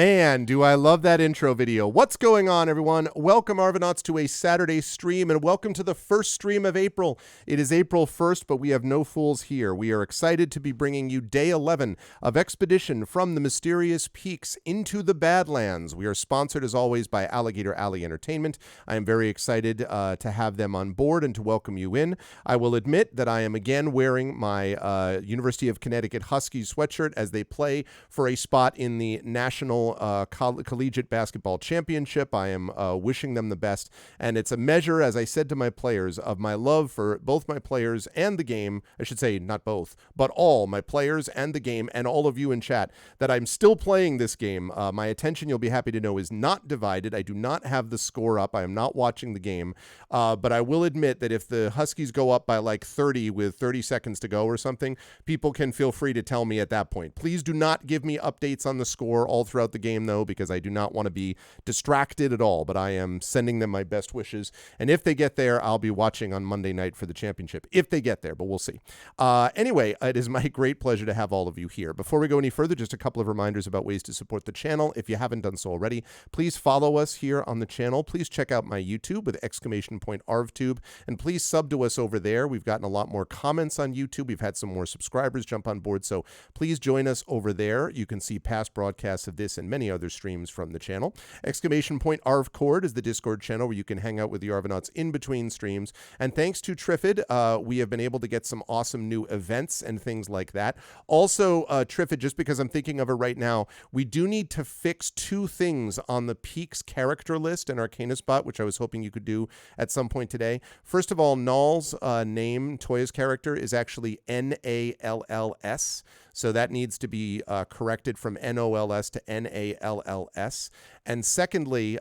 Man, do I love that intro video. What's going on, everyone? Welcome, Arvanauts, to a Saturday stream, and welcome to the first stream of April. It is April 1st, but we have no fools here. We are excited to be bringing you day 11 of Expedition from the Mysterious Peaks into the Badlands. We are sponsored, as always, by Alligator Alley Entertainment. I am very excited to have them on board and to welcome you in. I will admit that I am again wearing my University of Connecticut Huskies sweatshirt as they play for a spot in the National Collegiate Basketball Championship. I am wishing them the best, and it's a measure, as I said to my players, of my love for both my players and the game. I should say not both, but all my players and the game, and all of you in chat, that I'm still playing this game. My attention, you'll be happy to know, is not divided. I do not have the score up. I am not watching the game, but I will admit that if the Huskies go up by like 30 with 30 seconds to go or something, people can feel free to tell me at that point. Please do not give me updates on the score all throughout the game, though, because I do not want to be distracted at all, but I am sending them my best wishes, and if they get there, I'll be watching on Monday night for the championship, if they get there, but we'll see. Anyway, it is my great pleasure to have all of you here. Before we go any further, just a couple of reminders about ways to support the channel. If you haven't done so already, please follow us here on the channel. Please check out my YouTube with !ArvTube, and please sub to us over there. We've gotten a lot more comments on YouTube. We've had some more subscribers jump on board, so please join us over there. You can see past broadcasts of this and many other streams from the channel. !ArvCord is the Discord channel where you can hang out with the Arvanauts in between streams. And thanks to Triffid, we have been able to get some awesome new events and things like that. Also, Triffid, just because I'm thinking of it right now, we do need to fix two things on the Peaks character list in Arcanusbot, which I was hoping you could do at some point today. First of all, Null's name, Toya's character, is actually N-A-L-L-S. So that needs to be corrected from N-O-L-S to N-A-L-L-S. And secondly,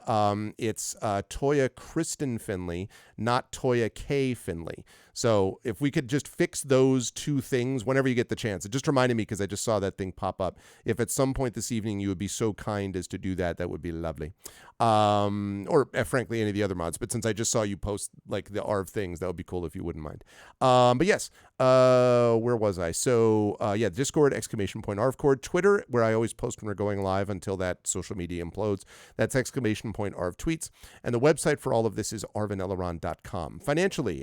it's Toya Kristen Finley, not Toya K. Finley. So if we could just fix those two things whenever you get the chance. It just reminded me because I just saw that thing pop up. If at some point this evening you would be so kind as to do that, that would be lovely. Or frankly, any of the other mods. But since I just saw you post like the Arv things, that would be cool if you wouldn't mind. But yes, where was I? So yeah, Discord, !ArvCord, Twitter, where I always post when we're going live until that social media implodes. That's !ArvTweets. And the website for all of this is arvaneleron.com. Financially,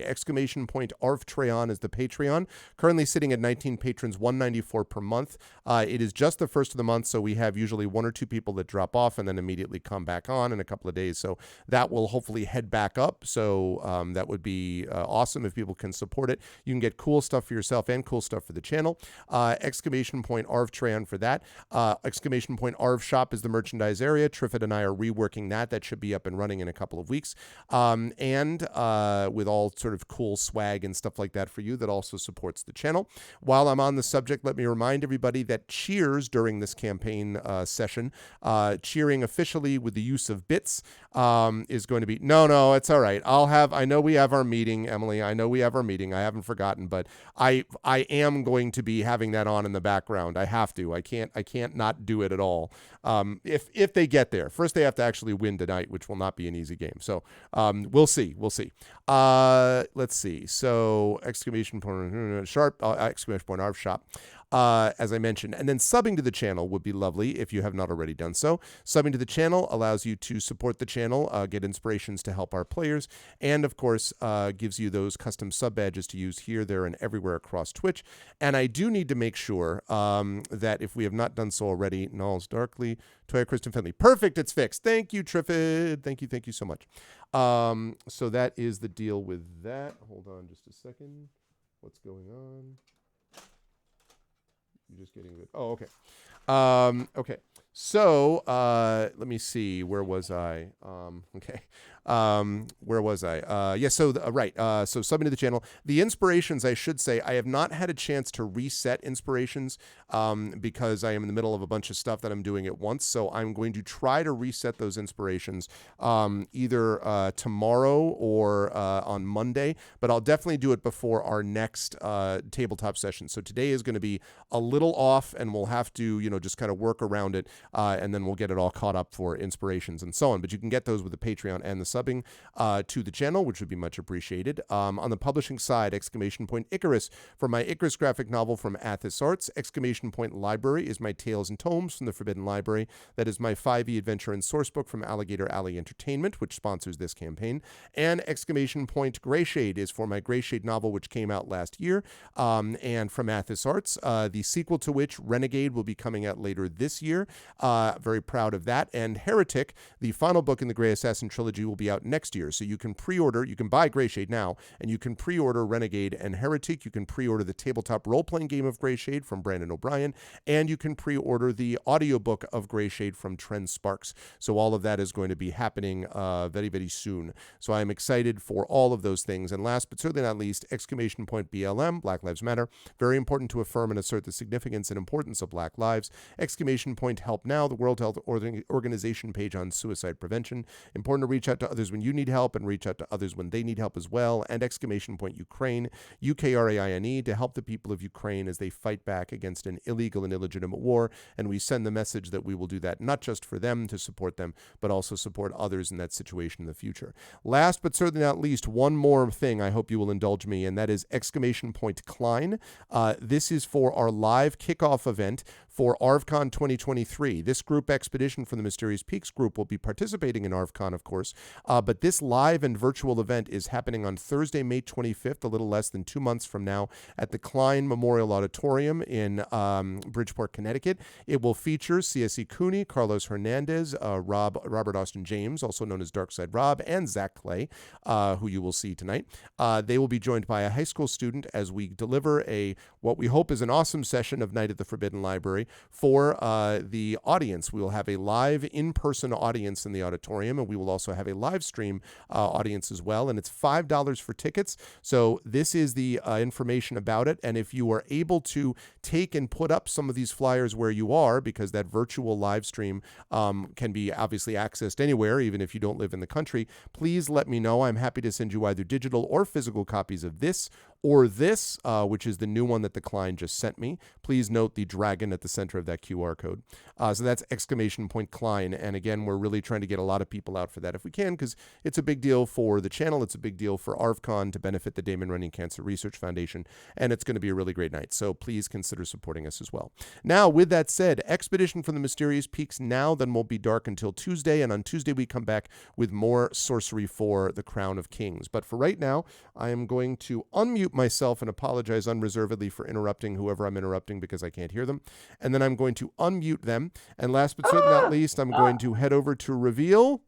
!ArvTreon is the Patreon, currently sitting at 19 patrons, $194 per month. It is just the first of the month, so we have usually one or two people that drop off and then immediately come back on in a couple of days. So that will hopefully head back up. So that would be awesome if people can support it. You can get cool stuff for yourself and cool stuff for the channel. !ArvTreon for that. !Arv Shop is the merchandise area. Triffid and I are reworking that. That should be up and running in a couple of weeks. And with all sort of cool swag and stuff like that for you that also supports the channel. While I'm on the subject, let me remind everybody that cheers during this campaign session, cheering officially with the use of bits, is going to be, no, it's all right. I know we have our meeting, Emily. I know we have our meeting. I haven't forgotten, but I am going to be having that on in the background. I have to. I can't not do it at all. If they get there. First, they have to actually win tonight, which will not be an easy game. So we'll see. Let's see. So !Arv Shop. As I mentioned, and then subbing to the channel would be lovely if you have not already done so. Subbing to the channel allows you to support the channel, get inspirations to help our players, and of course gives you those custom sub badges to use here, there, and everywhere across Twitch. And I do need to make sure that if we have not done so already, Nulls Darkly, Toya Kristen Finley. Perfect, it's fixed. Thank you, Triffid. Thank you so much. So that is the deal with that. Hold on just a second. What's going on? You're just getting it. Oh, okay. Okay. So let me see. Where was I? Okay. Where was I? Yeah, so, right. So subbing to the channel. The inspirations, I should say, I have not had a chance to reset inspirations because I am in the middle of a bunch of stuff that I'm doing at once. So I'm going to try to reset those inspirations either tomorrow or on Monday, but I'll definitely do it before our next tabletop session. So today is going to be a little off, and we'll have to, just kind of work around it, and then we'll get it all caught up for inspirations and so on. But you can get those with the Patreon and the subbing to the channel, which would be much appreciated. On the publishing side, exclamation point Icarus for my Icarus graphic novel from Athos Arts. Exclamation point Library is my Tales and Tomes from the Forbidden Library. That is my 5e adventure and sourcebook from Alligator Alley Entertainment, which sponsors this campaign. And exclamation point Greyshade is for my Greyshade novel, which came out last year, and from Athos Arts, the sequel to which, Renegade, will be coming out later this year. Very proud of that. And Heretic, the final book in the Grey Assassin trilogy, will be out next year. So you can pre-order, you can buy Greyshade now, and you can pre-order Renegade and Heretic. You can pre-order the tabletop role-playing game of Greyshade from Brandon O'Brien, and you can pre-order the audiobook of Greyshade from Trent Sparks. So all of that is going to be happening very, very soon. So I am excited for all of those things. And last but certainly not least, exclamation point BLM, Black Lives Matter. Very important to affirm and assert the significance and importance of Black lives. Exclamation point Help Now, the World Health Organization page on suicide prevention. Important to reach out to others when you need help and reach out to others when they need help as well. And exclamation point Ukraine, UKRAINE, to help the people of Ukraine as they fight back against an illegal and illegitimate war. And we send the message that we will do that not just for them to support them, but also support others in that situation in the future. Last but certainly not least, one more thing I hope you will indulge me, and that is exclamation point Klein. This is for our live kickoff event for ArvCon 2023. This group expedition from the Mysterious Peaks group will be participating in ArvCon, of course, but this live and virtual event is happening on Thursday, May 25th, a little less than 2 months from now, at the Klein Memorial Auditorium in Bridgeport, Connecticut. It will feature CSE Cooney, Carlos Hernandez, Robert Austin James, also known as Darkside Rob, and Zach Clay, who you will see tonight. They will be joined by a high school student as we deliver what we hope is an awesome session of Night at the Forbidden Library for the audience. We will have a live in-person audience in the auditorium, and we will also have a live stream audience as well, and it's $5 for tickets. So this is the information about it, and if you are able to take and put up some of these flyers where you are, because that virtual live stream can be obviously accessed anywhere, even if you don't live in the country, please let me know. I'm happy to send you either digital or physical copies of this or this, which is the new one that the Klein just sent me. Please note the dragon at the center of that QR code. So that's exclamation point Klein. And again, we're really trying to get a lot of people out for that if we can, because it's a big deal for the channel. It's a big deal for ArvCon to benefit the Damon Runyon Cancer Research Foundation. And it's going to be a really great night. So please consider supporting us as well. Now, with that said, Expedition from the Mysterious Peaks now then won't be dark until Tuesday. And on Tuesday, we come back with more sorcery for the Crown of Kings. But for right now, I am going to unmute myself and apologize unreservedly for interrupting whoever I'm interrupting because I can't hear them. And then I'm going to unmute them. And last but certainly not least, I'm going to head over to reveal.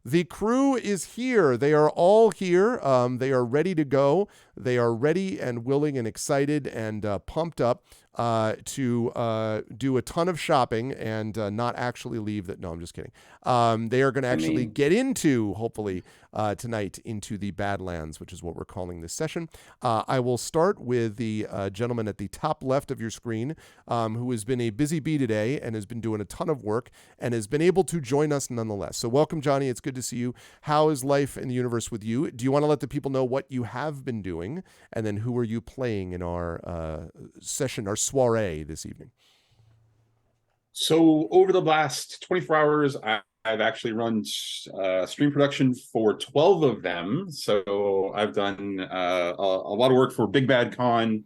The crew is here. They are all here. They are ready to go. They are ready and willing and excited and pumped up to do a ton of shopping and not actually leave that. No, I'm just kidding. They are going to actually get into, hopefully, tonight into the Badlands, which is what we're calling this session. I will start with the gentleman at the top left of your screen, who has been a busy bee today and has been doing a ton of work and has been able to join us nonetheless. So welcome, Johnny. It's good to see you. How is life in the universe with you? Do you want to let the people know what you have been doing? And then who are you playing in our session, our soiree this evening? So over the last 24 hours, I've actually run stream production for 12 of them. So I've done a lot of work for Big Bad Con,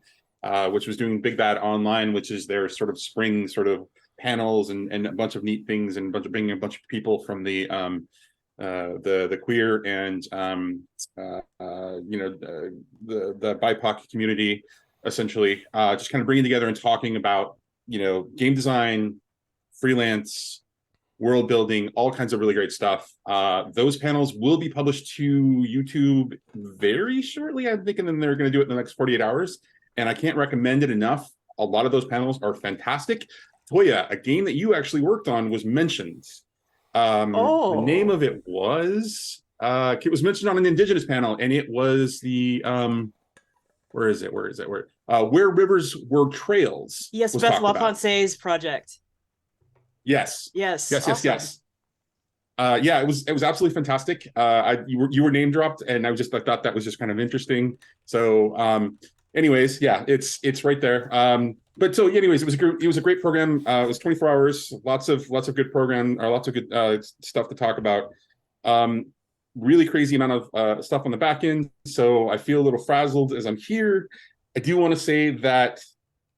which was doing Big Bad Online, which is their sort of spring sort of panels and a bunch of neat things and bringing a bunch of people from the queer and the BIPOC community, essentially, just kind of bringing together and talking about game design, freelance, world building, all kinds of really great stuff. Those panels will be published to YouTube very shortly. I'm thinking they're going to do it in the next 48 hours, and I can't recommend it enough. A lot of those panels are fantastic. Toya, a game that you actually worked on was mentioned. The name of it was mentioned on an Indigenous panel, and it was the where rivers were trails. Yes, Beth LaFonse's project. Yes. Awesome. Yes. Yeah, it was absolutely fantastic. You were name dropped, and I thought that was just kind of interesting. So, anyways, yeah, it's right there. But so, anyways, it was a great program. It was 24 hours, lots of good program, or lots of good stuff to talk about. really crazy amount of stuff on the back end, so I feel a little frazzled as I'm here. I do want to say that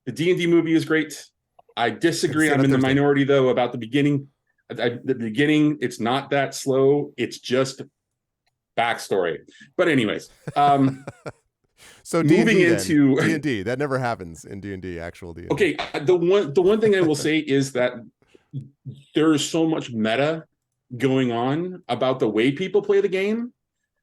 the D&D movie is great. I disagree. I'm in the minority though about the beginning. The beginning, it's not that slow. It's just backstory. But anyways, so moving D&D into D&D, that never happens in D&D, actual D&D. Okay, the one thing I will say is that there is so much meta going on about the way people play the game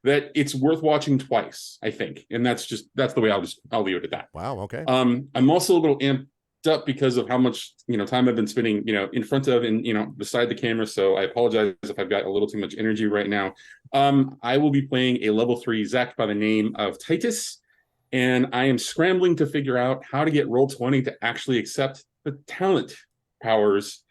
that it's worth watching twice, I think. And that's the way I'll leave it at that. Wow, okay. I'm also a little amped up because of how much time I've been spending in front of and beside the camera, so I apologize if I've got a little too much energy right now. I will be playing a level 3 Zek by the name of Titus, and I am scrambling to figure out how to get Roll20 to actually accept the talent powers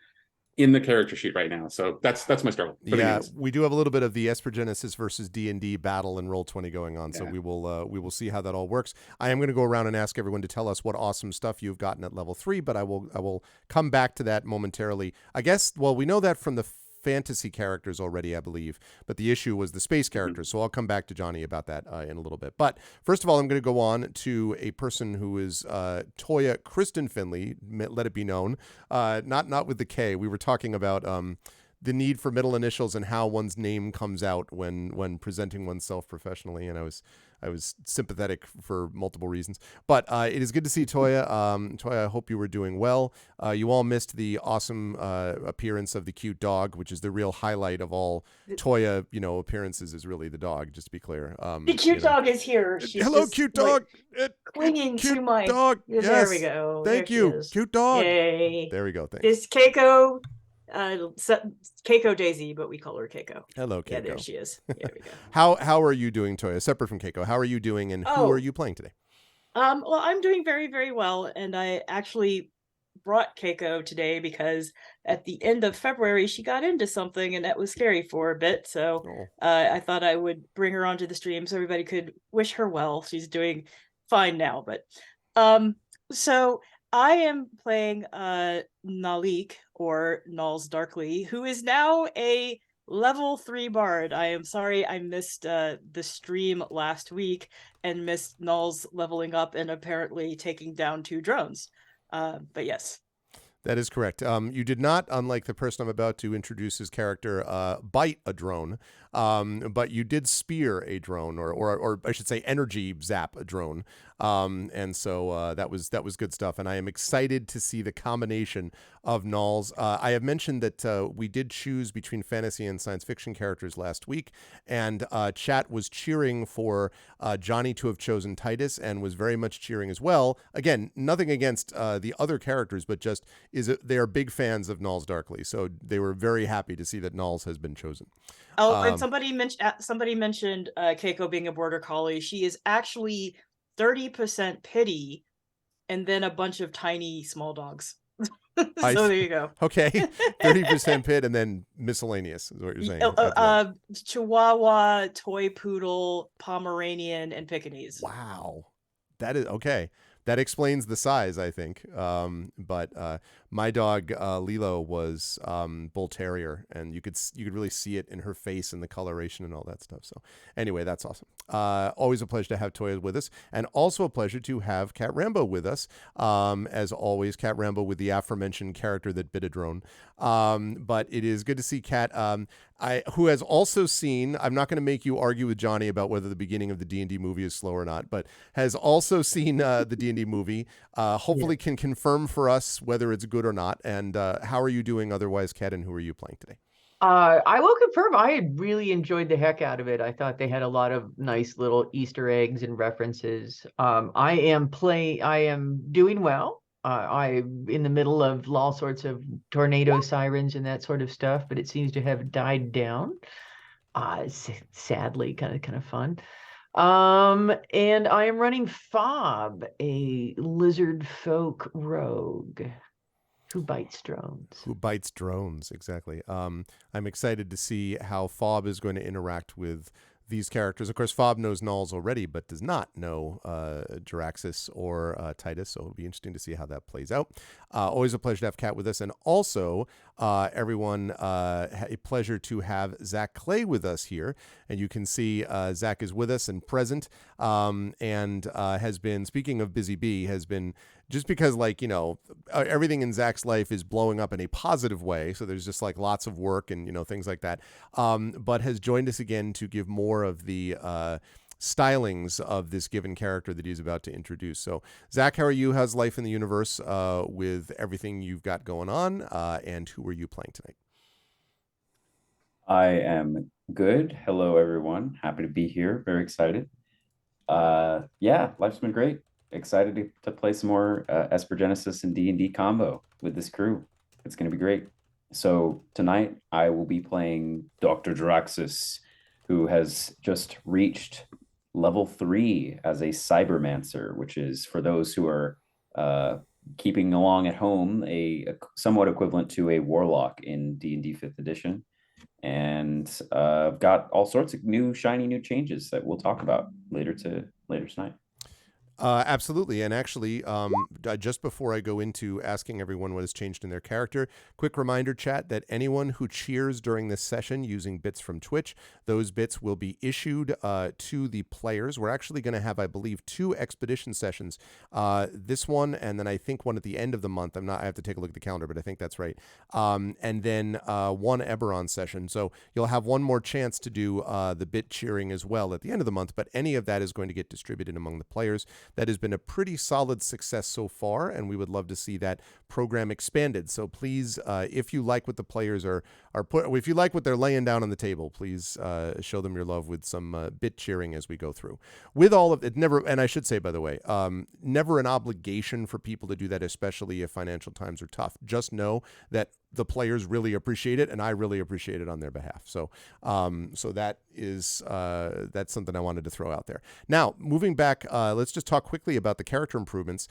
in the character sheet right now. So that's my struggle. But yeah, anyways. we do have a little bit of the Espergenesis versus D&D battle and Roll20 going on, so we will see how that all works. I am going to go around and ask everyone to tell us what awesome stuff you've gotten at level 3, but I will come back to that momentarily. I guess, well, we know that from the fantasy characters already, I believe, but the issue was the space characters, so I'll come back to Johnny about that in a little bit. But first of all, I'm going to go on to a person who is Toya Kristen Finley, let it be known, not with the K. We were talking about the need for middle initials and how one's name comes out when presenting oneself professionally, and I was sympathetic for multiple reasons. But it is good to see Toya. Toya, I hope you were doing well. You all missed the awesome appearance of the cute dog, which is the real highlight of all Toya, appearances, is really the dog, just to be clear. The cute dog is here. She's hello, just, cute dog. Clinging cute to my dog. Yes. Yes. There we go. Thank there you. Cute dog. Yay. There we go. Thanks. This Keiko, Keiko Daisy, but we call her Keiko. Hello, Keiko. Yeah, there she is. There we go. How are you doing, Toya? Separate from Keiko, how are you doing, and who are you playing today? Well, I'm doing very, very well, and I actually brought Keiko today because at the end of February she got into something, and that was scary for a bit. So I thought I would bring her onto the stream so everybody could wish her well. She's doing fine now, but so I am playing Nalik, or Nals Darkly, who is now a level 3 bard. I am sorry I missed the stream last week and missed Nals leveling up and apparently taking down 2 drones. But yes. That is correct. You did not, unlike the person I'm about to introduce his character, bite a drone, but you did spear a drone, or I should say energy zap a drone. And so that was good stuff. And I am excited to see the combination of Nals. I have mentioned that we did choose between fantasy and science fiction characters last week, and chat was cheering for Johnny to have chosen Titus, and was very much cheering as well. Again, nothing against the other characters, but just they are big fans of Nals Darkly, so they were very happy to see that Nals has been chosen. Oh, and somebody mentioned Keiko being a border collie. She is actually 30% pity, and then a bunch of tiny small dogs. So there you go. Okay, 30% pit, and then miscellaneous is what you're saying. Chihuahua, toy poodle, Pomeranian, and Pekingese. Wow, that is okay. That explains the size, I think. But my dog Lilo was Bull Terrier, and you could really see it in her face and the coloration and all that stuff. So anyway, that's awesome. Always a pleasure to have Toya with us, and also a pleasure to have Cat Rambo with us. As always, Cat Rambo with the aforementioned character that bit a drone. But it is good to see Cat, who has also seen, I'm not going to make you argue with Johnny about whether the beginning of the D&D movie is slow or not, but has also seen the D&D movie. Hopefully can confirm for us whether it's good or not. And how are you doing otherwise, Cat, and who are you playing today? I will confirm I really enjoyed the heck out of it. I thought they had a lot of nice little Easter eggs and references. I am doing well. I'm in the middle of all sorts of tornado sirens and that sort of stuff, but it seems to have died down. Sadly, kind of fun. And I am running Fob, a lizard folk rogue who bites drones. Who bites drones, exactly. I'm excited to see how Fob is going to interact with these characters. Of course, Fob knows Nulls already, but does not know Jaraxxus or Titus, so it'll be interesting to see how that plays out. Always a pleasure to have Kat with us, and also everyone, a pleasure to have Zach Clay with us here. And you can see Zach is with us and present, and has been, speaking of Busy Bee, has been, just because, like, you know, everything in Zach's life is blowing up in a positive way. So there's just like lots of work and, you know, things like that. But has joined us again to give more of the stylings of this given character that he's about to introduce. So Zach, how are you? How's life in the universe with everything you've got going on? And who are you playing tonight? I am good. Hello, everyone. Happy to be here. Very excited. Yeah, life's been great. Excited to play some more Esper Genesis and D&D combo with this crew. It's going to be great. So tonight I will be playing Dr. Jaraxxus, who has just reached level 3 as a Cybermancer, which is, for those who are keeping along at home, a somewhat equivalent to a Warlock in D&D 5th edition. And I've got all sorts of shiny new changes that we'll talk about later tonight. Absolutely. And actually, just before I go into asking everyone what has changed in their character, quick reminder, chat, that anyone who cheers during this session using bits from Twitch, those bits will be issued to the players. We're actually going to have, I believe, 2 expedition sessions. This one, and then I think one at the end of the month. I have to take a look at the calendar, but I think that's right. And then one Eberron session. So you'll have one more chance to do the bit cheering as well at the end of the month, but any of that is going to get distributed among the players. That has been a pretty solid success so far, and we would love to see that program expanded. So please, if you like what the players if you like what they're laying down on the table, please show them your love with some bit cheering as we go through. With all of it, and I should say, by the way, never an obligation for people to do that, especially if financial times are tough. Just know that the players really appreciate it, and I really appreciate it on their behalf. So, so that is that's something I wanted to throw out there. Now, moving back, let's just talk quickly about the character improvements.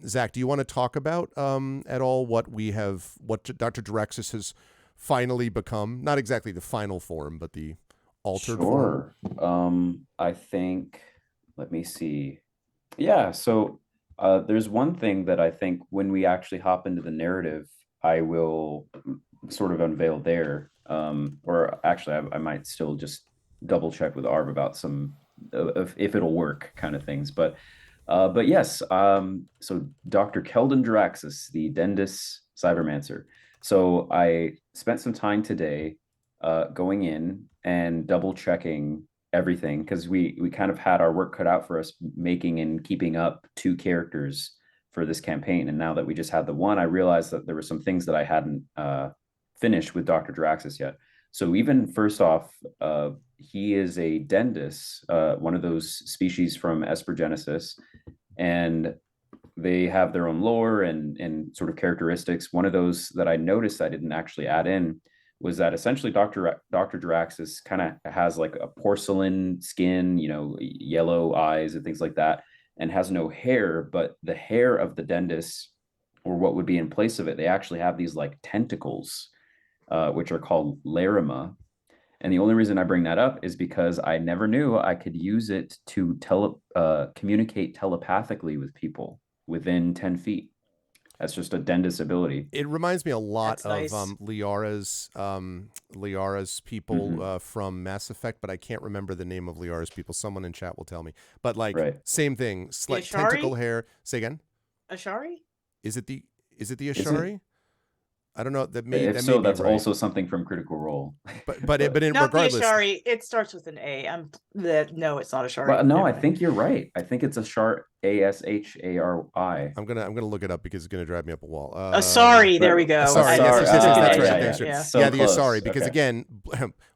Zach, do you want to talk about at all what Dr. Jaraxxus has finally become? Not exactly the final form, but the altered form. Sure. I think. Let me see. Yeah. So there's one thing that I think when we actually hop into the narrative, I will sort of unveil there, or actually I might still just double check with Arv about some if it'll work kind of things. But yes, so Dr. Keldon Jaraxxus, the Dendis Cybermancer. So I spent some time today going in and double checking everything, because we kind of had our work cut out for us making and keeping up 2 characters for this campaign. And now that we just had the one, I realized that there were some things that I hadn't finished with Dr. Jaraxxus yet. So even first off, he is a Dendis, one of those species from Esper Genesis, and they have their own lore and sort of characteristics. One of those that I noticed I didn't actually add in was that essentially Dr. Jaraxxus kind of has like a porcelain skin, you know, yellow eyes and things like that, and has no hair. But the hair of the Dendis, or what would be in place of it, they actually have these like tentacles, which are called Larima. And the only reason I bring that up is because I never knew I could use it to communicate telepathically with people within 10 feet. That's just a Dendis ability. It reminds me a lot That's of nice. Liara's people from Mass Effect, but I can't remember the name of Liara's people. Someone in chat will tell me. But like, same thing, Ashari? tentacle hair. Say again. Ashari? Is it the Ashari? I don't know. That may If that so, may be that's right. also something from Critical Role. But Not regardless, the Ashari. It starts with an A. No, it's not Ashari. Well, no, Never I mind. think you're right. I think it's Ashari, Ashari. I'm gonna look it up because it's gonna drive me up a wall. Asari, there we go. Asari, I yes, just took that's an right. A. Thanks, Yeah. So yeah, the close. Asari, because Okay. again,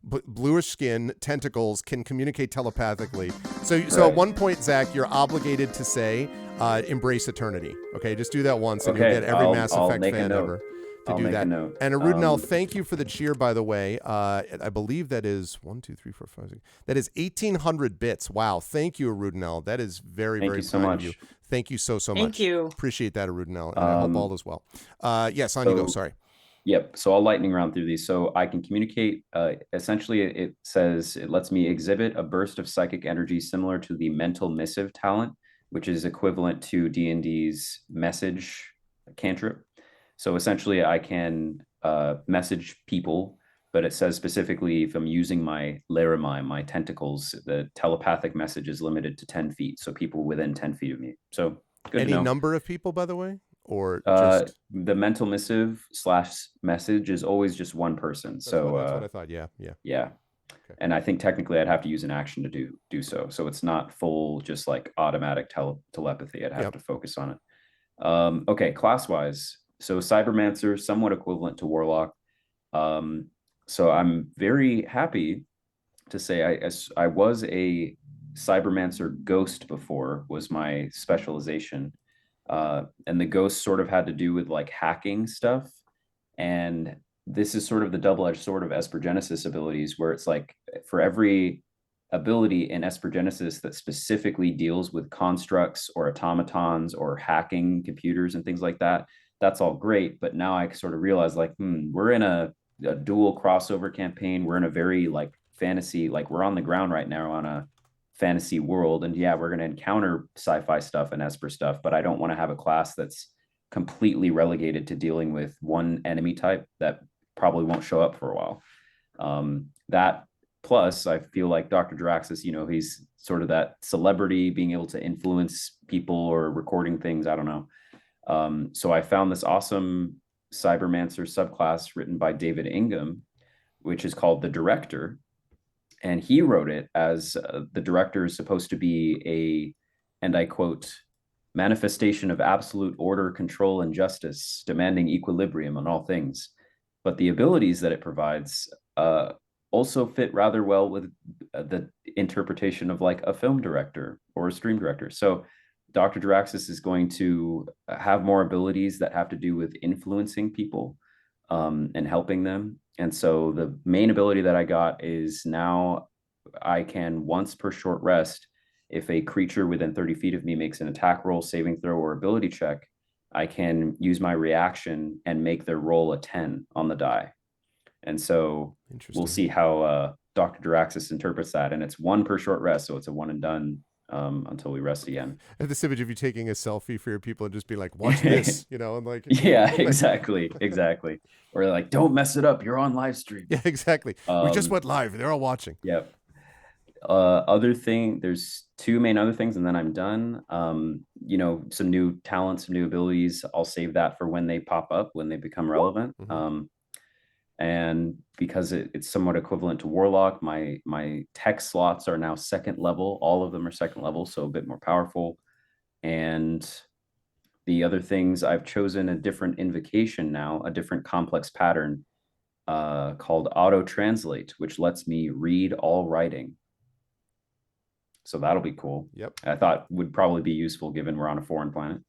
bluish skin, tentacles, can communicate telepathically. So at Right. one point, Zach, you're obligated to say, "Embrace eternity." Okay, just do that once, and you'll Okay, get every Mass I'll Effect make a fan note. ever to I'll do make a that. note. And Arudnell, thank you for the cheer, by the way. I believe that is 1, 2, 3, 4, 5, 6. That is 1,800 bits. Wow, thank you, Arudnell. That is very, Thank very you so kind much. of you. Thank you so much. Thank you. Appreciate that, Arudnell. And I hope all is well. Yes, on you go. Sorry. Yep. So I'll lightning round through these. So I can communicate. Essentially, it says it lets me exhibit a burst of psychic energy similar to the mental missive talent, which is equivalent to D&D's message cantrip. So essentially, I can message people, but it says specifically if I'm using my Laramine, my tentacles, the telepathic message is limited to 10 feet. So people within 10 feet of me. So good Any to know. number of people, by the way, or just The mental missive / message is always just one person. that's So what I thought. Yeah. yeah. Okay. And I think technically I'd have to use an action to do so. So it's not full, just like automatic telepathy. I'd have Yep. to focus on it. Okay, class wise. So Cybermancer, somewhat equivalent to Warlock. So I'm very happy to say I was a Cybermancer Ghost before, was my specialization. And the Ghost sort of had to do with like hacking stuff. And this is sort of the double-edged sword of Esper Genesis abilities, where it's like for every ability in Esper Genesis that specifically deals with constructs or automatons or hacking computers and things like that, that's all great. But now I sort of realize like, we're in a dual crossover campaign. We're in a very like fantasy, like we're on the ground right now on a fantasy world. And yeah, we're going to encounter sci-fi stuff and Esper stuff, but I don't want to have a class that's completely relegated to dealing with one enemy type that probably won't show up for a while. That plus, I feel like Dr. Draxus, he's sort of that celebrity being able to influence people or recording things. I don't know. So I found this awesome Cybermancer subclass written by David Ingham, which is called the Director. And he wrote it as the Director is supposed to be and I quote, manifestation of absolute order, control, and justice, demanding equilibrium on all things. But the abilities that it provides also fit rather well with the interpretation of like a film director or a stream director. So Dr. Draxus is going to have more abilities that have to do with influencing people and helping them. And so the main ability that I got is now I can once per short rest, if a creature within 30 feet of me makes an attack roll, saving throw, or ability check, I can use my reaction and make their roll a 10 on the die. And so we'll see how Dr. Draxus interprets that. And it's 1 per short rest. So it's a 1 and done until we rest again. And this image of you taking a selfie for your people and just be like, watch this, and like. Yeah, exactly. Or like, don't mess it up. You're on live stream. Yeah, exactly. We just went live. They're all watching. Yep. There's 2 main other things and then I'm done. Some new talents, some new abilities. I'll save that for when they pop up, when they become relevant. Mm-hmm. And because it's somewhat equivalent to Warlock, my tech slots are now 2nd level. All of them are 2nd level, so a bit more powerful. And the other things, I've chosen a different invocation now, a different complex pattern called Auto Translate, which lets me read all writing. So that'll be cool. Yep. I thought would probably be useful given we're on a foreign planet.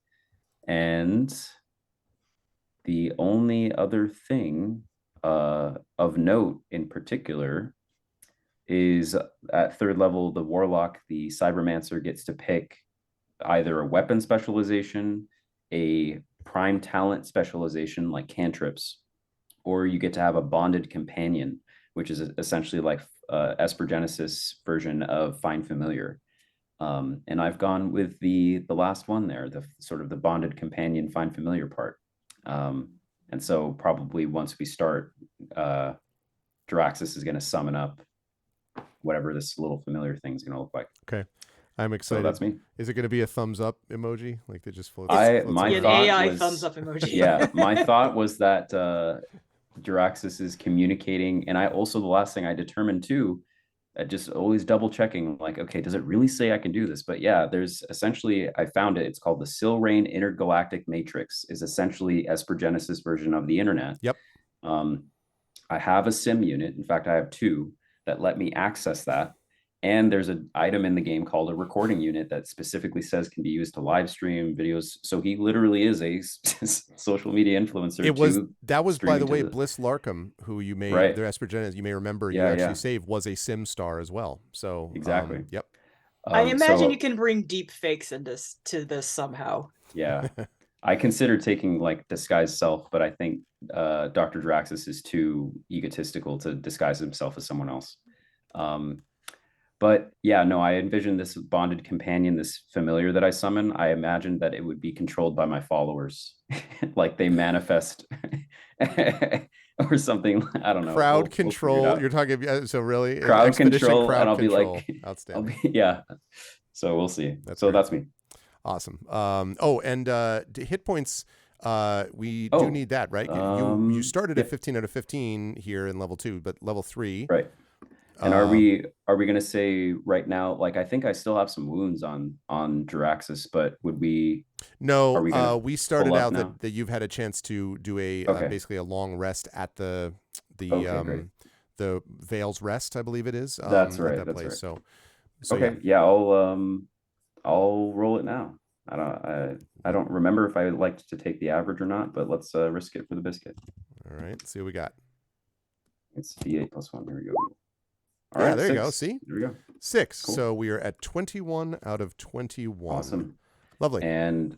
And the only other thing of note in particular is at 3rd level, the Warlock, the Cybermancer gets to pick either a weapon specialization, a prime talent specialization like cantrips, or you get to have a bonded companion, which is essentially like Esper Genesis version of Find Familiar. And I've gone with the last one there, the sort of the bonded companion Find Familiar part. And so probably once we start, Draxus is going to summon up whatever this little familiar thing is going to look like. Okay. I'm excited. So that's me. Is it going to be a thumbs up emoji? Like they just floats? My an thought AI was, thumbs up emoji. Yeah, my thought was that Draxus is communicating. And the last thing I determined too, just always double checking, like, okay, does it really say I can do this? But yeah, there's essentially, I found it. It's called the Silrain Intergalactic Matrix, is essentially Esper Genesis version of the internet. Yep. I have a sim unit. In fact, I have 2 that let me access that. And there's an item in the game called a recording unit that specifically says can be used to live stream videos. So he literally is a social media influencer. That was by the way, Bliss Larkham, who you made their Esper Genesis, you may remember you actually saved, was a sim star as well. So exactly. Yep. I imagine you can bring deep fakes into this somehow. Yeah. I consider taking like disguise self, but I think Dr. Draxus is too egotistical to disguise himself as someone else. But yeah, no, I envision this bonded companion, this familiar that I summon. I imagine that it would be controlled by my followers, like they manifest or something. I don't know. Crowd control. You're talking so really crowd expedition control, crowd and I'll control. be like, Outstanding. Yeah. So we'll see. That's me. Awesome. And hit points. We do need that, right? You started at 15 out of 15 here in level 2, but level 3. Right. And are we going to say right now? Like, I think I still have some wounds on Jaraxxus, but would we? No, we started out that you've had a chance to do a basically a long rest at the Vale's Rest, I believe it is. That's right. At that place. Right. So okay, yeah, I'll roll it now. I don't remember if I liked to take the average or not, but let's risk it for the biscuit. All right, let's see what we got. It's D8 + 1. Here we go. All right, there 6. You go. See? There we go. 6. Cool. So we are at 21 out of 21. Awesome. Lovely. And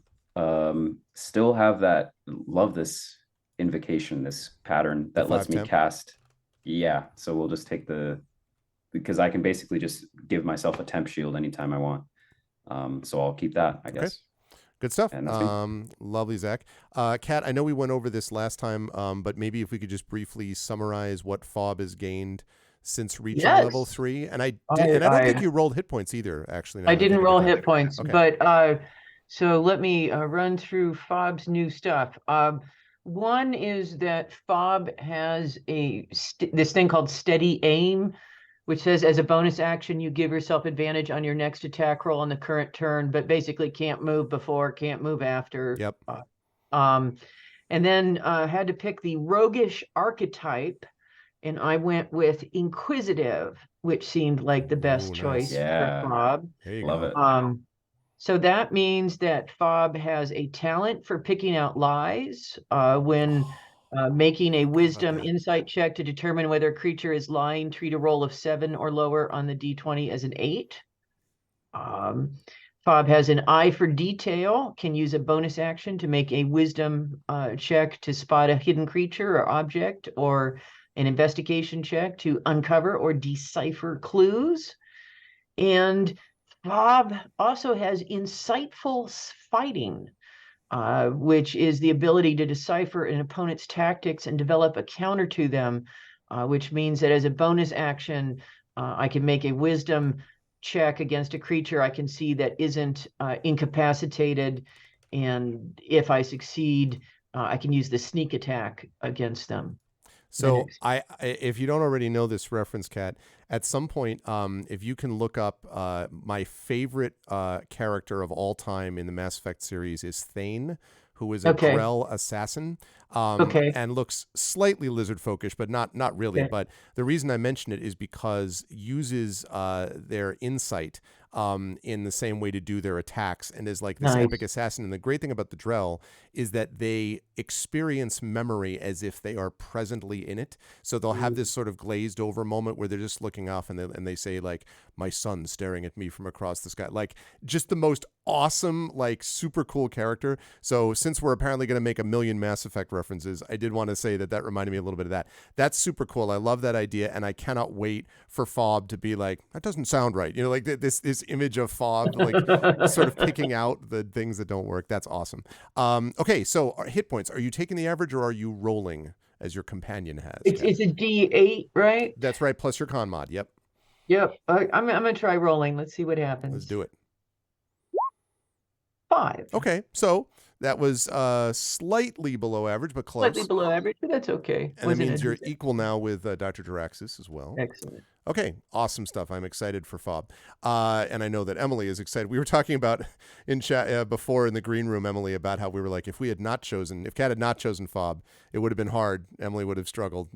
still have that, love this invocation, this pattern that lets me cast. Yeah. So we'll just take because I can basically just give myself a temp shield anytime I want. So I'll keep that, I guess. Good stuff. Lovely, Zach. Kat, I know we went over this last time, but maybe if we could just briefly summarize what Fob has gained since reaching level 3. And I don't think you rolled hit points either, actually. I didn't roll hit points, but so let me run through Fob's new stuff. One is that Fob has this thing called Steady Aim, which says as a bonus action, you give yourself advantage on your next attack roll on the current turn, but basically can't move before, can't move after. Yep. And then had to pick the roguish archetype, and I went with Inquisitive, which seemed like the best choice for Fob. There you Love go. it. So that means that Fob has a talent for picking out lies when making a wisdom insight check to determine whether a creature is lying. Treat a roll of 7 or lower on the D20 as an 8. Fob has an eye for detail, can use a bonus action to make a wisdom check to spot a hidden creature or object, or an investigation check to uncover or decipher clues. And Fob also has insightful fighting, which is the ability to decipher an opponent's tactics and develop a counter to them, which means that as a bonus action, I can make a wisdom check against a creature I can see that isn't incapacitated. And if I succeed, I can use the sneak attack against them. So if you don't already know this reference, Kat, at some point, if you can look up my favorite character of all time in the Mass Effect series is Thane, who is a Grell assassin, and looks slightly lizard folkish, but not really. Okay. But the reason I mention it is because uses their insight in the same way to do their attacks, and is like this epic assassin. And the great thing about the Drell is that they experience memory as if they are presently in it. So they'll have this sort of glazed over moment where they're just looking off and they say like, my son's staring at me from across the sky. Like just the most awesome, like super cool character. So since we're apparently going to make a million Mass Effect references, I did want to say that reminded me a little bit of that. That's super cool. I love that idea. And I cannot wait for Fob to be like, that doesn't sound right. You know, like this image of Fob, like sort of picking out the things that don't work. That's awesome. Okay, so hit points. Are you taking the average or are you rolling as your companion has? It's a D8, right? That's right, plus your con mod. Yep. Yep. I'm going to try rolling. Let's see what happens. Let's do it. 5. Okay, so that was slightly below average, but close. Slightly below average, but that's okay. And it means you're equal now with Dr. Jaraxxus as well. Excellent. Okay, awesome stuff. I'm excited for Fob. And I know that Emily is excited. We were talking about in chat before in the green room, Emily, about how we were like, if Kat had not chosen Fob, it would have been hard. Emily would have struggled,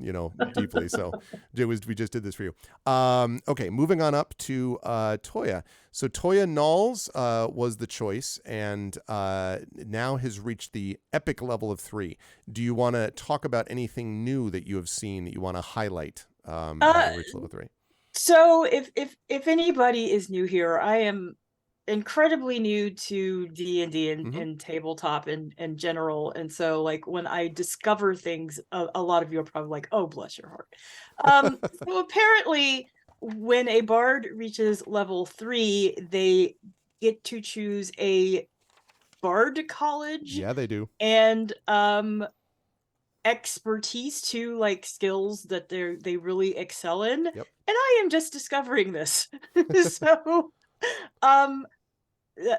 deeply. So we just did this for you. Okay, moving on up to Toya. So Toya Nulls was the choice and now has reached the epic level of 3. Do you want to talk about anything new that you have seen that you want to highlight having reached level 3? So if anybody is new here, I am incredibly new to D&D and, Mhm. and tabletop in general, and so like when I discover things, a lot of you are probably like, oh, bless your heart. So apparently when a bard reaches level 3, they get to choose a bard college Yeah, they do. and expertise too, like skills that they really excel in. Yep. And I am just discovering this. So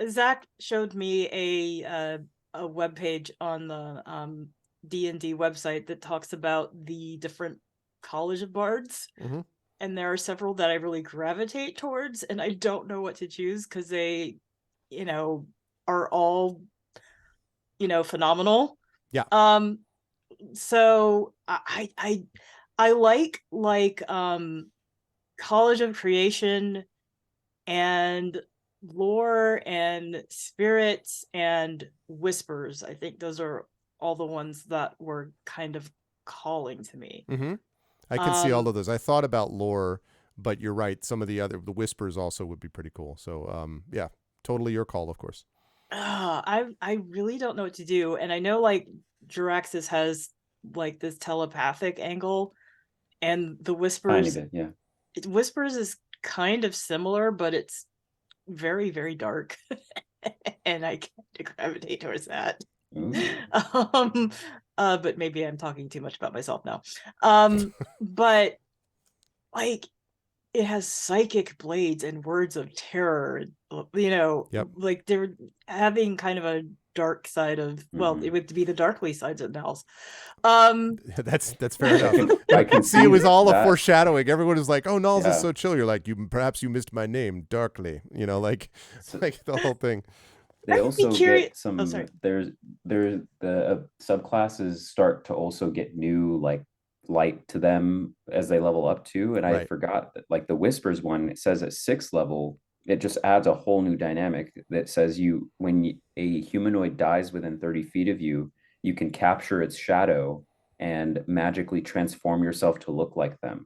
Zach showed me a web page on the D&D website that talks about the different college of bards. Mhm. And there are several that I really gravitate towards, and I don't know what to choose because they, are all, phenomenal. Yeah. So I like College of Creation and Lore and Spirits and Whispers. I think those are all the ones that were kind of calling to me. Mm-hmm. I can see all Um, of those. I thought about Lore, but you're right. Some of the Whispers also would be pretty cool. So yeah, totally your call, of course. I really don't know what to do, and I know like Jiraxis has like this telepathic angle, and the Tiny Whispers bit, yeah. Whispers is kind of similar, but it's very, very dark. And I kind of gravitate towards that. Ooh. But maybe I'm talking too much about myself now. But like it has psychic blades and words of terror, Yep. like they're having kind of a dark side of, well, Mhm. it would be the darkly sides of Nels. That's fair enough. I can See, it was all a that. foreshadowing. Everyone was like, "Oh, Nulls Yeah. is so chill." You're like, perhaps you missed my name, Darkly." Like So- like the whole thing. They I'd be also curious- get some. Oh, sorry. There's the subclasses start to also get new like light to them as they level up too. And I Right. forgot that like the Whispers one, it says at 6th level, it just adds a whole new dynamic that says a humanoid dies within 30 feet of you, you can capture its shadow and magically transform yourself to look like them.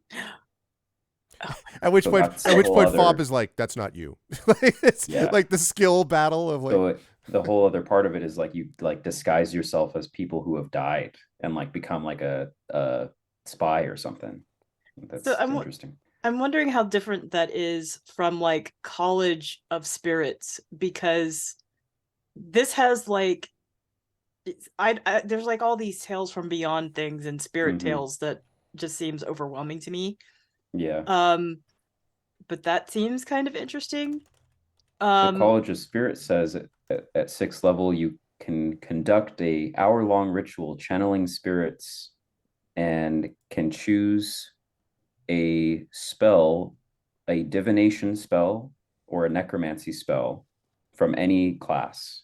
At which So point, that's a whole Fob other- is like, "That's not you." Like, it's Yeah. like the skill battle of like. So the whole other part of it is like you like disguise yourself as people who have died and like become like a spy or something. That's So I'm interesting. I'm wondering how different that is from like College of Spirits, because this has like there's like all these tales from beyond things and spirit Mhm. tales that just seems overwhelming to me. Yeah. But that seems kind of interesting. The College of Spirit says at 6th level you can conduct a hour-long ritual channeling spirits and can choose a spell, a divination spell or a necromancy spell from any class,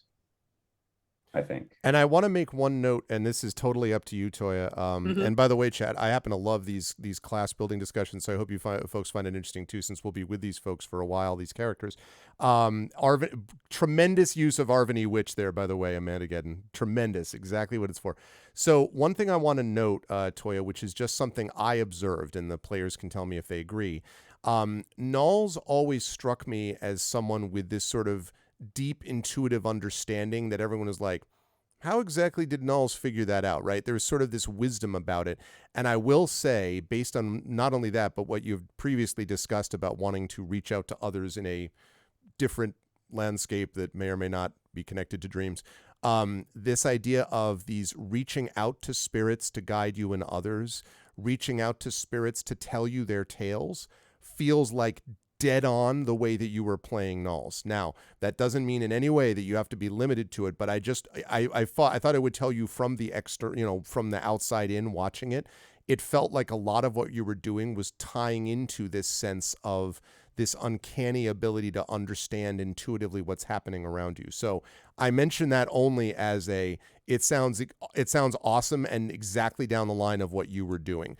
I think. And I want to make one note, and this is totally up to you, Toya. Mhm. And by the way, Chad, I happen to love these class building discussions, so I hope you folks find it interesting too, since we'll be with these folks for a while, these characters. Arvin, tremendous use of Arvany Witch there, by the way, Amandageddon. Tremendous, exactly what it's for. So one thing I want to note, Toya, which is just something I observed, and the players can tell me if they agree. Nulls always struck me as someone with this sort of deep intuitive understanding that everyone is like, how exactly did Nulls figure that out, right? There's sort of this wisdom about it. And I will say, based on not only that, but what you've previously discussed about wanting to reach out to others in a different landscape that may or may not be connected to dreams, this idea of these reaching out to spirits to guide you and others, reaching out to spirits to tell you their tales, feels like dead on the way that you were playing Nulls. Now, that doesn't mean in any way that you have to be limited to it, but I thought it would tell you from the from the outside in watching it. It felt like a lot of what you were doing was tying into this sense of this uncanny ability to understand intuitively what's happening around you. So I mention that only as it sounds awesome and exactly down the line of what you were doing.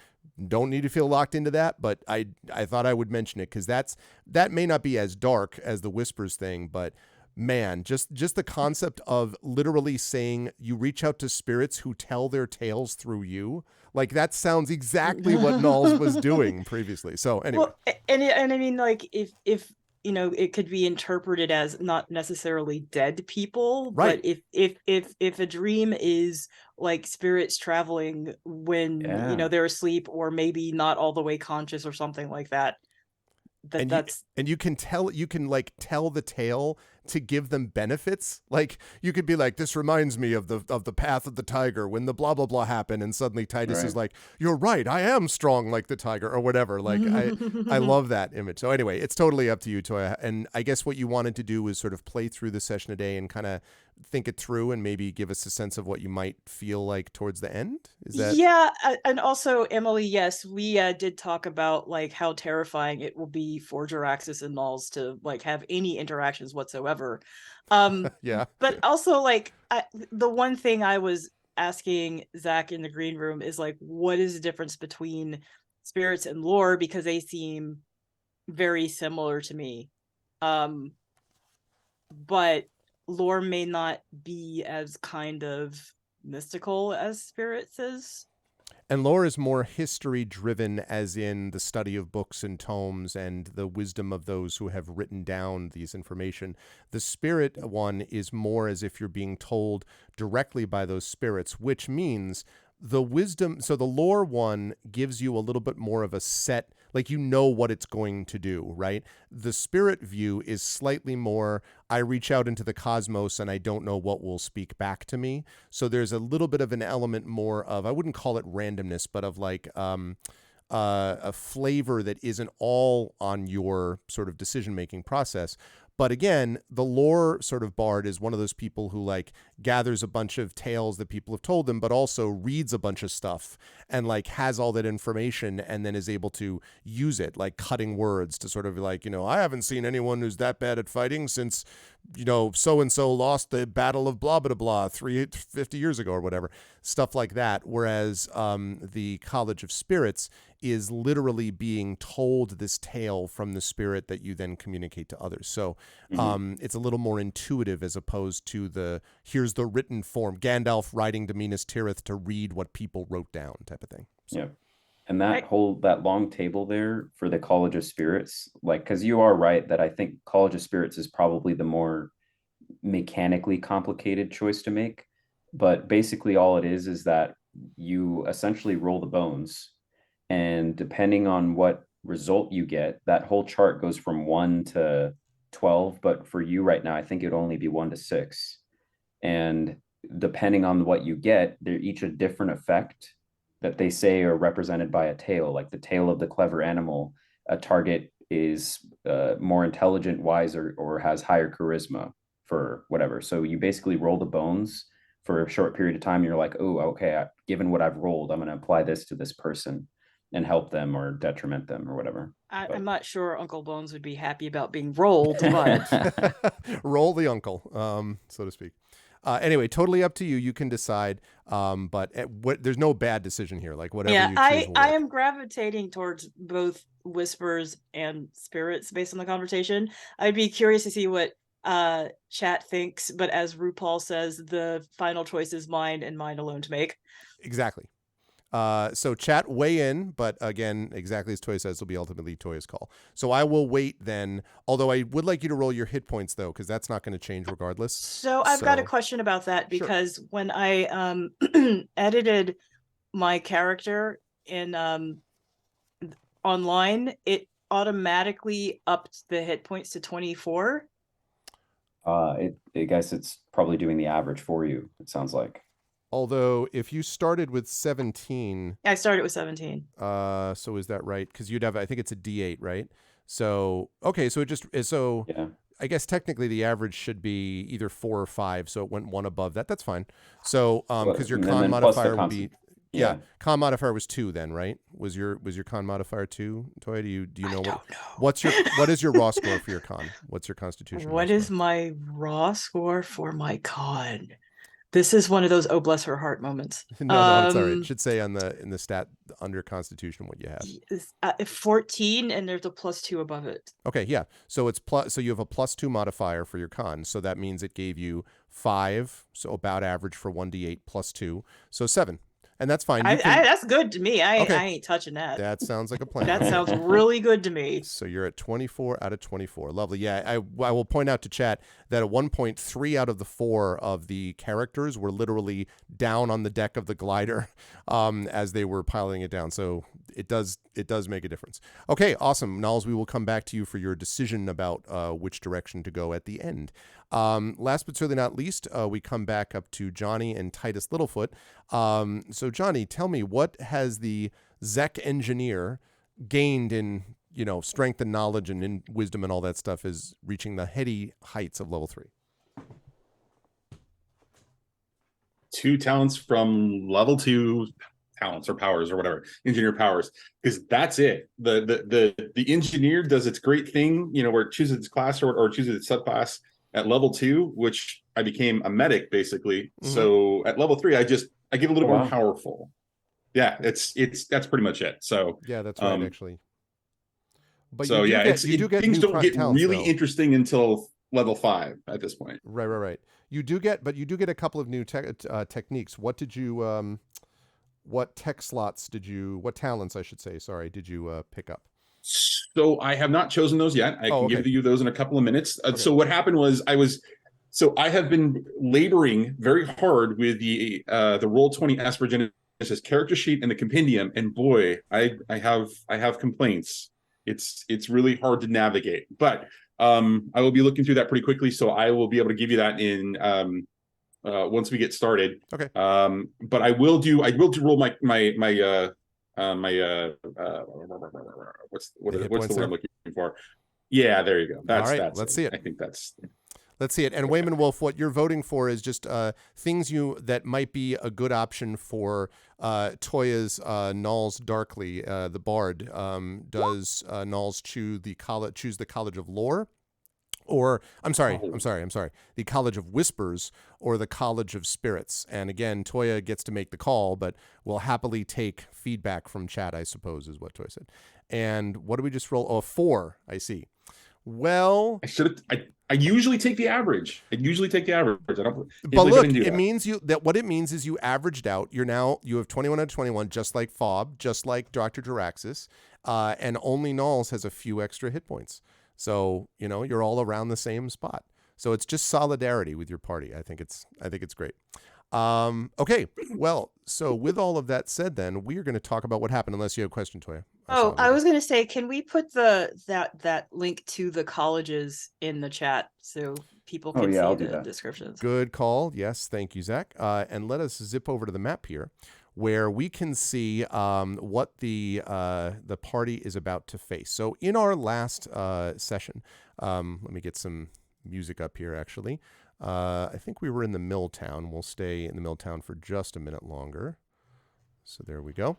Don't need to feel locked into that, but I thought I would mention it because that may not be as dark as the Whispers thing, but man, just the concept of literally saying you reach out to spirits who tell their tales through you, like that sounds exactly what Nulls was doing previously. So anyway, Well, and I mean, like if it could be interpreted as not necessarily dead people, Right. but if a dream is like spirits traveling when Yeah. they're asleep, or maybe not all the way conscious or something like that, and you can like tell the tale to give them benefits. Like you could be like, this reminds me of the path of the tiger when the blah blah blah happened, and suddenly Titus is like, you're right, I am strong like the tiger, or whatever. Like I love that image. So anyway, it's totally up to you, Toya. And I guess what you wanted to do was sort of play through the session today and kind of think it through and maybe give us a sense of what you might feel like towards the end. Is that? Yeah, and also Emily, yes, we did talk about like how terrifying it will be for Jaraxxus and Nulls to like have any interactions whatsoever. Yeah. But also like the one thing I was asking Zach in the green room is like, what is the difference between spirits and lore, because they seem very similar to me. But lore may not be as kind of mystical as spirits is. And lore is more history driven, as in the study of books and tomes and the wisdom of those who have written down these information. The spirit one is more as if you're being told directly by those spirits, which means the wisdom. So the lore one gives you a little bit more of a set, like what it's going to do, right? The spirit view is slightly more, I reach out into the cosmos and I don't know what will speak back to me. So there's a little bit of an element more of, I wouldn't call it randomness, but of like a flavor that isn't all on your sort of decision-making process. But again, the lore sort of bard is one of those people who like gathers a bunch of tales that people have told them, but also reads a bunch of stuff and like has all that information and then is able to use it, like cutting words to sort of like, I haven't seen anyone who's that bad at fighting since, so-and-so lost the battle of blah, blah, blah, 50 years ago or whatever, stuff like that. Whereas the College of Spirits is literally being told this tale from the spirit that you then communicate to others. So it's a little more intuitive as opposed to here's the written form, Gandalf writing to Minas Tirith to read what people wrote down type of thing. So. Yeah. And that long table there for the College of Spirits, like, because you are right that I think College of Spirits is probably the more mechanically complicated choice to make. But basically all it is that you essentially roll the bones, and depending on what result you get, that whole chart goes from 1 to 12. But for you right now, I think it would only be 1 to 6. And depending on what you get, they're each a different effect that they say are represented by a tail. Like the tail of the clever animal, a target is more intelligent, wiser, or has higher charisma for whatever. So you basically roll the bones for a short period of time. You're like, oh, okay, given what I've rolled, I'm going to apply this to this person and help them or detriment them or whatever. I'm not sure Uncle Bones would be happy about being rolled, but roll the uncle, so to speak. Anyway, totally up to you. You can decide. But there's no bad decision here. Like whatever you choose. I am gravitating towards both whispers and spirits based on the conversation. I'd be curious to see what chat thinks, but as RuPaul says, the final choice is mine and mine alone to make. Exactly. So chat, weigh in, but again, exactly as Toya says, it'll be ultimately Toya's call. So I will wait then, although I would like you to roll your hit points though, because that's not going to change regardless. So I've got a question about that, because sure. When I edited my character in online, it automatically upped the hit points to 24. I guess it's probably doing the average for you, it sounds like. Although if you started with 17, I started with 17. So is that right? Because you'd have, I think it's a D8, right? So okay, so it just so yeah. I guess technically the average should be either 4 or 5, so it went 1 above that. That's fine. So because your con modifier would be con modifier was 2 then, right? Was your con modifier 2? Toya, do you know what is your raw score for your con? What's your constitution? What is my raw score for my con? This is one of those, oh, bless her heart moments. No, it's all right. It should say in the stat under Constitution what you have. 14, and there's a +2 above it. Okay, yeah. So it's so you have a +2 modifier for your con. So that means it gave you 5, so about average for 1d8 +2, so 7. and that's fine. That's good to me. I Okay. ain't touching that. That sounds like a plan. That sounds really good to me. So you're at 24 out of 24. Lovely. Yeah, I will point out to chat that at one point, 3 out of the 4 of the characters were literally down on the deck of the glider as they were piloting it down. So it does make a difference. Okay, awesome. Nulls, we will come back to you for your decision about which direction to go at the end. Last but certainly not least, we come back up to Johnny and Titus Littlefoot. So Johnny, tell me, what has the Zek engineer gained in strength and knowledge and in wisdom and all that stuff is reaching the heady heights of level 3? 2 talents from level 2 talents or powers or whatever, engineer powers, because that's it. The engineer does its great thing, where it chooses its class or chooses its subclass at level 2, which I became a medic basically. Mhm. So at level 3, I get a little Wow. more powerful. Yeah, that's pretty much it. So Yeah, that's right, actually. But so you yeah, do get things new don't get talents, really though. interesting until level 5 at this point. Right. You do get a couple of new techniques. What did you what tech slots what talents I should say, sorry, did you pick up? So I have not chosen those yet. I can give you those in a couple of minutes. Okay. So what happened was I have been laboring very hard with the Roll20 Aspergenesis character sheet and the compendium, and boy, I have complaints. It's really hard to navigate, but I will be looking through that pretty quickly, so I will be able to give you that in once we get started. Okay. But I will roll my what's the word I'm looking for? Yeah, there you go. That's let's see it. I think that's. Let's see it. And Wayman Wolf, what you're voting for is just things that might be a good option for Toya's Nulls Darkly, the Bard. Does Nulls choose the College of Lore? Or I'm sorry, the College of Whispers or the College of Spirits. And again, Toya gets to make the call, but will happily take feedback from chat, I suppose, is what Toya said. And what do we just roll? Oh, 4, I see. Well, I usually take the average. I don't. But look, it means what it means is you averaged out. You have 21 out of 21, just like Fob, just like Dr. Jaraxxus, and only Nulls has a few extra hit points. So you're all around the same spot. So it's just solidarity with your party. I think it's great. Okay, well, so with all of that said, then we are going to talk about what happened. Unless you have a question, Toya. I was going to say, can we put that link to the colleges in the chat so people can see the descriptions? Good call. Yes, thank you, Zach. And let us zip over to the map here, where we can see what the party is about to face. So in our last session, let me get some music up here. Actually, I think we were in the Mill Town. We'll stay in the Mill Town for just a minute longer. So there we go.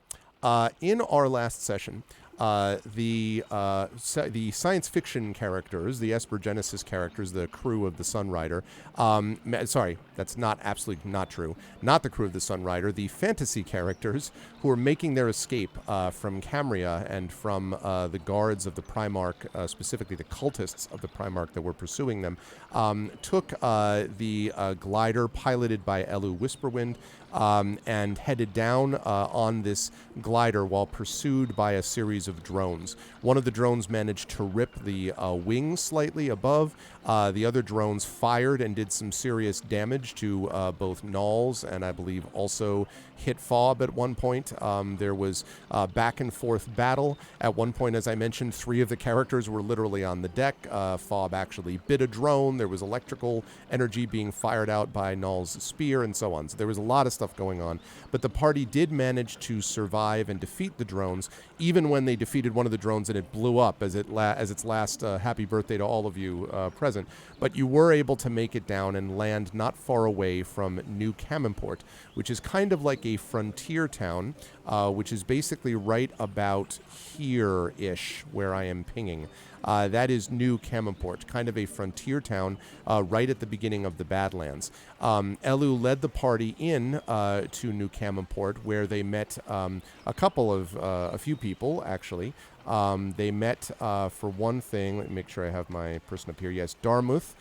In our last session, the science fiction characters, the Aspergenesis characters, the crew of the Sunrider. Sorry, that's absolutely not true. Not the crew of the Sunrider. The fantasy characters who are making their escape from Camria and from the guards of the Primarch, specifically the cultists of the Primarch that were pursuing them, took the glider piloted by Elu Whisperwind. And headed down on this glider while pursued by a series of drones. One of the drones managed to rip the wings slightly above. The other drones fired and did some serious damage to both Nulls and I believe also hit Fob at one point. There was back and forth battle. At one point, as I mentioned, 3 of the characters were literally on the deck. Fob actually bit a drone. There was electrical energy being fired out by Null's spear and so on. So there was a lot of stuff going on. But the party did manage to survive and defeat the drones, even when they defeated one of the drones and it blew up as its last happy birthday to all of you present. But you were able to make it down and land not far away from New Camimport, which is kind of like a frontier town, which is basically right about here-ish, where I am pinging. That is New Camimport, kind of a frontier town right at the beginning of the Badlands. Elu led the party in to New Camimport, where they met a few people, actually. They met for one thing. Let me make sure I have my person up here. Yes, Darmuth,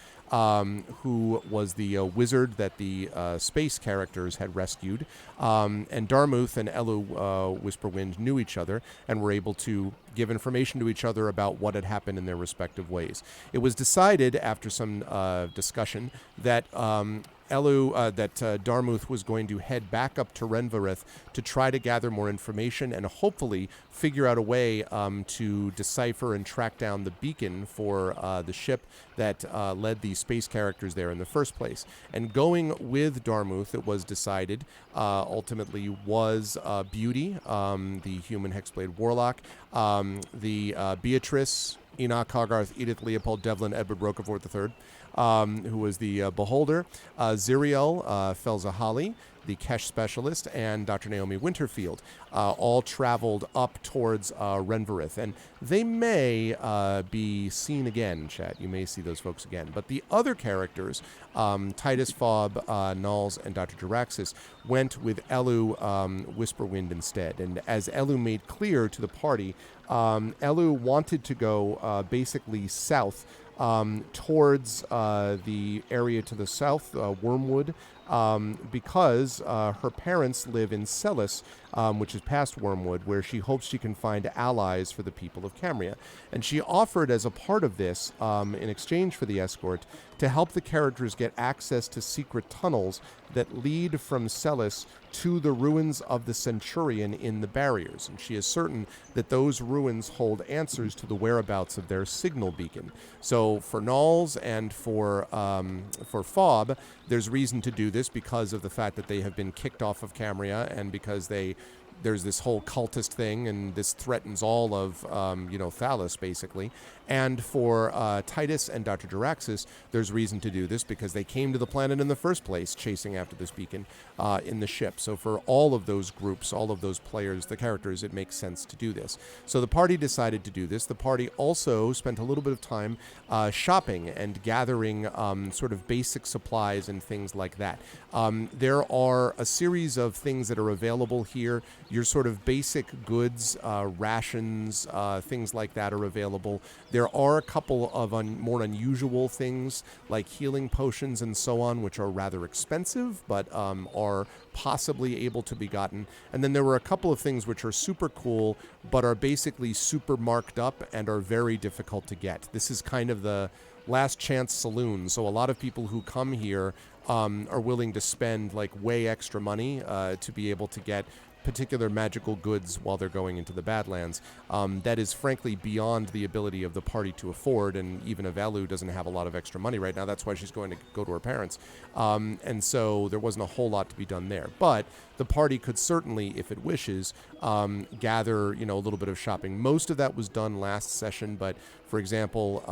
who was the wizard that the space characters had rescued. And Darmuth and Elu Whisperwind knew each other and were able to give information to each other about what had happened in their respective ways. It was decided after some discussion that Darmuth was going to head back up to Renvarith to try to gather more information and hopefully figure out a way to decipher and track down the beacon for the ship that led the space characters there in the first place. And going with Darmuth, it was decided, ultimately was Beauty, the human Hexblade Warlock, the Beatrice, Enoch Hogarth, Edith Leopold Devlin, Edward Roquefort III, who was the Beholder, Ziriel Felzahali, the Kesh specialist, and Dr. Naomi Winterfield, all traveled up towards Renvarith. And they may be seen again, chat. You may see those folks again. But the other characters, Titus Fob, Nulls, and Dr. Jaraxxus, went with Elu Whisperwind instead. And as Elu made clear to the party, Elu wanted to go basically south towards the area to the south, Wormwood, because her parents live in Celis, which is past Wormwood, where she hopes she can find allies for the people of Camria. And she offered as a part of this, in exchange for the escort, to help the characters get access to secret tunnels that lead from Celis to the ruins of the Centurion in the barriers. And she is certain that those ruins hold answers to the whereabouts of their signal beacon. So for Nulls and for Fob, there's reason to do this because of the fact that they have been kicked off of Camria and because there's this whole cultist thing, and this threatens all of, Thalos, basically. And for Titus and Dr. Jaraxxus, there's reason to do this because they came to the planet in the first place, chasing after this beacon in the ship. So for all of those groups, all of those players, the characters, it makes sense to do this. So the party decided to do this. The party also spent a little bit of time shopping and gathering sort of basic supplies and things like that. There are a series of things that are available here. Your sort of basic goods, rations, things like that are available. There are a couple of more unusual things like healing potions and so on, which are rather expensive, but are possibly able to be gotten. And then there were a couple of things which are super cool, but are basically super marked up and are very difficult to get. This is kind of the last chance saloon. So a lot of people who come here are willing to spend like way extra money to be able to get particular magical goods while they're going into the Badlands. That is frankly beyond the ability of the party to afford, and even Elu doesn't have a lot of extra money right now. That's why she's going to go to her parents. And so there wasn't a whole lot to be done there. But the party could certainly, if it wishes, gather, a little bit of shopping. Most of that was done last session, but for example,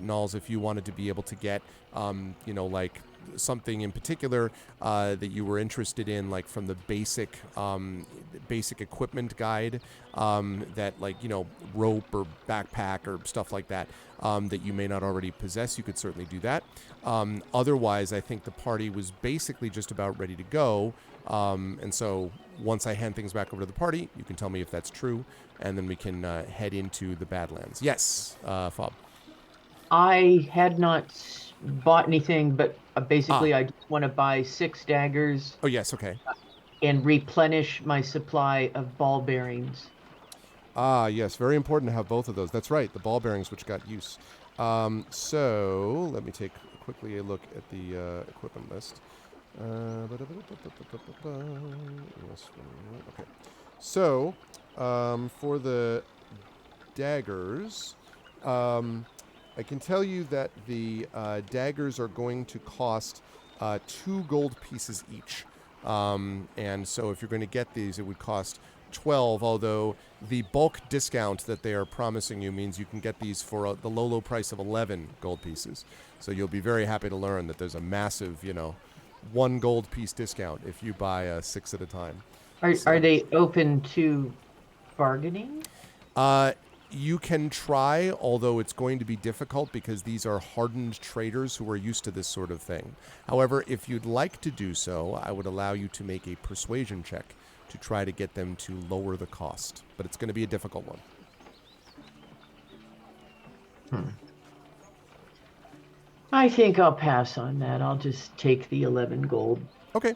Nulls, if you wanted to be able to get, like something in particular that you were interested in, like from the basic equipment guide, that like, rope or backpack or stuff like that, that you may not already possess, you could certainly do that. Otherwise, I think the party was basically just about ready to go. And so once I hand things back over to the party, you can tell me if that's true, and then we can head into the Badlands. Yes, Fob. I had not bought anything, but basically I just want to buy 6 daggers. Oh, yes, okay. And replenish my supply of ball bearings. Yes, very important to have both of those. That's right, the ball bearings, which got use. So let me take quickly a look at the equipment list. Okay. So for the daggers, I can tell you that the daggers are going to cost 2 gold pieces each. And so if you're going to get these, it would cost 12, although the bulk discount that they are promising you means you can get these for the low price of 11 gold pieces. So you'll be very happy to learn that there's a massive, 1 gold piece discount if you buy 6 at a time. Are they open to bargaining? You can try, although it's going to be difficult because these are hardened traders who are used to this sort of thing. However, if you'd like to do so, I would allow you to make a persuasion check to try to get them to lower the cost. But it's going to be a difficult one. I think I'll pass on that. I'll just take the 11 gold Okay.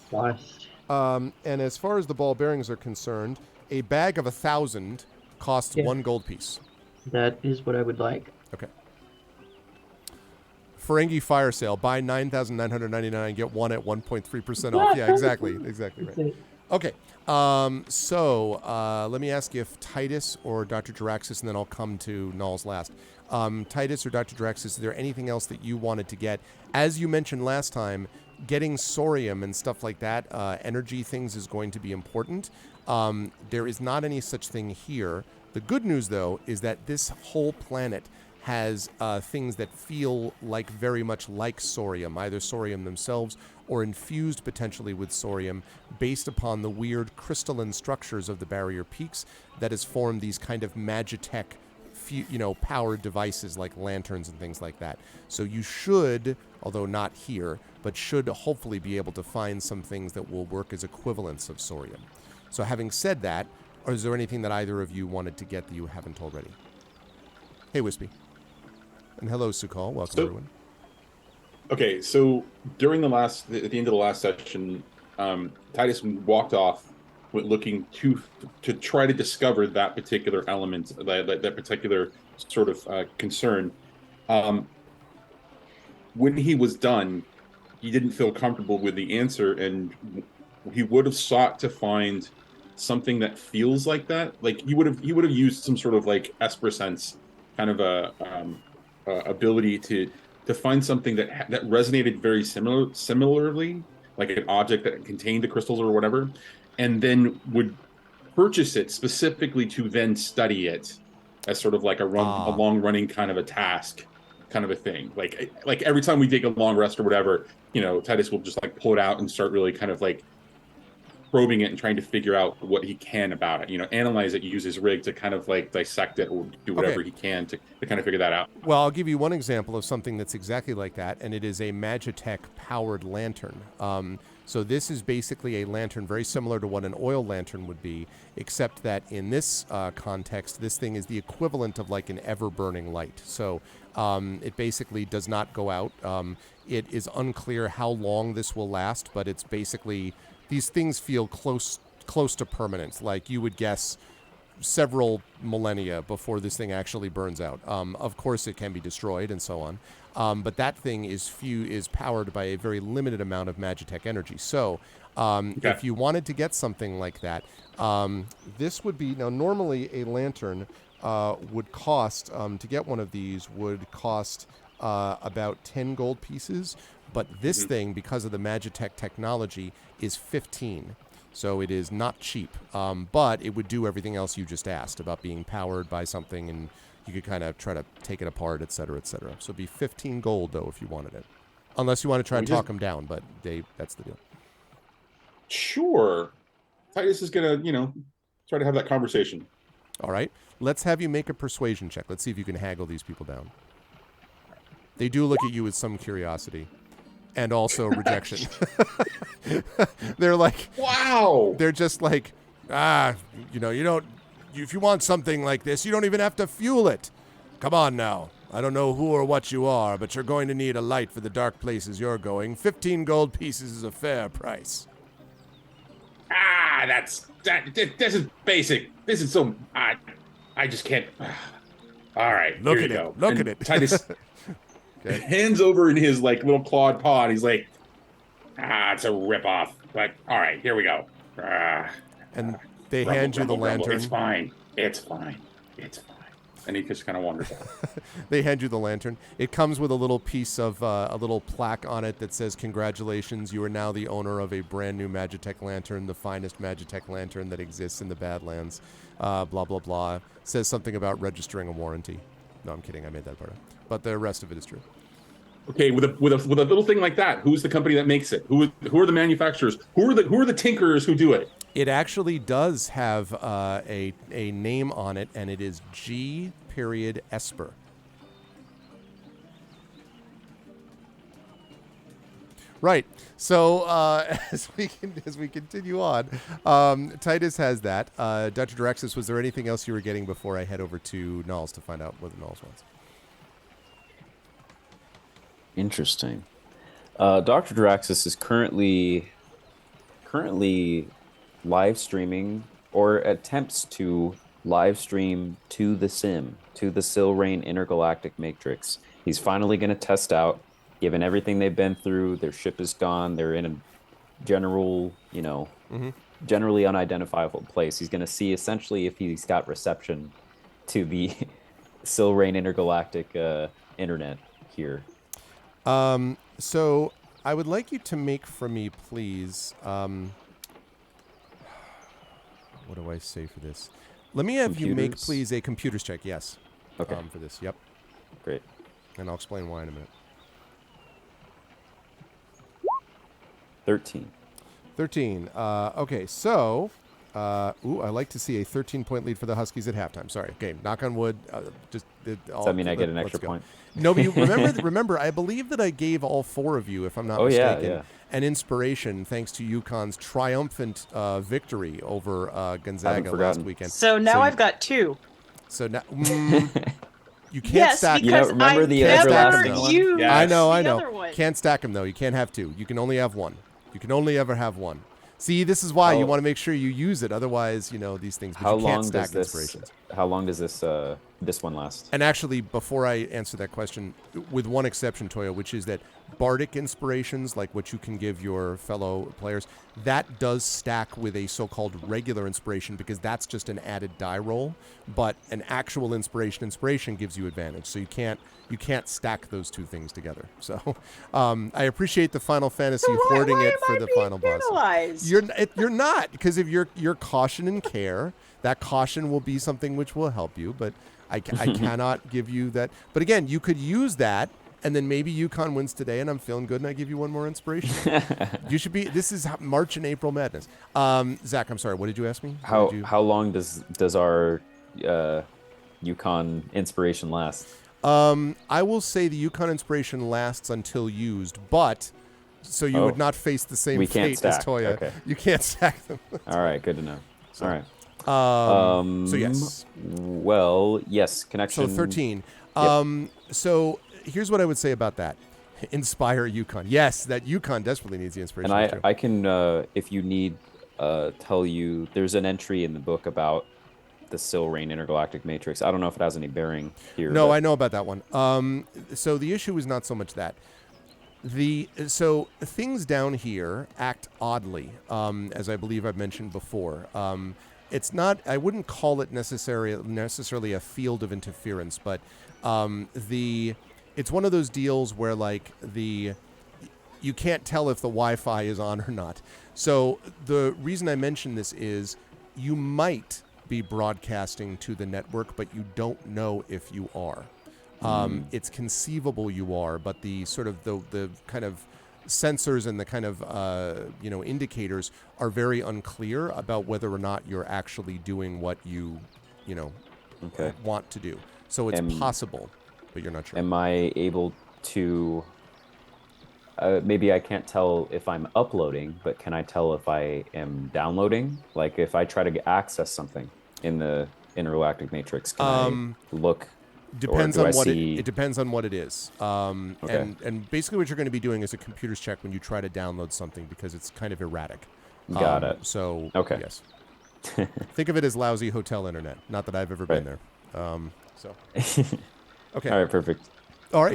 cost. And as far as the ball bearings are concerned, a bag of 1,000 costs Yeah. 1 gold piece. That is what I would like. Okay. Ferengi fire sale. Buy 9,999, get 1 at 1.3% off. Yeah, exactly. Exactly right. Okay. So let me ask you if Titus or Dr. Jaraxis, and then I'll come to Null's last. Titus or Dr. Jaraxis, is there anything else that you wanted to get? As you mentioned last time, getting Sorium and stuff like that, energy things is going to be important. There is not any such thing here. The good news, though, is that this whole planet has things that feel like very much like Sorium, either Sorium themselves or infused potentially with Sorium, based upon the weird crystalline structures of the barrier peaks that has formed these kind of Magitech, powered devices like lanterns and things like that. So you should, although not here, but should hopefully be able to find some things that will work as equivalents of Sorium. So having said that, is there anything that either of you wanted to get that you haven't already? Hey, Wispy. And hello, Sukal. Welcome, everyone. Okay, so during at the end of the last session, Titus walked off looking to try to discover that particular element, that particular sort of concern. When he was done, he didn't feel comfortable with the answer, and he would have sought to find something that feels like that. Like he would have used some sort of like Esper sense kind of a ability to find something that resonated very similarly, like an object that contained the crystals or whatever, and then would purchase it specifically to then study it as sort of like a long running kind of a task, kind of a thing. Like every time we take a long rest or whatever, Titus will just like pull it out and start really kind of like probing it and trying to figure out what he can about it, analyze it, use his rig to kind of like dissect it or do whatever he can to kind of figure that out. Well, I'll give you one example of something that's exactly like that, and it is a Magitech powered lantern. So this is basically a lantern very similar to what an oil lantern would be, except that in this context, this thing is the equivalent of like an ever-burning light. So it basically does not go out. It is unclear how long this will last, but it's basically... These things feel close to permanence, like you would guess several millennia before this thing actually burns out. Of course, it can be destroyed and so on, but that thing is powered by a very limited amount of Magitech energy. So if you wanted to get something like that, this would be... Now, normally a lantern would cost, to get one of these, would cost about 10 gold pieces. But this thing, because of the Magitech technology, is 15. So it is not cheap. But it would do everything else you just asked about being powered by something, and you could kind of try to take it apart, et cetera, et cetera. So it'd be 15 gold, though, if you wanted it. Unless you want to try and talk them down, but that's the deal. Sure. Titus is going to, try to have that conversation. All right. Let's have you make a persuasion check. Let's see if you can haggle these people down. They do look at you with some curiosity. And also rejection. They're like, wow. They're just like, you don't, if you want something like this, you don't even have to fuel it. Come on now. I don't know who or what you are, but you're going to need a light for the dark places you're going. 15 gold pieces is a fair price. This is basic. This is so, I just can't. All right. Look at it. Look at it. Titus. Okay. Hands over in his like little clawed paw, and he's like, it's a ripoff. But all right, here we go. And they hand you the lantern. It's fine. It's fine. It's fine. And he just kind of wanders off. They hand you the lantern. It comes with a little piece of a little plaque on it that says, "Congratulations, you are now the owner of a brand new Magitech lantern, the finest Magitech lantern that exists in the Badlands." Blah blah blah. Says something about registering a warranty. No, I'm kidding. I made that part up. But the rest of it is true. Okay, with a little thing like that, who's the company that makes it? Who are the manufacturers? Who are the tinkerers who do it? It actually does have a name on it, and it is G. Esper. Right. So as we continue on, Titus has that. Dr. Jaraxis, was there anything else you were getting before I head over to Nulls to find out what the Nulls wants? Interesting. Dr. Draxus is currently live streaming or attempts to live stream to the Silrain Intergalactic Matrix. He's finally going to test out, given everything they've been through. Their ship is gone. They're in a general, generally unidentifiable place. He's going to see essentially if he's got reception to the Silrain Intergalactic internet here. So I would like you to make for me, please. What do I say for this? Let me have you make, please, a computers check. Yes. Okay. For this. Yep. Great. And I'll explain why in a minute. 13. 13. Okay, so, I like to see a 13-point lead for the Huskies at halftime. Sorry. Okay, knock on wood. Does that mean I get an extra point? No, but you remember, I believe that I gave all four of you, if I'm not mistaken, an inspiration thanks to UConn's triumphant victory over Gonzaga last weekend. So now I've got 2. So now you can't stack. You know, remember the everlasting one? Yes. I know. Can't stack them though. You can't have 2. You can only have 1. You can only ever have 1. See, this is why you want to make sure you use it. Otherwise, these things. But you can't stack inspirations. How long does this one last? And actually, before I answer that question, with one exception, Toyo, which is that bardic inspirations, like what you can give your fellow players, that does stack with a so-called regular inspiration because that's just an added die roll. But an actual inspiration gives you advantage. So you can't stack those two things together. So I appreciate the Final Fantasy hoarding it for the final boss. You're not, because of your caution and care. That caution will be something which will help you, but I cannot give you that. But again, you could use that, and then maybe UConn wins today, and I'm feeling good, and I give you one more inspiration. You should be. This is March and April madness. Zach, I'm sorry. What did you ask me? How long does our UConn inspiration last? I will say the UConn inspiration lasts until used, but so you would not face the same fate as Toya. Okay. You can't stack them. All right, good to know. So, all right. So yes. Well, yes, connection. So 13. Yep. So here's what I would say about that. Inspire UConn. Yes, that UConn desperately needs the inspiration. And I can, if you need, tell you, there's an entry in the book about the Silrain Intergalactic Matrix. I don't know if it has any bearing here. No, I know about that one. So the issue is not so much that. So things down here act oddly, as I believe I've mentioned before. It's not. I wouldn't call it necessarily a field of interference, but it's one of those deals where you can't tell if the Wi-Fi is on or not. So the reason I mention this is you might be broadcasting to the network, but you don't know if you are. It's conceivable you are, but the sort of the kind of sensors and the kind of indicators are very unclear about whether or not you're actually doing what you want to do. So it's possible, but you're not sure. Am I able to? Maybe I can't tell if I'm uploading, but can I tell if I am downloading? Like if I try to access something in the Intergalactic Matrix, can I look? Depends on what it depends on what it is. Okay. And basically what you're going to be doing is a computers check when you try to download something because it's kind of erratic. Got it. So okay. Yes. Think of it as lousy hotel internet. Not that I've ever been there. Okay. All right, perfect. All right.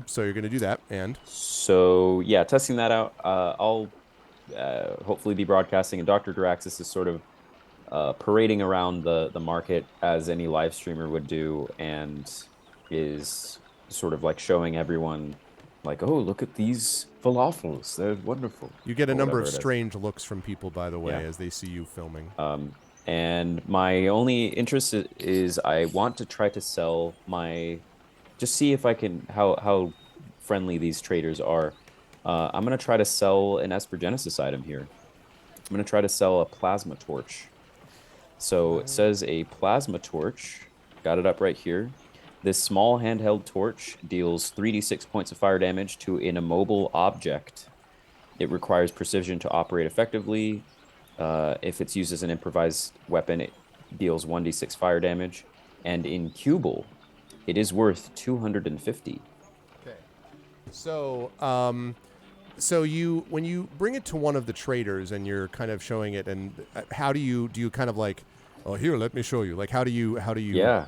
So you're going to do that, and so yeah, testing that out. I'll hopefully be broadcasting, and Dr. Draxus is sort of parading around the market as any live streamer would do, and is sort of like showing everyone, like, oh, look at these falafels, they're wonderful. You get a number of strange looks from people, by the way, as they see you filming. And my only interest is I want to try to sell just see if I can, how friendly these traders are. I'm going to try to sell an Esper Genesis item here. I'm going to try to sell a plasma torch. So it says a plasma torch, got it up right here. This small handheld torch deals 3d6 points of fire damage to an immobile object. It requires precision to operate effectively. If it's used as an improvised weapon, it deals 1d6 fire damage. And in Cubal, it is worth 250. Okay. So, so when you bring it to one of the traders and you're kind of showing it, and how do you kind of like, oh, here, let me show you. Like, how do you Yeah.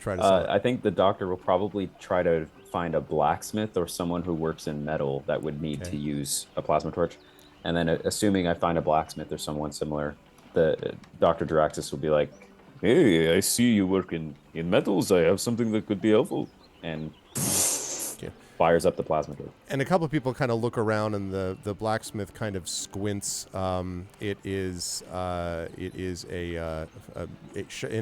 try to sell it? I think the doctor will probably try to find a blacksmith or someone who works in metal that would need to use a plasma torch. And then assuming I find a blacksmith or someone similar, the Dr. Duraxis will be like, hey, I see you work in metals. I have something that could be helpful. And fires up the plasma torch. And a couple of people kind of look around, and the blacksmith kind of squints. It is in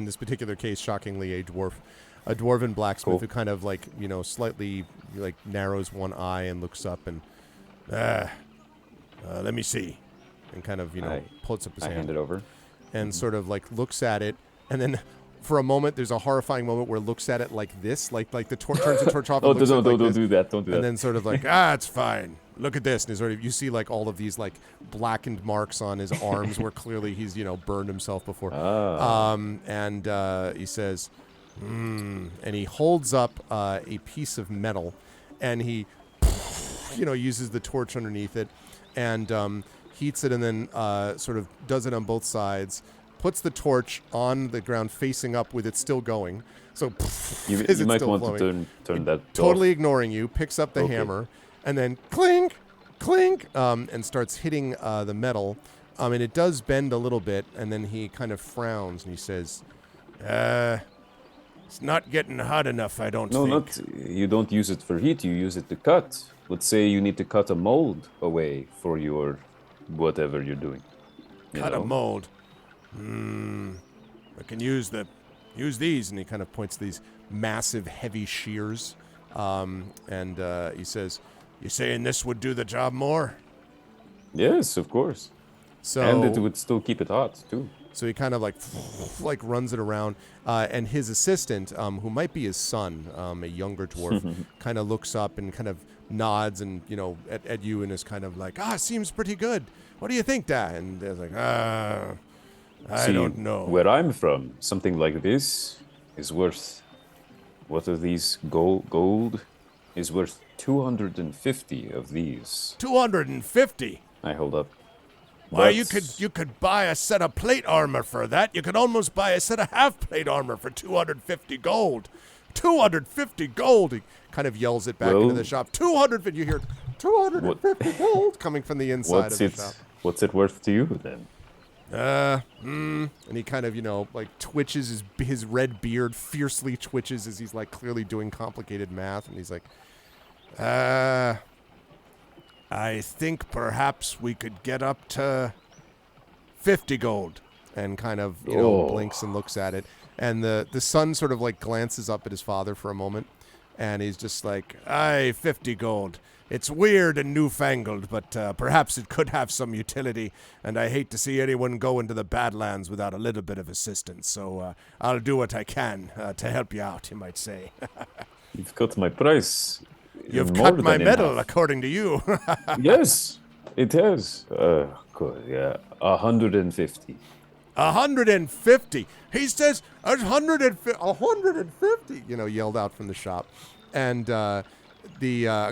this particular case, shockingly, a dwarven blacksmith who kind of like slightly like narrows one eye and looks up and let me see, and kind of puts up his hand. I hand it over and sort of like looks at it, and then for a moment there's a horrifying moment where it looks at it like this, like the turns the torch off. Don't do that. And then sort of like, it's fine. Look at this, and sort of you see like all of these like blackened marks on his arms where clearly he's burned himself before. And he says, and he holds up a piece of metal, and he uses the torch underneath it, and heats it, and then sort of does it on both sides. Puts the torch on the ground facing up with it still going. So you might want to turn that totally off. Ignoring you, picks up the hammer and then clink, clink, and starts hitting the metal. And it does bend a little bit, and then he kind of frowns and he says, it's not getting hot enough, I don't think. You don't use it for heat, you use it to cut. Let's say you need to cut a mold away for your whatever you're doing. Cut a mold. I can use these, and he kind of points to these massive, heavy shears, and he says, "You saying this would do the job more?" Yes, of course. So, and it would still keep it hot too. So he kind of like runs it around, and his assistant, who might be his son, a younger dwarf, kind of looks up and kind of nods and at you and is kind of like, seems pretty good. What do you think, Dad? And they're like, I don't know. Where I'm from, something like this is worth, what are these? Gold is worth 250 of these. 250? I hold up. Why, you could buy a set of plate armor for that. You could almost buy a set of half plate armor for 250 gold. 250 gold! He kind of yells it back into the shop. 250, you hear 250 gold coming from the inside of the shop. What's it worth to you then? And he kind of, like twitches his red beard fiercely twitches as he's like clearly doing complicated math, and he's like, I think perhaps we could get up to 50 gold. And kind of, blinks and looks at it. And the son sort of like glances up at his father for a moment, and he's just like, 50 gold. It's weird and newfangled, but perhaps it could have some utility, and I hate to see anyone go into the Badlands without a little bit of assistance, so I'll do what I can to help you out, you might say. You've cut my price. You've cut my medal, according to you. Yes, it has. Good, yeah. 150. 150. He says 150, yelled out from the shop. And a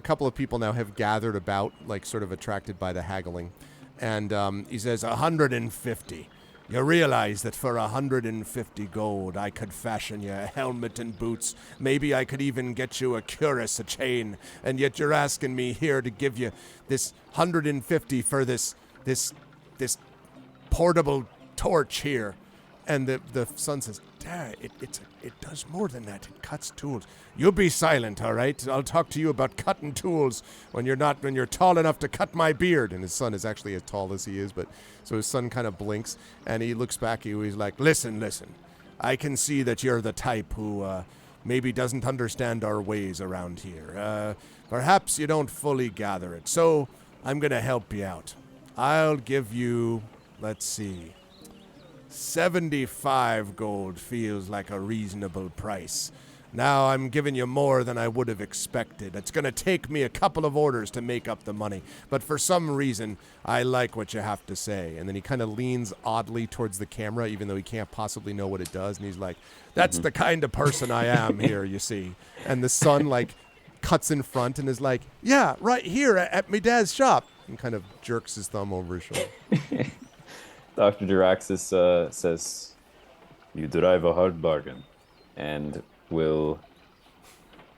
couple of people now have gathered about, like sort of attracted by the haggling. And he says 150. You realize that for 150 gold, I could fashion you a helmet and boots. Maybe I could even get you a cuirass, a chain. And yet you're asking me here to give you this 150 for this portable torch here. And the son says, Dad, it does more than that. It cuts tools. You be silent, all right? I'll talk to you about cutting tools when you're tall enough to cut my beard. And his son is actually as tall as he is, but so his son kind of blinks and he looks back at you. He's like, listen. I can see that you're the type who maybe doesn't understand our ways around here. Perhaps you don't fully gather it. So I'm going to help you out. I'll give you, let's see, 75 gold feels like a reasonable price. Now I'm giving you more than I would have expected. It's going to take me a couple of orders to make up the money, but for some reason, I like what you have to say. And then he kind of leans oddly towards the camera, even though he can't possibly know what it does. And he's like, that's the kind of person I am here, you see. And the son, like, cuts in front and is like, yeah, right here at my dad's shop, and kind of jerks his thumb over his shoulder. Dr. Duraxis says, "You drive a hard bargain," and will.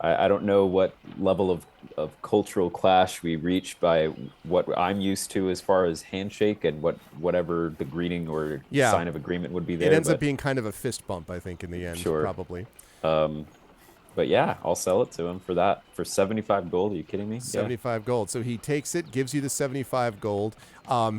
I don't know what level of cultural clash we reach by what I'm used to as far as handshake and whatever the greeting or Yeah. sign of agreement would be there. It ends up being kind of a fist bump, I think, in the end, Sure. probably. But yeah, I'll sell it to him for that. For 75 gold, are you kidding me? 75 gold. So he takes it, gives you the 75 gold.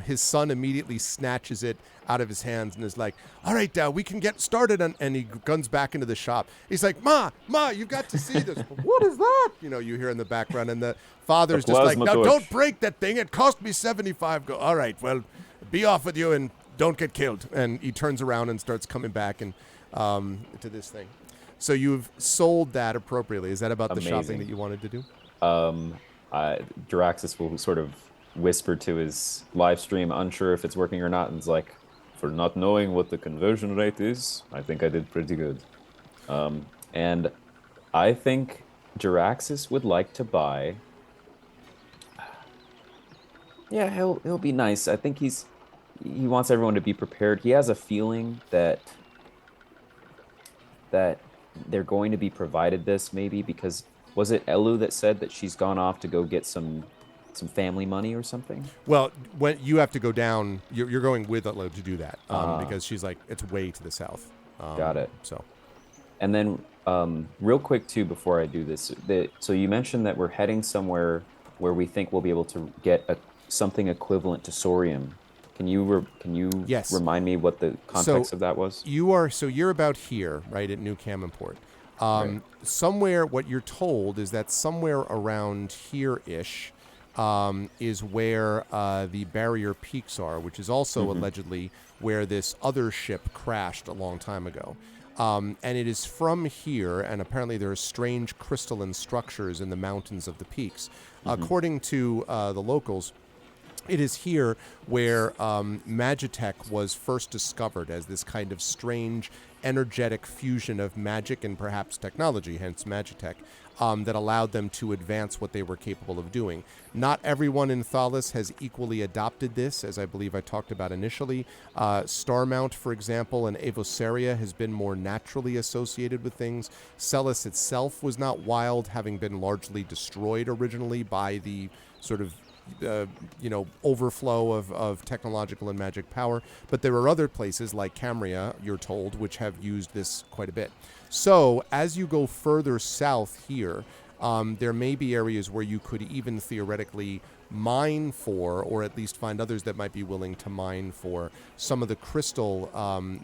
His son immediately snatches it out of his hands and is like, all right, Dad, we can get started. And he guns back into the shop. He's like, Ma, you've got to see this. What is that? You know, you hear in the background. And the father's just like, plasma now torch. don't break that thing. It cost me 75 gold. All right, well, be off with you and don't get killed. And he turns around and starts coming back and to this thing. So you've sold that appropriately. Is that about the shopping Amazing. that you wanted to do? Duraxis will sort of whisper to his live stream, unsure if it's working or not, and is like, for not knowing what the conversion rate is, I think I did pretty good. And I think Duraxis would like to buy. Yeah, he'll be nice. I think he wants everyone to be prepared. He has a feeling that they're going to be provided this, maybe because was it Elu that said that she's gone off to go get some family money or something? Well, when you have to go down, you're going with Utlo to do that because she's like, it's way to the south. Got it. So, And then real quick too, before I do this, so you mentioned that we're heading somewhere where we think we'll be able to get something equivalent to Sorium. Can you Yes. remind me what the context of that was? you're about here, right, at New Camimport. Right. Somewhere, what you're told is that somewhere around here-ish is where the Barrier Peaks are, which is also allegedly where this other ship crashed a long time ago. And it is from here, and apparently there are strange crystalline structures in the mountains of the peaks. According to the locals, it is here where Magitech was first discovered as this kind of strange, energetic fusion of magic and perhaps technology, hence Magitech, that allowed them to advance what they were capable of doing. Not everyone in Thalas has equally adopted this, as I believe I talked about initially. Starmount, for example, and Evosaria has been more naturally associated with things. Celis itself was not wild, having been largely destroyed originally by the sort of overflow of technological and magic power. But there are other places like Camria, you're told, which have used this quite a bit. So as you go further south here, there may be areas where you could even theoretically mine for, or at least find others that might be willing to mine for, some of the crystal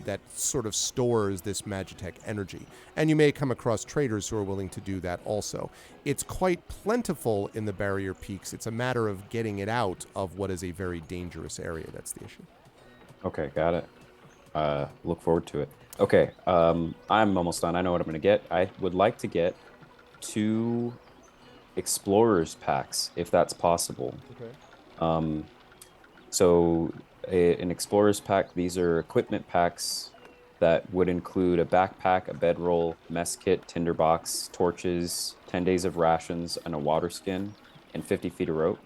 that sort of stores this Magitech energy. And you may come across traders who are willing to do that also. It's quite plentiful in the Barrier Peaks. It's a matter of getting it out of what is a very dangerous area. That's the issue. Okay, got it. Look forward to it. Okay, I'm almost done. I know what I'm going to get. I would like to get 2 Explorers packs, if that's possible. Okay. So an Explorers pack, these are equipment packs that would include a backpack, a bedroll, mess kit, tinderbox, torches, 10 days of rations, and a water skin, and 50 feet of rope.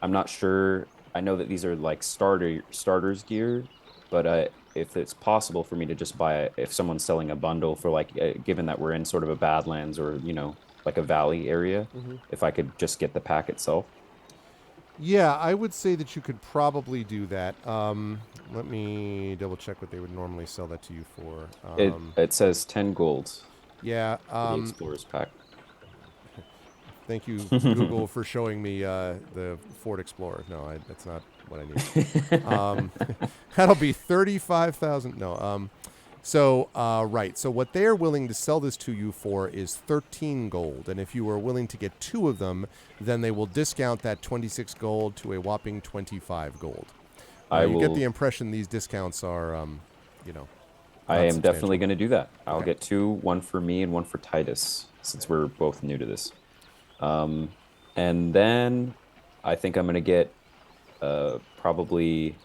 I'm not sure. I know that these are like starters gear, but if it's possible for me to just buy it, if someone's selling a bundle for like, given that we're in sort of a Badlands or, like a valley area, if I could just get the pack itself. Yeah, I would say that you could probably do that. Let me double check what they would normally sell that to you for. It says 10 gold Yeah. for the Explorers pack. Thank you, Google, for showing me the Ford Explorer. No, that's not what I need. That'll be 35,000. No. So, right. So what they're willing to sell this to you for is 13 gold. And if you are willing to get 2 of them, then they will discount that 26 gold to a whopping 25 gold. You get the impression these discounts are, I am definitely substantial. going to do that. I'll Okay. get 2, one for me and one for Titus, since we're both new to this. And then I think I'm going to get probably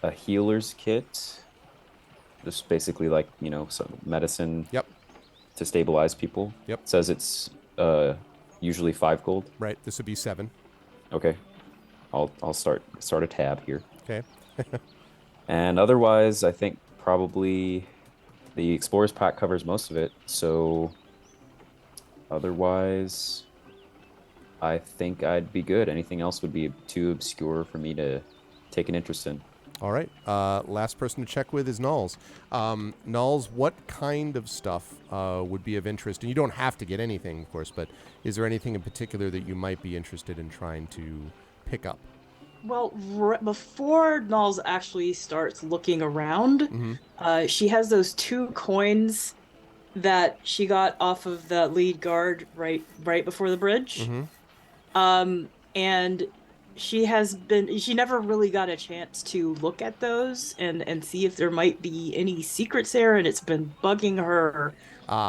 a healer's kit. Just basically like, some medicine Yep. to stabilize people. Yep. It says it's usually 5 gold. Right. This would be 7. Okay. I'll start a tab here. Okay. And otherwise, I think probably the Explorers pack covers most of it. So otherwise, I think I'd be good. Anything else would be too obscure for me to take an interest in. All right. Last person to check with is Nulls. Nulls, what kind of stuff would be of interest? And you don't have to get anything, of course, but is there anything in particular that you might be interested in trying to pick up? Well, before Nulls actually starts looking around, she has those 2 coins that she got off of the lead guard right before the bridge. And she never really got a chance to look at those and see if there might be any secrets there, and it's been bugging her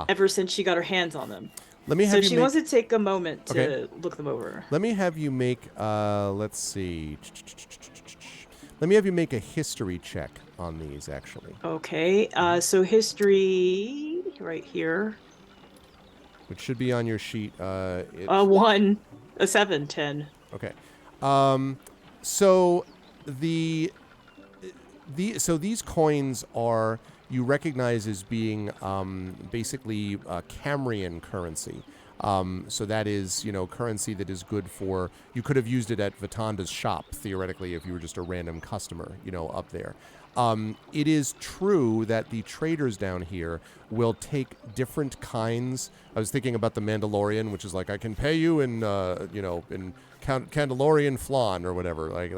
ever since she got her hands on them. So she wants to take a moment to look them over. Let me have you make, let's see. Let me have you make a history check on these, actually. Okay, so history right here. Which should be on your sheet. 1, a 7, 10. Okay. So so these coins are, you recognize as being basically Cambrian currency. So that is, currency that is good for, you could have used it at Vitanda's shop, theoretically, if you were just a random customer, up there. It is true that the traders down here will take different kinds. I was thinking about the Mandalorian, which is like, I can pay you in, in Candelorian flan or whatever.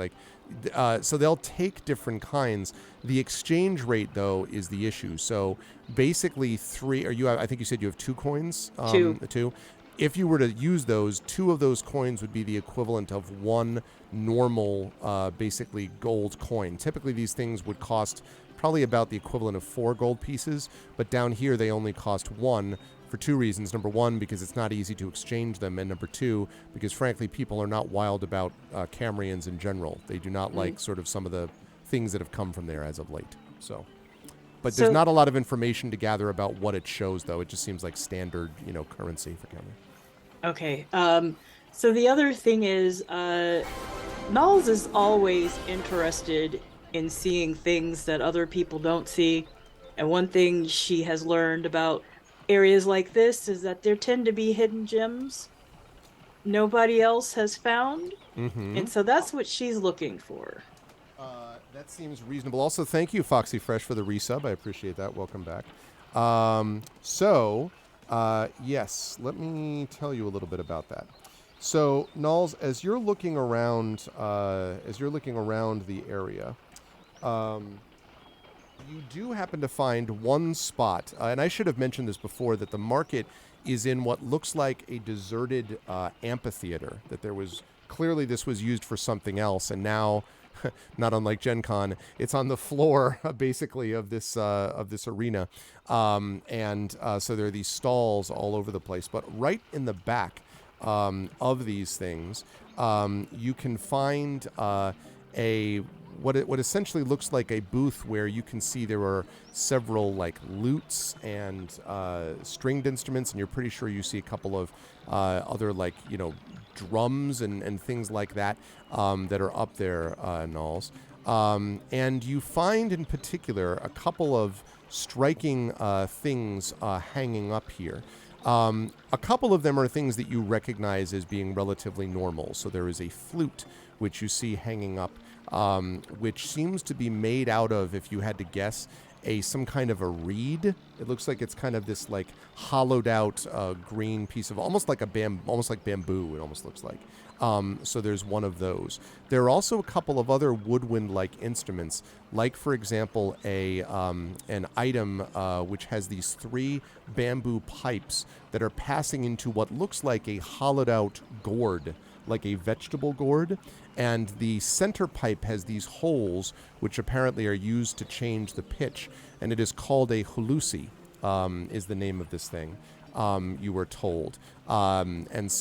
So they'll take different kinds. The exchange rate, though, is the issue. So basically, I think you said you have 2 coins? 2. 2. If you were to use those, 2 of those coins would be the equivalent of 1 normal, basically, gold coin. Typically, these things would cost probably about the equivalent of 4 gold pieces, but down here they only cost 1 for 2 reasons. Number 1, because it's not easy to exchange them, and number 2, because frankly, people are not wild about Cambrians in general. They do not like sort of some of the things that have come from there as of late. But there's not a lot of information to gather about what it shows, though. It just seems like standard, currency for Cambrian. Okay. So the other thing is, Nulls is always interested in seeing things that other people don't see. And one thing she has learned about areas like this is that there tend to be hidden gems nobody else has found. And so that's what she's looking for. That seems reasonable. Also, thank you, Foxy Fresh, for the resub. I appreciate that. Welcome back. Yes, let me tell you a little bit about that. So, Nulls, as you're looking around the area, you do happen to find one spot, and I should have mentioned this before, that the market is in what looks like a deserted amphitheater. That this was used for something else, and now, not unlike Gen Con, it's on the floor basically of this arena, so there are these stalls all over the place. But right in the back of these things, you can find what essentially looks like a booth where you can see there are several lutes and stringed instruments, and you're pretty sure you see a couple of other drums and things like that that are up there, Nulls. And you find in particular a couple of striking things hanging up here. A couple of them are things that you recognize as being relatively normal. So there is a flute, which you see hanging up, which seems to be made out of, if you had to guess, some kind of a reed. It looks like it's kind of this hollowed out green piece of almost like bamboo. It almost looks like. So there's one of those. There are also a couple of other woodwind-like instruments, like for example an item which has these 3 bamboo pipes that are passing into what looks like a hollowed out gourd, like a vegetable gourd. And the center pipe has these holes, which apparently are used to change the pitch. And it is called a hulusi, is the name of this thing, you were told. Also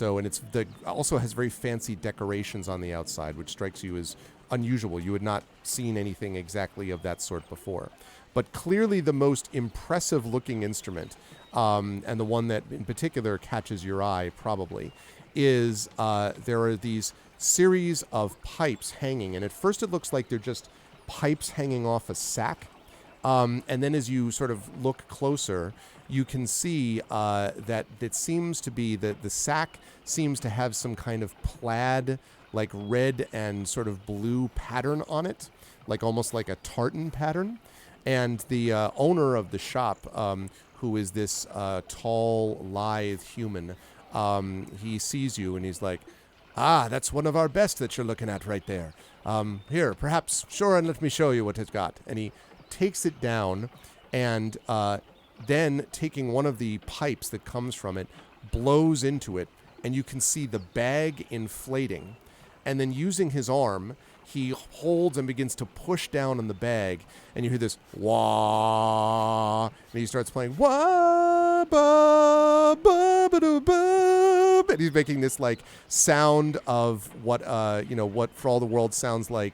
has very fancy decorations on the outside, which strikes you as unusual. You had not seen anything exactly of that sort before. But clearly the most impressive looking instrument, and the one that in particular catches your eye probably, is there are these series of pipes hanging, and at first it looks like they're just pipes hanging off a sack. And then as you sort of look closer, you can see that it seems to be that the sack seems to have some kind of plaid, like red and sort of blue pattern on it, like almost like a tartan pattern. And the owner of the shop, who is this tall, lithe human, he sees you and he's like, "Ah, that's one of our best that you're looking at right there. Here, perhaps, sure, and let me show you what it's got." And he takes it down, and then taking one of the pipes that comes from it, blows into it, and you can see the bag inflating. And then using his arm, he holds and begins to push down on the bag, and you hear this wah, and he starts playing wah ba ba ba do ba, and he's making this like sound of what what for all the world sounds like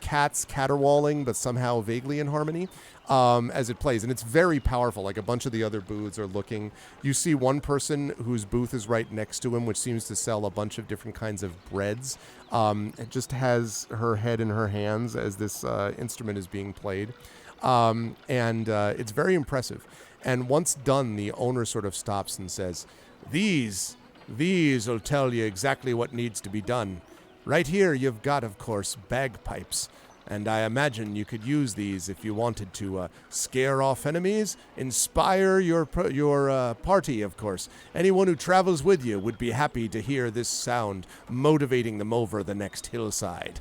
cats caterwauling, but somehow vaguely in harmony. As it plays, and it's very powerful. Like a bunch of the other booths are looking. You see one person whose booth is right next to him, which seems to sell a bunch of different kinds of breads. It just has her head in her hands as this instrument is being played, and it's very impressive. And once done, the owner sort of stops and says, These will tell you exactly what needs to be done. Right here, you've got, of course, bagpipes. And I imagine you could use these if you wanted to scare off enemies, inspire your party, of course. Anyone who travels with you would be happy to hear this sound, motivating them over the next hillside.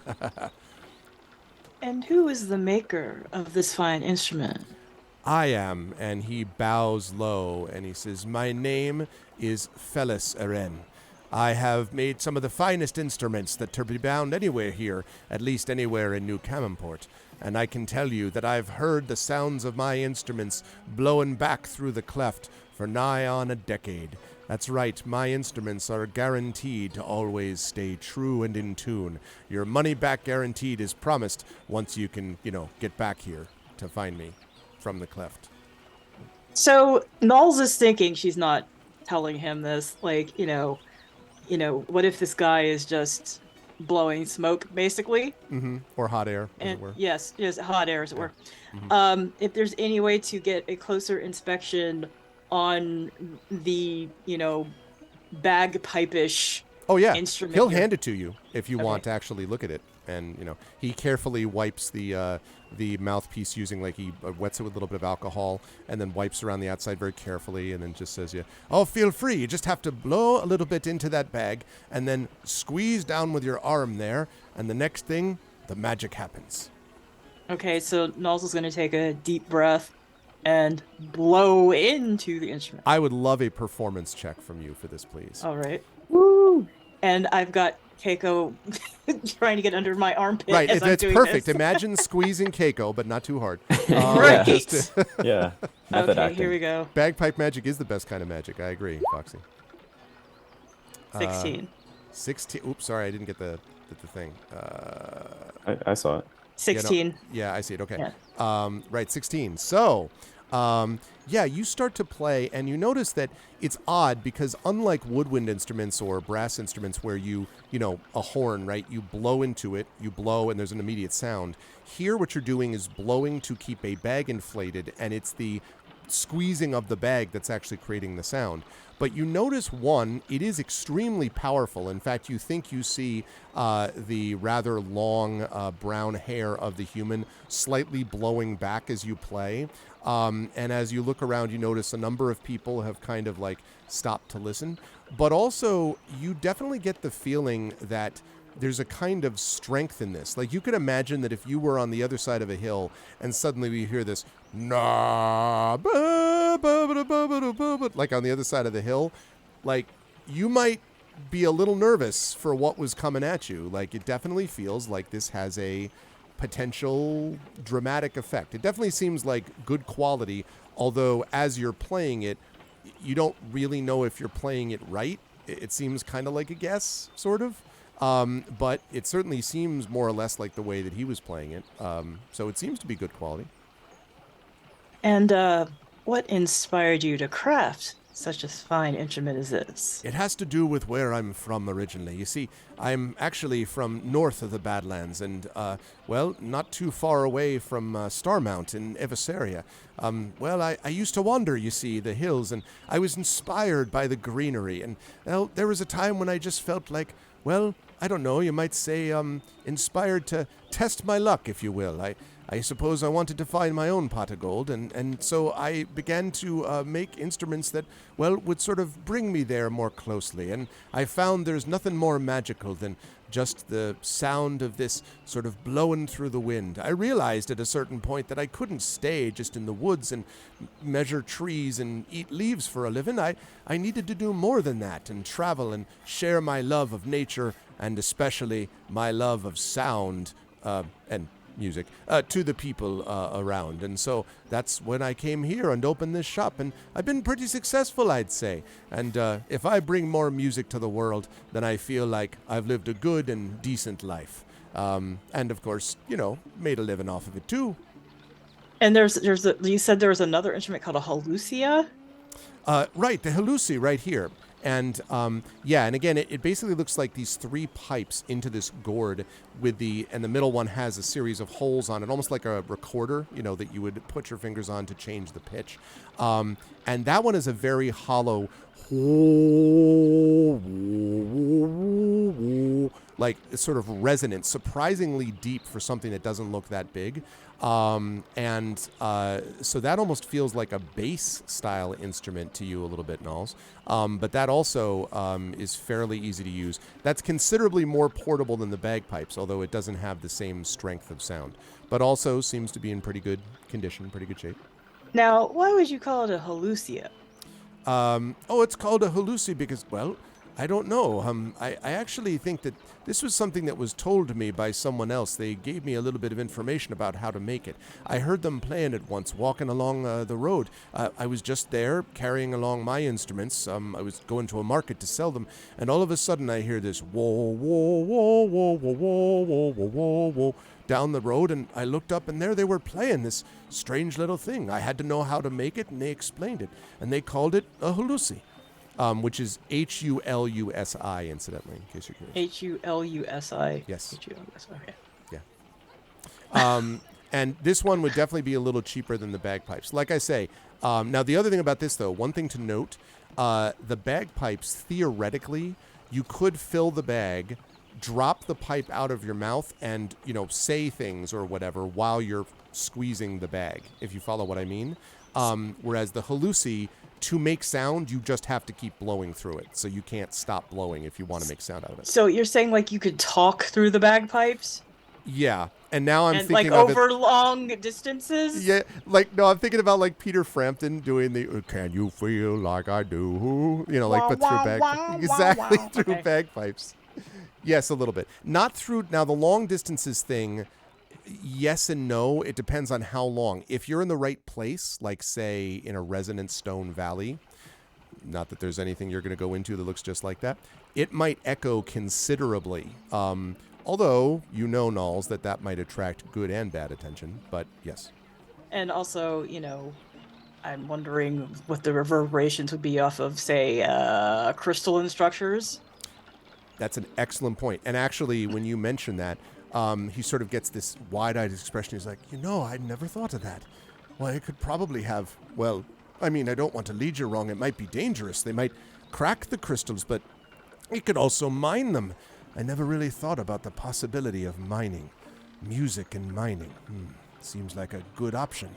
And who is the maker of this fine instrument? I am, and he bows low, and he says, "My name is Felis Eren. I have made some of the finest instruments that to be found anywhere here, at least anywhere in New Camimport. And I can tell you that I've heard the sounds of my instruments blowing back through the cleft for nigh on a decade. That's right, my instruments are guaranteed to always stay true and in tune. Your money back guaranteed is promised once you can, get back here to find me from the cleft." So Knowles is thinking she's not telling him this, what if this guy is just blowing smoke, basically? Mm-hmm. Or hot air, as it were. Yes, hot air, as it were. Mm-hmm. If there's any way to get a closer inspection on the, bagpipe-ish instrument. He'll hand it to you if you want to actually look at it. And, he carefully wipes the mouthpiece using, he wets it with a little bit of alcohol and then wipes around the outside very carefully and then just says, "Oh, feel free. You just have to blow a little bit into that bag and then squeeze down with your arm there. And the next thing, the magic happens." Okay, so Knowles is going to take a deep breath and blow into the instrument. I would love a performance check from you for this, please. All right. Woo! And I've got Keiko trying to get under my armpit. Right, as that's I'm doing perfect. This. Imagine squeezing Keiko, but not too hard. Right. Yeah. Method Okay, acting. here we go. Bagpipe magic is the best kind of magic. I agree, Foxy. 16. 16. Oops, sorry, I didn't get the thing. I saw it. 16. Yeah, I see it. Okay. Yeah. Right, 16. So, you start to play, and you notice that it's odd because unlike woodwind instruments or brass instruments where a horn, right, you blow into it, you blow, and there's an immediate sound. Here, what you're doing is blowing to keep a bag inflated, and it's the squeezing of the bag that's actually creating the sound. But you notice, one, it is extremely powerful. In fact, you think you see the rather long brown hair of the human slightly blowing back as you play. And as you look around, you notice a number of people have kind of stopped to listen. But also, you definitely get the feeling that there's a kind of strength in this. You could imagine that if you were on the other side of a hill and suddenly we hear this, nah, ba, ba, ba, ba, ba, ba, ba, on the other side of the hill, you might be a little nervous for what was coming at you. It definitely feels like this has a potential dramatic effect. It definitely seems like good quality, although as you're playing it, you don't really know if you're playing it right. It seems kind of like a guess, sort of. But it certainly seems more or less like the way that he was playing it. So it seems to be good quality. And what inspired you to craft such a fine instrument as this? It has to do with where I'm from originally. You see, I'm actually from north of the Badlands and, well, not too far away from Starmount in Evisaria. Well, I used to wander, you see, the hills, and I was inspired by the greenery. And, well, there was a time when I just felt like, well, I don't know, you might say, inspired to test my luck, if you will. I suppose I wanted to find my own pot of gold, and so I began to make instruments that, well, would sort of bring me there more closely. And I found there's nothing more magical than just the sound of this sort of blowing through the wind. I realized at a certain point that I couldn't stay just in the woods and measure trees and eat leaves for a living. I needed to do more than that and travel and share my love of nature and especially my love of sound and music to the people around. And so that's when I came here and opened this shop, and I've been pretty successful, I'd say. And if I bring more music to the world, then I feel like I've lived a good and decent life. And of course, you know, made a living off of it too. And you said there was another instrument called a halucia? Right, the halusi right here. And yeah, and again, it basically looks like these three pipes into this gourd and the middle one has a series of holes on it, almost like a recorder, you know, that you would put your fingers on to change the pitch. And that one is a very hollow, like sort of resonant, surprisingly deep for something that doesn't look that big. So that almost feels like a bass style instrument to you a little bit, Knowles. But that also is fairly easy to use. That's considerably more portable than the bagpipes, although it doesn't have the same strength of sound. But also seems to be in pretty good condition, pretty good shape. Now, why would you call it a halucia? It's called a halusi because, well, I don't know. I actually think that this was something that was told to me by someone else. They gave me a little bit of information about how to make it. I heard them playing it once, walking along the road. I was just there, carrying along my instruments. I was going to a market to sell them, and all of a sudden I hear this whoa, whoa, whoa, whoa, whoa, whoa, whoa, whoa, whoa, whoa, down the road, and I looked up, and there they were playing this strange little thing. I had to know how to make it, and they explained it, and they called it a halusi. Which is H-U-L-U-S-I, incidentally, in case you're curious. H-U-L-U-S-I. Yes. H-U-L-U-S-I, okay. Yeah. And this one would definitely be a little cheaper than the bagpipes. Like I say, now the other thing about this, though, one thing to note, the bagpipes, theoretically, you could fill the bag, drop the pipe out of your mouth, and, you know, say things or whatever while you're squeezing the bag, if you follow what I mean. Whereas the halusi, to make sound, you just have to keep blowing through it. So you can't stop blowing if you want to make sound out of it. So you're saying like you could talk through the bagpipes? Yeah. And now I'm and thinking like of over long distances? Yeah. Like, no, I'm thinking about like Peter Frampton doing the "Can you feel like I do?" You know, like, but through bagpipes. Exactly, through bagpipes. Yes, a little bit. Not through, now the long distances thing, yes and no. It depends on how long. If you're in the right place, like say in a resonant stone valley, not that there's anything you're going to go into that looks just like that, it might echo considerably. Although, you know, Knowles, that might attract good and bad attention, but yes. And also, you know, I'm wondering what the reverberations would be off of, say, crystalline structures. That's an excellent point. And actually, when you mention that, he sort of gets this wide-eyed expression. He's like, you know, I'd never thought of that. Well, it could probably have, well, I mean, I don't want to lead you wrong. It might be dangerous. They might crack the crystals, but it could also mine them. I never really thought about the possibility of mining. Music and mining. Seems like a good option.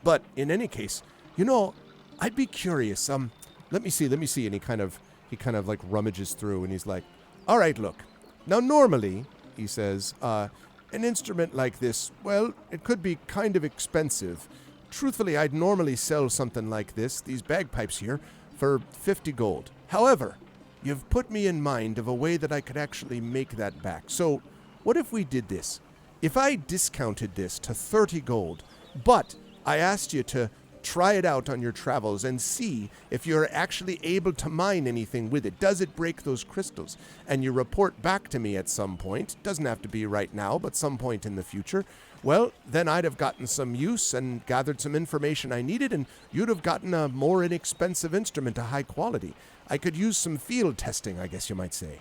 But in any case, you know, I'd be curious. Let me see. And he kind of like rummages through and he's like, all right, look. Now, normally, he says, an instrument like this, well, it could be kind of expensive. Truthfully, I'd normally sell something like this, these bagpipes here, for 50 gold. However, you've put me in mind of a way that I could actually make that back. So, what if we did this? If I discounted this to 30 gold, but I asked you to try it out on your travels and see if you're actually able to mine anything with it. Does it break those crystals? And you report back to me at some point. Doesn't have to be right now, but some point in the future. Well, then I'd have gotten some use and gathered some information I needed, and you'd have gotten a more inexpensive instrument, a high quality. I could use some field testing, I guess you might say.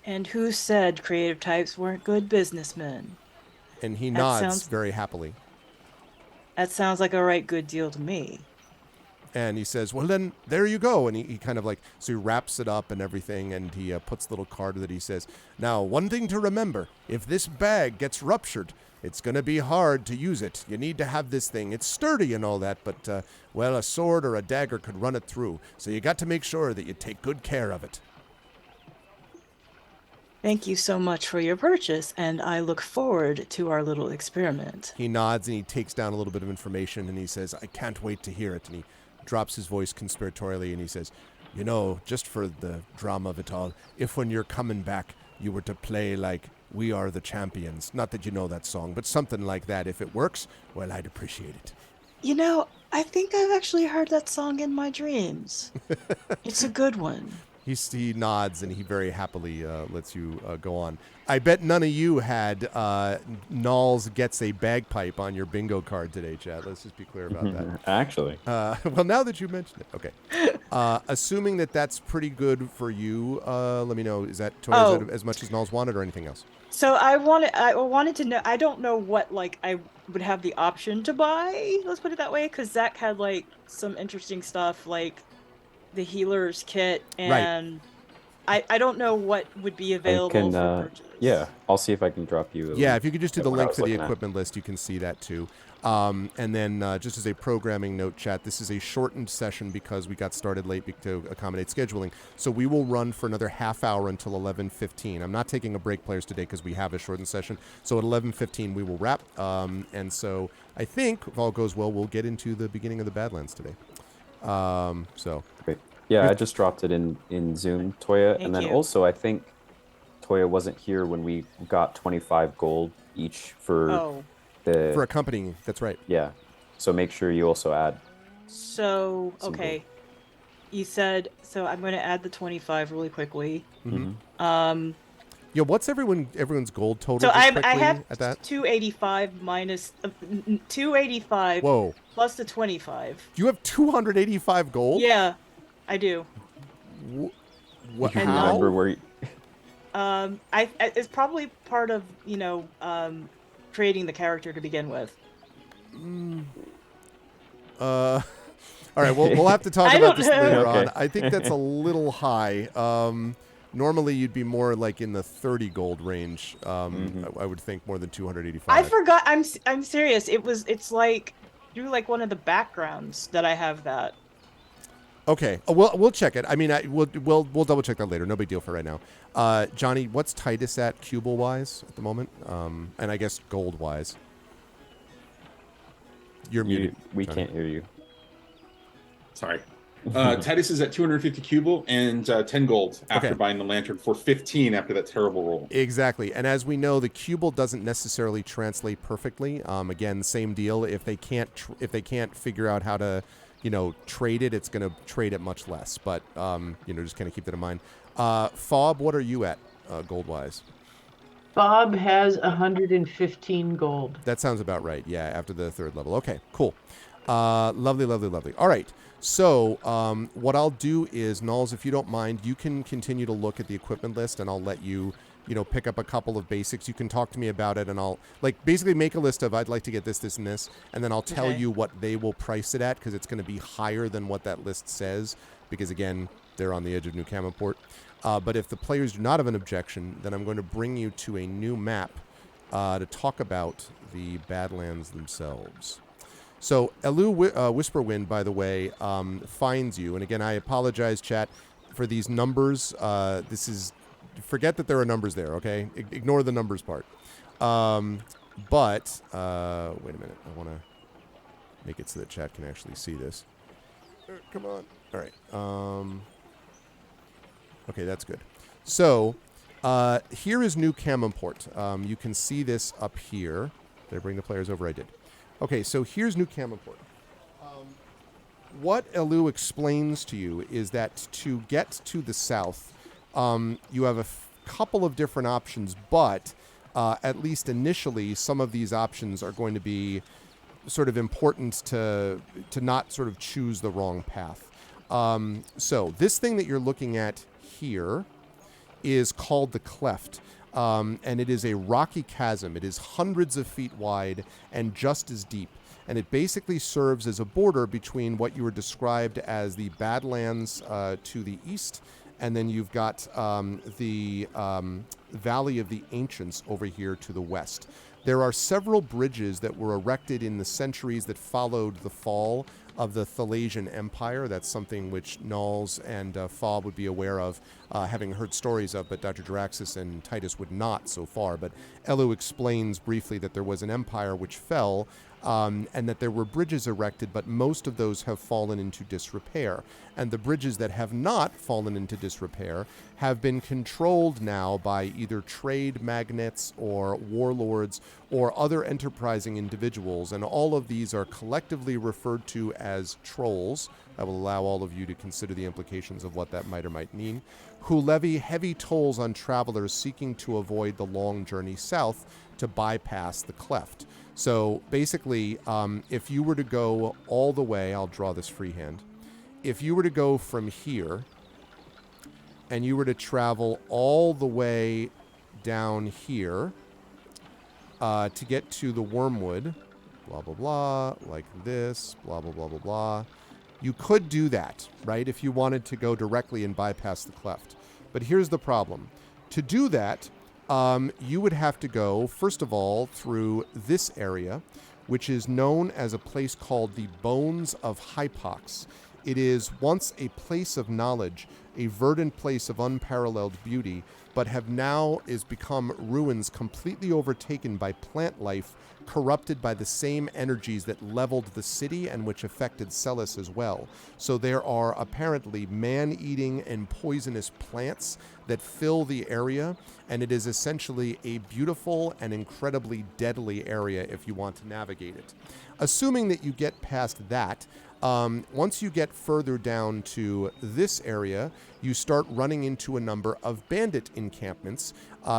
And who said creative types weren't good businessmen? And he That nods sounds- very happily. That sounds like a right good deal to me. And he says, well, then there you go. And he kind of like, so he wraps it up and everything. And he puts a little card that he says, now, one thing to remember, if this bag gets ruptured, it's going to be hard to use it. You need to have this thing. It's sturdy and all that, but, well, a sword or a dagger could run it through. So you got to make sure that you take good care of it. Thank you so much for your purchase, and I look forward to our little experiment. He nods and he takes down a little bit of information and he says, I can't wait to hear it. And he drops his voice conspiratorially and he says, you know, just for the drama of it all, if when you're coming back, you were to play like We Are the Champions. Not that you know that song, but something like that. If it works, well, I'd appreciate it. You know, I think I've actually heard that song in my dreams. It's a good one. He nods and he very happily lets you go on. I bet none of you had Knowles gets a bagpipe on your bingo card today, Chad. Let's just be clear about that. Actually, Well, now that you mentioned it, okay. Assuming that that's pretty good for you, let me know. Is that Toya, is that as much as Knowles wanted, or anything else? So I wanted to know. I don't know what like I would have the option to buy. Let's put it that way, because Zach had like some interesting stuff, like the healer's kit, and I don't know what would be available for purchase. Yeah, I'll see if I can drop you. Yeah, if you could just do the what I link was to the looking at. equipment list, you can see that too. And then just as a programming note, chat, this is a shortened session because we got started late to accommodate scheduling. So we will run for another half hour until 11:15. I'm not taking a break, players, today because we have a shortened session. So at 11:15 we will wrap. And so I think, if all goes well, we'll get into the beginning of the Badlands today. So Great. Yeah, I just dropped it in Zoom, Toya, Thank and then you. also I think Toya wasn't here when we got 25 gold each for Oh, the for accompanying, that's right. yeah. So make sure you also add. so Some okay. You said so. I'm going to add the 25 really quickly. Mhm. Yeah, what's everyone's gold total? So just I quickly have at that. 285 minus 285 Whoa, plus the 25. you have 285 gold. Yeah, I do. What? If you And remember where you, It's probably part of creating the character to begin with. All right, we'll have to talk I about don't this know. later Okay. on. I think that's a little high. Normally, you'd be more like in the 30 gold range. I would think more than 285. I forgot. I'm serious. It's like through like one of the backgrounds that I have that. Okay, we'll check it. I mean, we'll double check that later. No big deal for right now. Johnny, what's Titus at cubal wise at the moment? And I guess gold wise. You're muted. we Johnny. can't hear you. Sorry. Titus is at 250 cubal and 10 gold after Okay. buying the lantern for 15 after that terrible roll. Exactly, and as we know, the cubal doesn't necessarily translate perfectly. Again, same deal. If they can't figure out how to, trade it, it's going to trade it much less. But just kind of keep that in mind. Fob, what are you at gold wise? Bob has 115 gold. That sounds about right. Yeah, after the third level. Okay, cool. Lovely, lovely, lovely. All right. So what I'll do is, Knowles, if you don't mind, you can continue to look at the equipment list, and I'll let you, pick up a couple of basics. You can talk to me about it, and I'll basically make a list of I'd like to get this, this, and this, and then I'll tell Okay. you what they will price it at, because it's going to be higher than what that list says, because again, they're on the edge of New Camelport. But if the players do not have an objection, then I'm going to bring you to a new map to talk about the Badlands themselves. So Elu Whisperwind, by the way, finds you. And again, I apologize, chat, for these numbers. Forget that there are numbers there, okay? Ignore the numbers part. But wait a minute. I want to make it so that chat can actually see this. Come on. All right. Okay, that's good. So here is New Camelport. You can see this up here. Did I bring the players over? I did. Okay, so here's New Camelport. what Elu explains to you is that to get to the south, you have a couple of different options, but at least initially, some of these options are going to be sort of important to not sort of choose the wrong path. So this thing that you're looking at here is called the Cleft. And it is a rocky chasm. It is hundreds of feet wide and just as deep. And it basically serves as a border between what you were described as the Badlands to the east, and then you've got the Valley of the Ancients over here to the west. There are several bridges that were erected in the centuries that followed the fall of the Thalasian Empire. That's something which Knowles and Fob would be aware of, having heard stories of, but Dr. Jaraxxus and Titus would not so far. But Elu explains briefly that there was an empire which fell, and that there were bridges erected, but most of those have fallen into disrepair. And the bridges that have not fallen into disrepair have been controlled now by either trade magnates or warlords or other enterprising individuals. And all of these are collectively referred to as trolls. I will allow all of you to consider the implications of what that might or might mean, who levy heavy tolls on travelers seeking to avoid the long journey south to bypass the Cleft. So basically, if you were to go all the way, I'll draw this freehand. If you were to go from here and you were to travel all the way down here to get to the Wormwood, blah, blah, blah, like this, blah, blah, blah, blah, blah. You could do that, right, if you wanted to go directly and bypass the Cleft. But here's the problem. To do that, you would have to go, first of all, through this area, which is known as a place called the Bones of Hypox. It is once a place of knowledge, a verdant place of unparalleled beauty, but have now is become ruins completely overtaken by plant life, corrupted by the same energies that leveled the city and which affected Celis as well. So there are apparently man-eating and poisonous plants that fill the area, and it is essentially a beautiful and incredibly deadly area if you want to navigate it. Assuming that you get past that, once you get further down to this area, you start running into a number of bandit encampments,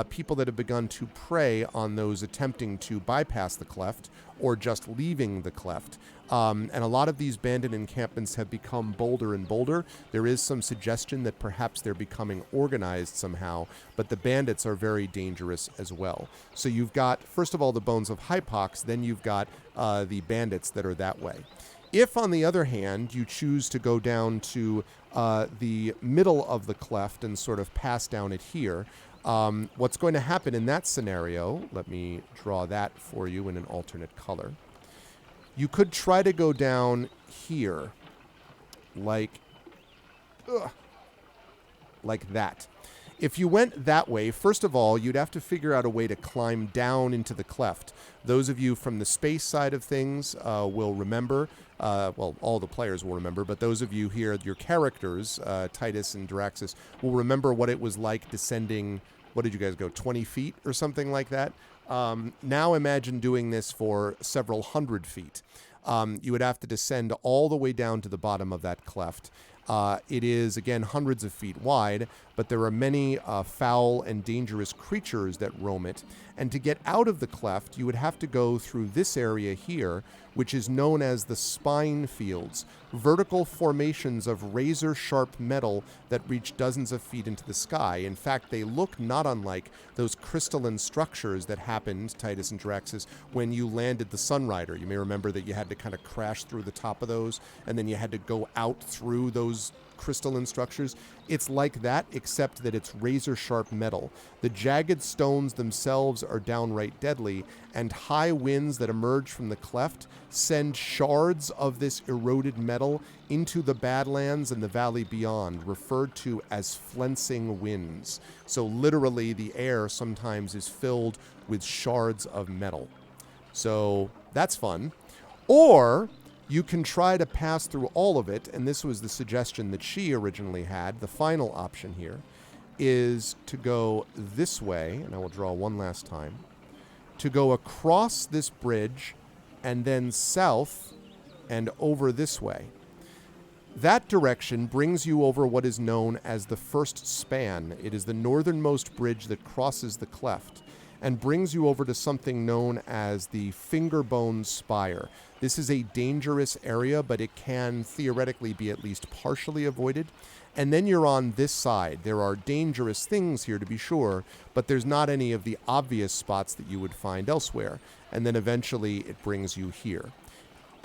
people that have begun to prey on those attempting to bypass the Cleft or just leaving the Cleft. And a lot of these bandit encampments have become bolder and bolder. There is some suggestion that perhaps they're becoming organized somehow, but the bandits are very dangerous as well. So you've got, first of all, the Bones of Hypox, then you've got the bandits that are that way. If, on the other hand, you choose to go down to the middle of the Cleft and sort of pass down it here, what's going to happen in that scenario, let me draw that for you in an alternate color. You could try to go down here, like that. If you went that way, first of all, you'd have to figure out a way to climb down into the Cleft. Those of you from the space side of things will remember, well, all the players will remember, but those of you here, your characters, Titus and Jaraxxus, will remember what it was like descending, what did you guys go, 20 feet or something like that? Now imagine doing this for several hundred feet. You would have to descend all the way down to the bottom of that Cleft. It is, again, hundreds of feet wide, but there are many foul and dangerous creatures that roam it. And to get out of the Cleft, you would have to go through this area here, which is known as the Spine Fields, vertical formations of razor-sharp metal that reach dozens of feet into the sky. In fact, they look not unlike those crystalline structures that happened, Titus and Jaraxxus, when you landed the Sunrider. You may remember that you had to kind of crash through the top of those, and then you had to go out through those crystalline structures. It's like that, except that it's razor-sharp metal. The jagged stones themselves are downright deadly, and high winds that emerge from the Cleft send shards of this eroded metal into the Badlands and the valley beyond, referred to as flensing winds. So literally, the air sometimes is filled with shards of metal. So that's fun. Or you can try to pass through all of it, and this was the suggestion that she originally had. The final option here is to go this way, and I will draw one last time, to go across this bridge and then south and over this way. That direction brings you over what is known as the First Span. It is the northernmost bridge that crosses the cleft and brings you over to something known as the Fingerbone Spire. This is a dangerous area, but it can theoretically be at least partially avoided. And then you're on this side. There are dangerous things here, to be sure, but there's not any of the obvious spots that you would find elsewhere. And then eventually it brings you here.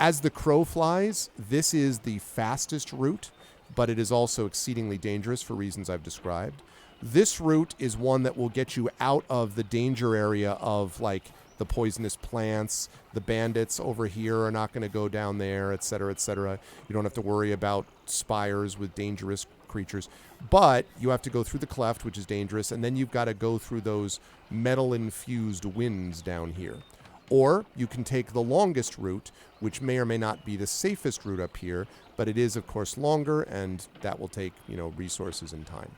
As the crow flies, this is the fastest route, but it is also exceedingly dangerous for reasons I've described. This route is one that will get you out of the danger area of, like, the poisonous plants. The bandits over here are not going to go down there, et cetera, et cetera. You don't have to worry about spires with dangerous creatures. But you have to go through the cleft, which is dangerous, and then you've got to go through those metal-infused winds down here. Or you can take the longest route, which may or may not be the safest route up here, but it is, of course, longer, and that will take, resources and time.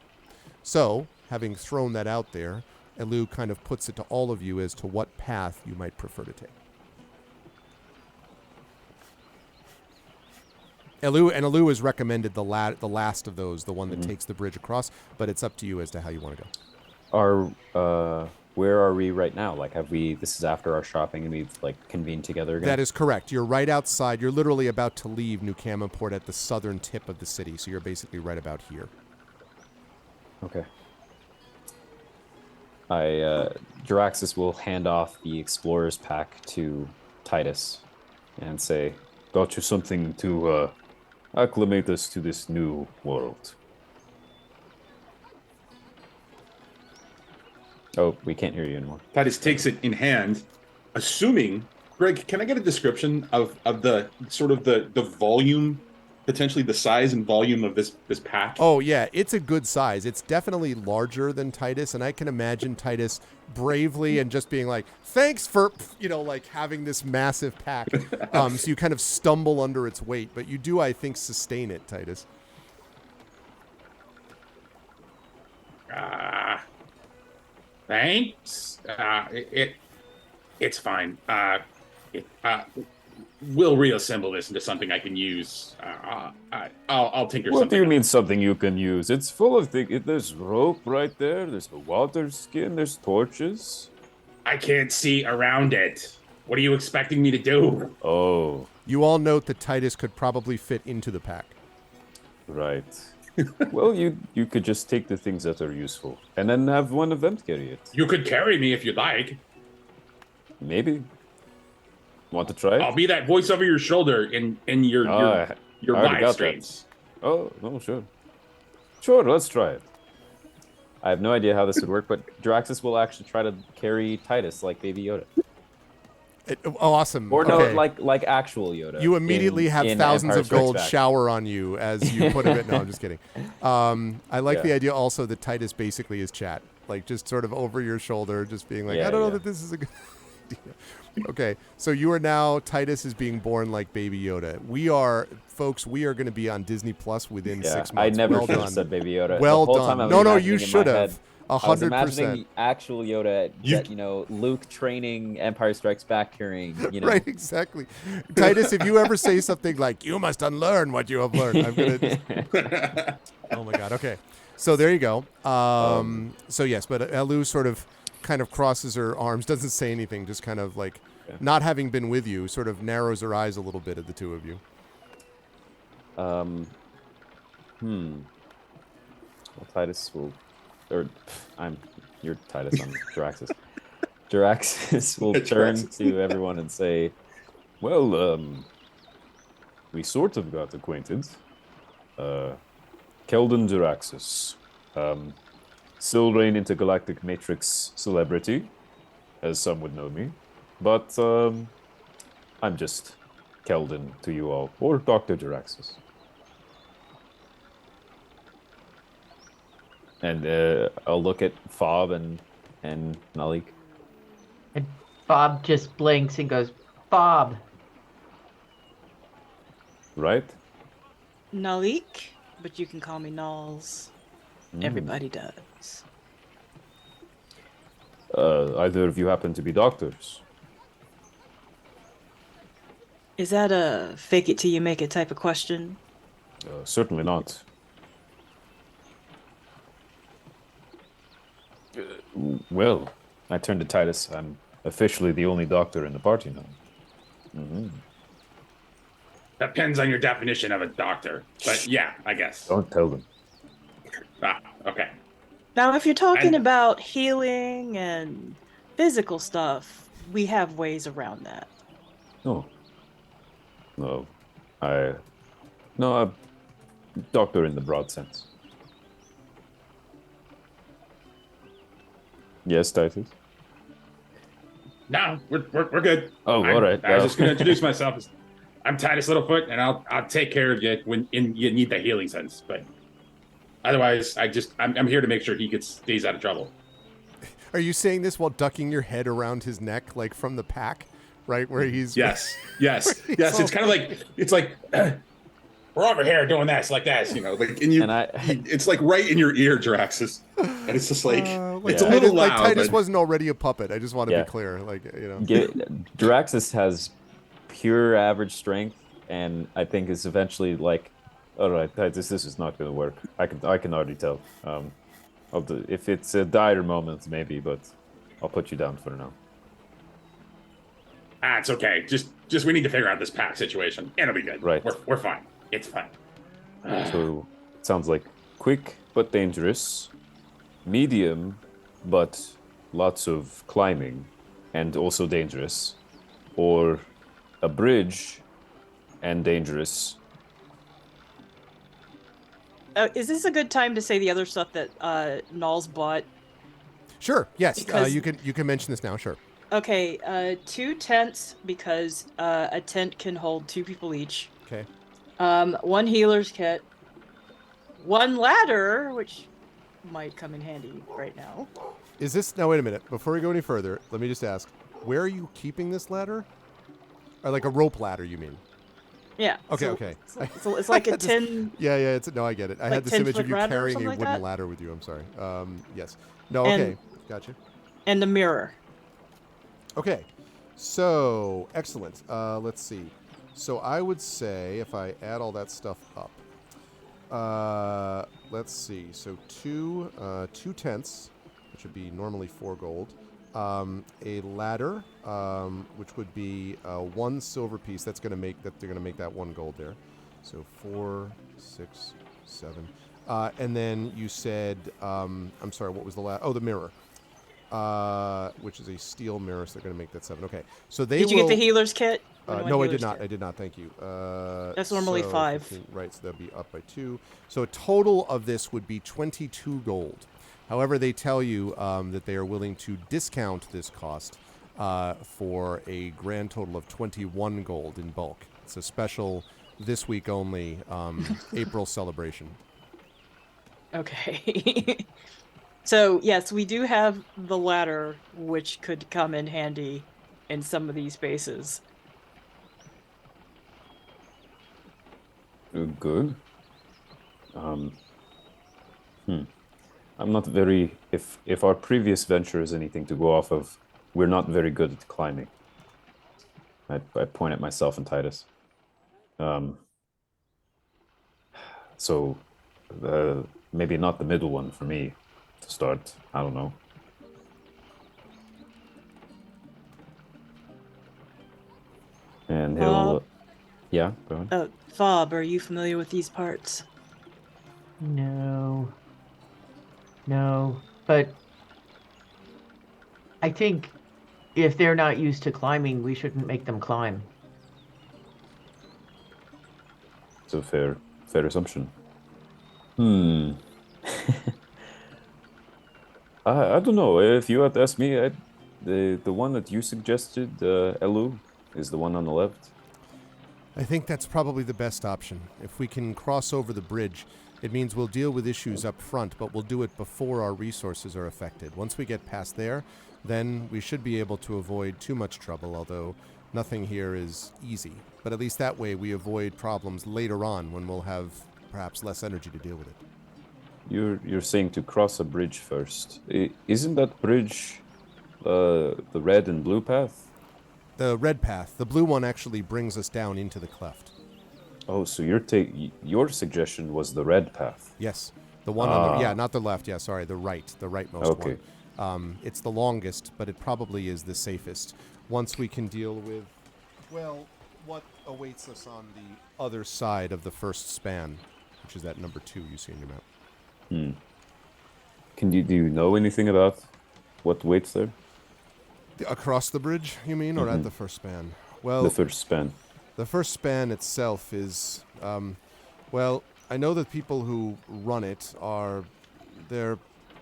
So, having thrown that out there, Elu kind of puts it to all of you as to what path you might prefer to take. Elu has recommended the last of those, the one that takes the bridge across, but it's up to you as to how you want to go. Where are we right now? Like, this is after our shopping and we've, convened together again? That is correct. You're right outside. You're literally about to leave New Camelport at the southern tip of the city, so you're basically right about here. Okay. Jaraxxus will hand off the explorer's pack to Titus and say, got you something to acclimate us to this new world. Oh, we can't hear you anymore. Titus takes it in hand, assuming, Greg, can I get a description of the sort of the volume, potentially the size and volume of this pack? Oh, yeah, it's a good size. It's definitely larger than Titus, and I can imagine Titus bravely and just being like, thanks for, having this massive pack. So you kind of stumble under its weight, but you do, I think, sustain it, Titus. Thanks. It's fine. We'll reassemble this into something I can use. I'll tinker. What do you mean something you can use? It's full of things. There's rope right there. There's a water skin. There's torches. I can't see around it. What are you expecting me to do? Oh. You all note that Titus could probably fit into the pack. Right. Well, you could just take the things that are useful and then have one of them carry it. You could carry me if you'd like. Maybe. Want to try it? I'll be that voice over your shoulder in your live streams. Oh, no, sure. Sure, let's try it. I have no idea how this would work, but Jaraxxus will actually try to carry Titus like Baby Yoda. Awesome. Or no, okay. like actual Yoda. You immediately have thousands Empire of gold Strikes Back. shower on you as you put a bit. No, I'm just kidding. I like the idea also that Titus basically is chat, like just sort of over your shoulder, just being like, I don't know that this is a good idea. Okay, so you are now, Titus is being born like Baby Yoda. We are going to be on Disney Plus within 6 months. I never well should have done. said Baby Yoda. Well the whole done. Time No, you should have. 100%. I was imagining the actual Yoda that, Luke training Empire Strikes Back carrying, Right, exactly. Titus, if you ever say something like, you must unlearn what you have learned, I'm going to... Oh, my God. Okay. So there you go. So, yes, but Elu sort of kind of crosses her arms, doesn't say anything, just kind of like, not having been with you, sort of narrows her eyes a little bit at the two of you. Well, Titus will... You're Titus, I'm Jaraxxus. Jaraxxus will turn to everyone and say, well, we sort of got acquainted. Keldon Jaraxxus. Silrain Intergalactic Matrix celebrity, as some would know me. But I'm just Keldon to you all, or Dr. Jaraxxus. And I'll look at Fob and Nalik. And Fob just blinks and goes, Fob. Right? Nalik, but you can call me Nalls. Everybody does. Either of you happen to be doctors? Is that a fake it till you make it type of question? Certainly not. Well, I turned to Titus. I'm officially the only doctor in the party now. Depends on your definition of a doctor, but yeah, I guess. Don't tell them. Okay. Now, if you're talking And- about healing and physical stuff, we have ways around that. No. No. No, a doctor in the broad sense. Yes, Titus? No, we're good. Oh, all right. I was just gonna introduce myself as I'm Titus Littlefoot, and I'll take care of you when you need the healing sense. But otherwise, I'm here to make sure he stays out of trouble. Are you saying this while ducking your head around his neck, like from the pack, right where he's? Yes. It's kind of like we're over here doing this like this, like, and it's like right in your ear, Draxus, and it's just like it's a little loud. Like Titus but... wasn't already a puppet. I just want to be clear, Draxus has pure average strength, and I think is eventually like, all right, Titus, this is not going to work. I can already tell. If it's a dire moment, maybe, but I'll put you down for now. It's okay. Just we need to figure out this pack situation. It'll be good. Right. We're fine. It's fine. So it sounds like quick but dangerous, medium but lots of climbing and also dangerous, or a bridge and dangerous. Is this a good time to say the other stuff that Nall's bought? Sure. Yes. Because- you can mention this now. Sure. Okay. 2 tents because a tent can hold 2 people each. Okay. 1 healer's kit. 1 ladder, which might come in handy right now. Is this now? Wait a minute. Before we go any further, let me just ask: where are you keeping this ladder? Or like a rope ladder? You mean? Yeah. Okay. so- okay. So it's like a Just- 10. Yeah. It's no. I get it. I Like had this image 10-foot of you ladder or carrying a something like wooden that? ladder with you. I'm sorry. Yes. No. And- Okay. Gotcha. And the mirror. Okay, so excellent. Let's see. So I would say if I add all that stuff up, let's see. So two tents, which would be normally 4 gold. A ladder, which would be 1 silver piece. They're gonna make that 1 gold there. So 4, 6, 7, and then you said, I'm sorry, what was the last? Oh, the mirror. Which is a steel mirror, so they're going to make that 7. Okay, so they Did you will... get the healer's kit? no, I did not. I did not. Thank you. That's normally 5. 15, right, so that'll be up by 2. So a total of this would be 22 gold. However, they tell you that they are willing to discount this cost for a grand total of 21 gold in bulk. It's a special, this week only, April celebration. Okay. So, yes, we do have the ladder, which could come in handy in some of these spaces. Good. I'm not very. If our previous venture is anything to go off of, we're not very good at climbing. I point at myself and Titus. So, maybe not the middle one for me to start. I don't know. And he'll. Yeah, go ahead. Fob, are you familiar with these parts? No, but I think if they're not used to climbing, we shouldn't make them climb. It's a fair assumption. I don't know. If you had to ask me, the one that you suggested, Elu, is the one on the left. I think that's probably the best option. If we can cross over the bridge, it means we'll deal with issues up front, but we'll do it before our resources are affected. Once we get past there, then we should be able to avoid too much trouble, although nothing here is easy. But at least that way we avoid problems later on when we'll have perhaps less energy to deal with it. You're saying to cross a bridge first. Isn't that bridge the red and blue path? The red path. The blue one actually brings us down into the cleft. Oh, so your suggestion was the red path. Yes. The one on the, yeah, Ah. not the left. Yeah, sorry, the rightmost Okay. one. It's the longest, but it probably is the safest. Once we can deal with, well, what awaits us on the other side of the first span, which is that number 2 you see in your map. Do you know anything about what waits there? Across the bridge, you mean, or at the first span? Well, The first span. the first span itself is, well, I know that people who run it they're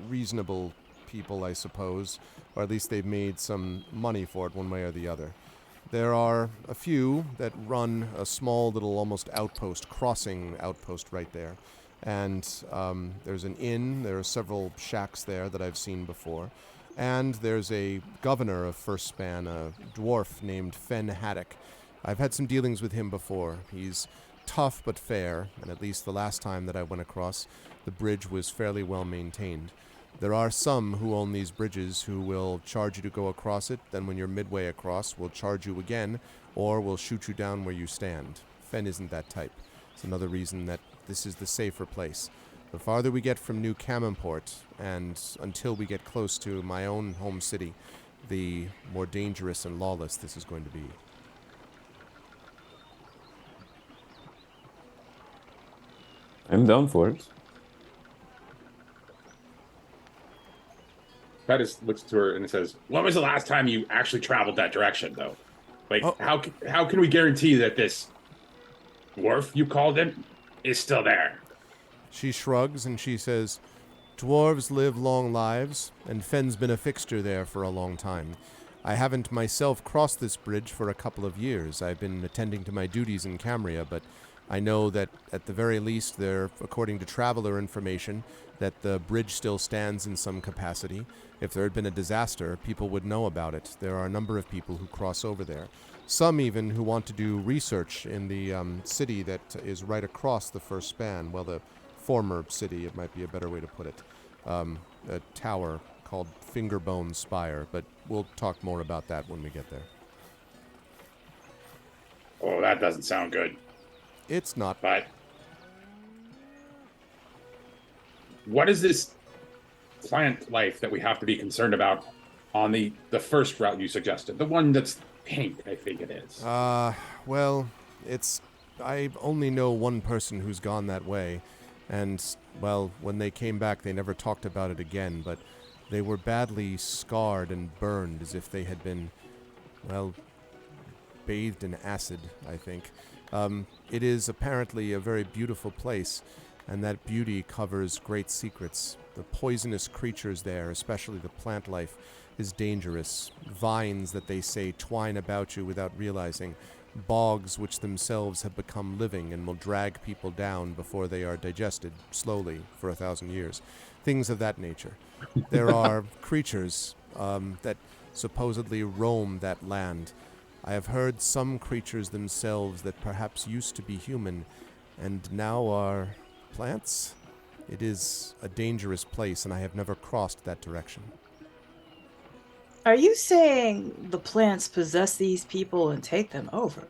reasonable people, I suppose, or at least they've made some money for it one way or the other. There are a few that run a small little almost crossing outpost right there. And there's an inn, there are several shacks there that I've seen before. And there's a governor of First Span, a dwarf named Fen Haddock. I've had some dealings with him before. He's tough but fair, and at least the last time that I went across, the bridge was fairly well maintained. There are some who own these bridges who will charge you to go across it, then when you're midway across, will charge you again, or will shoot you down where you stand. Fen isn't that type. It's another reason that this is the safer place. The farther we get from New Camimport, and until we get close to my own home city, the more dangerous and lawless this is going to be. I'm down for it. Titus looks to her and it says, "When was the last time you actually traveled that direction, though? Like, Oh. how can we guarantee that this dwarf you called him is still there?" She shrugs and she says, "Dwarves live long lives, and Fen's been a fixture there for a long time. I haven't myself crossed this bridge for a couple of years. I've been attending to my duties in Camria, but I know that at the very least there, according to traveler information, that the bridge still stands in some capacity. If there had been a disaster, people would know about it. There are a number of people who cross over there. Some even who want to do research in the city that is right across the first span. Well, the former city, it might be a better way to put it. A tower called Fingerbone Spire, but we'll talk more about that when we get there. Oh, that doesn't sound good. It's not. But what is this plant life that we have to be concerned about on the first route you suggested? The one that's pink, I think it is. Well, I only know one person who's gone that way, and, well, when they came back, they never talked about it again, but they were badly scarred and burned as if they had been, well, bathed in acid, I think. It is apparently a very beautiful place, and that beauty covers great secrets. The poisonous creatures there, especially the plant life, is dangerous. Vines that they say twine about you without realizing. Bogs which themselves have become living and will drag people down before they are digested, slowly, for 1,000 years. Things of that nature. There are creatures that supposedly roam that land. I have heard some creatures themselves that perhaps used to be human and now are plants. It is a dangerous place, and I have never crossed that direction. Are you saying the plants possess these people and take them over?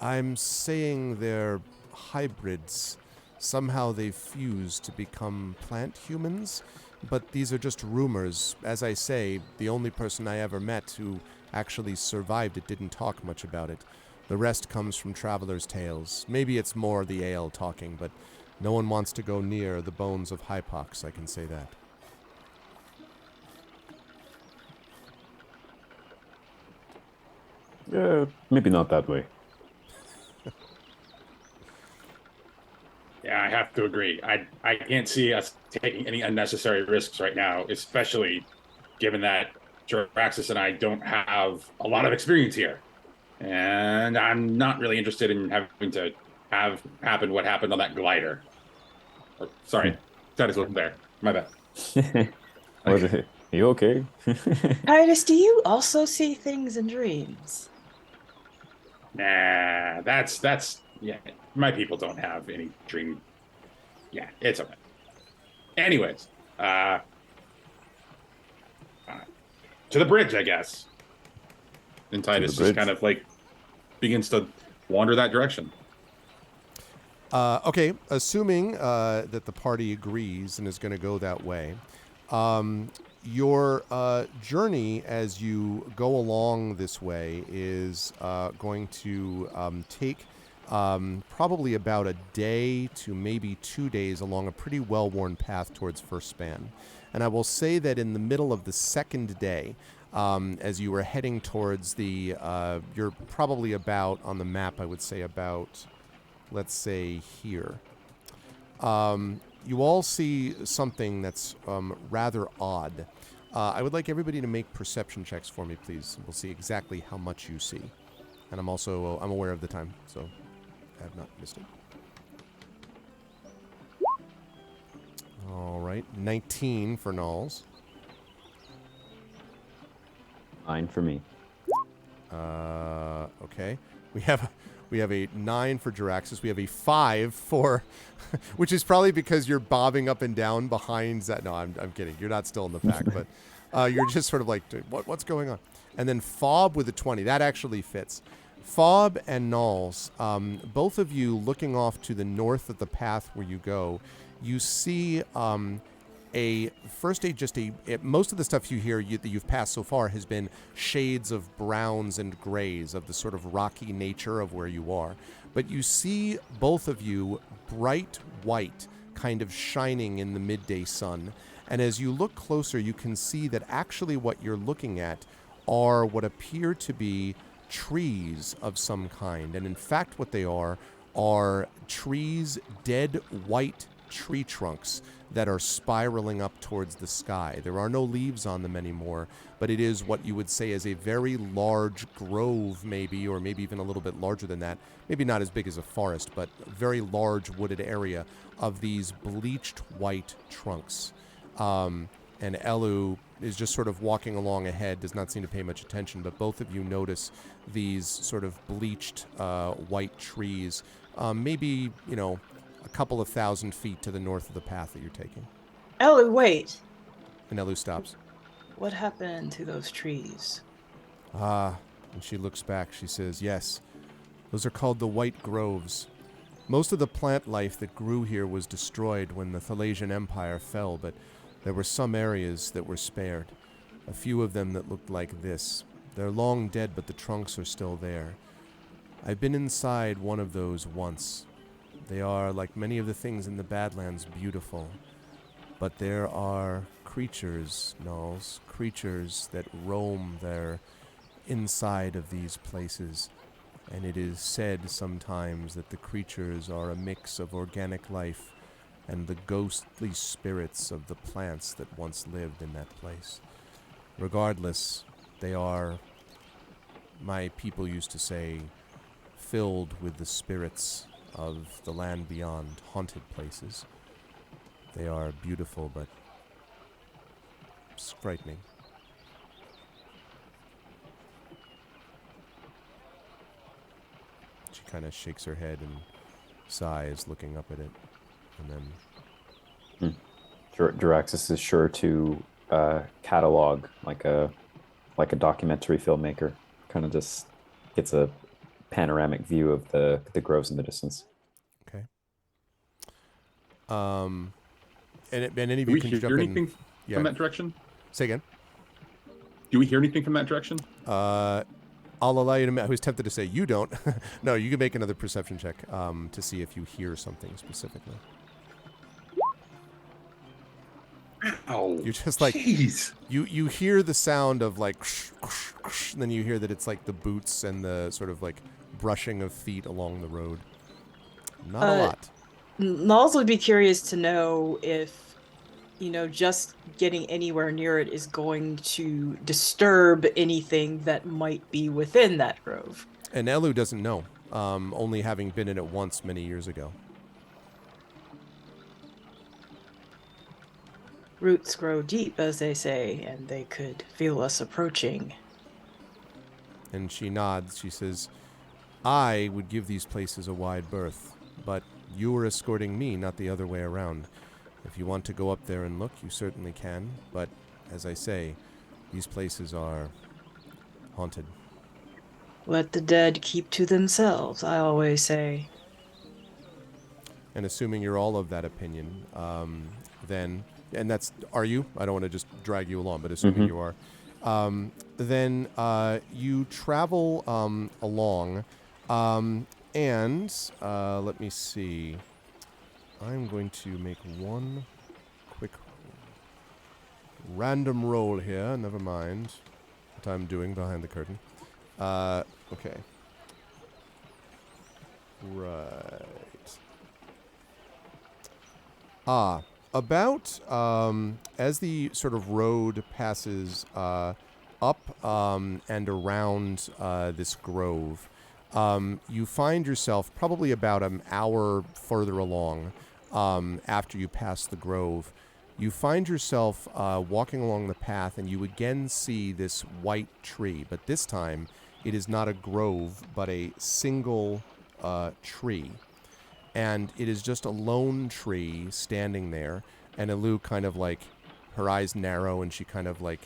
I'm saying they're hybrids. Somehow they've fused to become plant humans, but these are just rumors. As I say, the only person I ever met who actually survived it didn't talk much about it. The rest comes from travelers' tales. Maybe it's more the ale talking, but no one wants to go near the bones of Hypox, I can say that. Maybe not that way. Yeah, I have to agree. I can't see us taking any unnecessary risks right now, especially given that Jaraxis and I don't have a lot of experience here. And I'm not really interested in having to have happen what happened on that glider. Oh, sorry, Titus wasn't there. My bad. Are you okay? Titus, do you also see things in dreams? Nah, that's yeah. My people don't have any dream. Yeah, it's okay. Anyways, to the bridge, I guess. And Titus just bridge. kind of like begins to wander that direction. Okay, assuming that the party agrees and is going to go that way, your journey as you go along this way is going to take probably about a day to maybe 2 days along a pretty well-worn path towards First Span. And I will say that in the middle of the second day, as you were heading towards the, you're probably about, on the map, I would say about, let's say here. You all see something that's rather odd. I would like everybody to make perception checks for me, please. We'll see exactly how much you see. And I'm also, I'm aware of the time, so I have not missed it. All right, 19 for Knowles. 9 for me. Okay. We have a 9 for Jaraxxus. We have a 5 for, which is probably because you're bobbing up and down behind that. No, I'm kidding. You're not still in the pack, but you're just sort of like, what's going on? And then Fob with a 20. That actually fits. Fob and Knowles, both of you looking off to the north of the path where you go, you see most of the stuff you hear that you've passed so far has been shades of browns and grays of the sort of rocky nature of where you are. But you see both of you bright white, kind of shining in the midday sun. And as you look closer, you can see that actually what you're looking at are what appear to be trees of some kind. And in fact, what they are trees, dead white tree trunks that are spiraling up towards the sky. There are no leaves on them anymore, but it is what you would say is a very large grove, maybe, or maybe even a little bit larger than that. Maybe not as big as a forest, but a very large wooded area of these bleached white trunks. And Elu is just sort of walking along ahead, does not seem to pay much attention, but both of you notice these sort of bleached white trees, maybe, a couple of 1,000 feet to the north of the path that you're taking. Elu, wait. And Elu stops. What happened to those trees? And she looks back. She says, yes, those are called the White Groves. Most of the plant life that grew here was destroyed when the Thalasian Empire fell, but there were some areas that were spared. A few of them that looked like this. They're long dead, but the trunks are still there. I've been inside one of those once. They are, like many of the things in the Badlands, beautiful. But there are creatures, Knowles, creatures that roam there inside of these places. And it is said sometimes that the creatures are a mix of organic life and the ghostly spirits of the plants that once lived in that place. Regardless, they are, my people used to say, filled with the spirits of the land beyond, haunted places. They are beautiful, but frightening. She kind of shakes her head and sighs, looking up at it, and then... Jaraxxus is sure to catalog like a documentary filmmaker. Kind of just gets a panoramic view of the groves in the distance. Okay. And any of Do you we can hear jump anything in. Yeah. from that direction? Say again. Do we hear anything from that direction? I'll allow you to. I was tempted to say you don't. No, you can make another perception check to see if you hear something specifically. Ow. You're just like, jeez. You hear the sound of like, and then you hear that it's like the boots and the sort of like brushing of feet along the road. Not a lot. Knowles would be curious to know if, just getting anywhere near it is going to disturb anything that might be within that grove. And Elu doesn't know, only having been in it once many years ago. Roots grow deep, as they say, and they could feel us approaching. And she nods. She says, I would give these places a wide berth, but you were escorting me, not the other way around. If you want to go up there and look, you certainly can, but as I say, these places are haunted. Let the dead keep to themselves, I always say. and assuming you're all of that opinion, then, and that's, are you? I don't want to just drag you along, but assuming you are, then you travel along, and let me see. I'm going to make one quick random roll here. Never mind what I'm doing behind the curtain. Okay. Right. About as the sort of road passes up and around this grove, you find yourself probably about an hour further along after you pass the grove. You find yourself walking along the path, and you again see this white tree, but this time it is not a grove, but a single tree. And it is just a lone tree standing there, and Elu kind of like, her eyes narrow, and she kind of like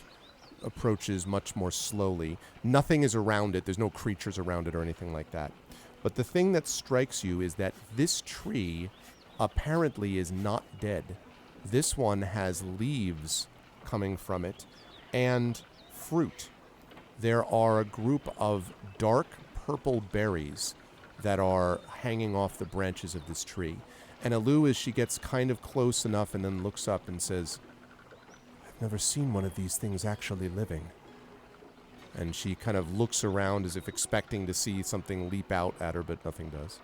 approaches much more slowly. Nothing is around it. There's no creatures around it or anything like that. But the thing that strikes you is that this tree apparently is not dead. This one has leaves coming from it and fruit. There are a group of dark purple berries that are hanging off the branches of this tree. And Elu, as she gets kind of close enough and then looks up and says, "I've never seen one of these things actually living." And she kind of looks around as if expecting to see something leap out at her, but nothing does.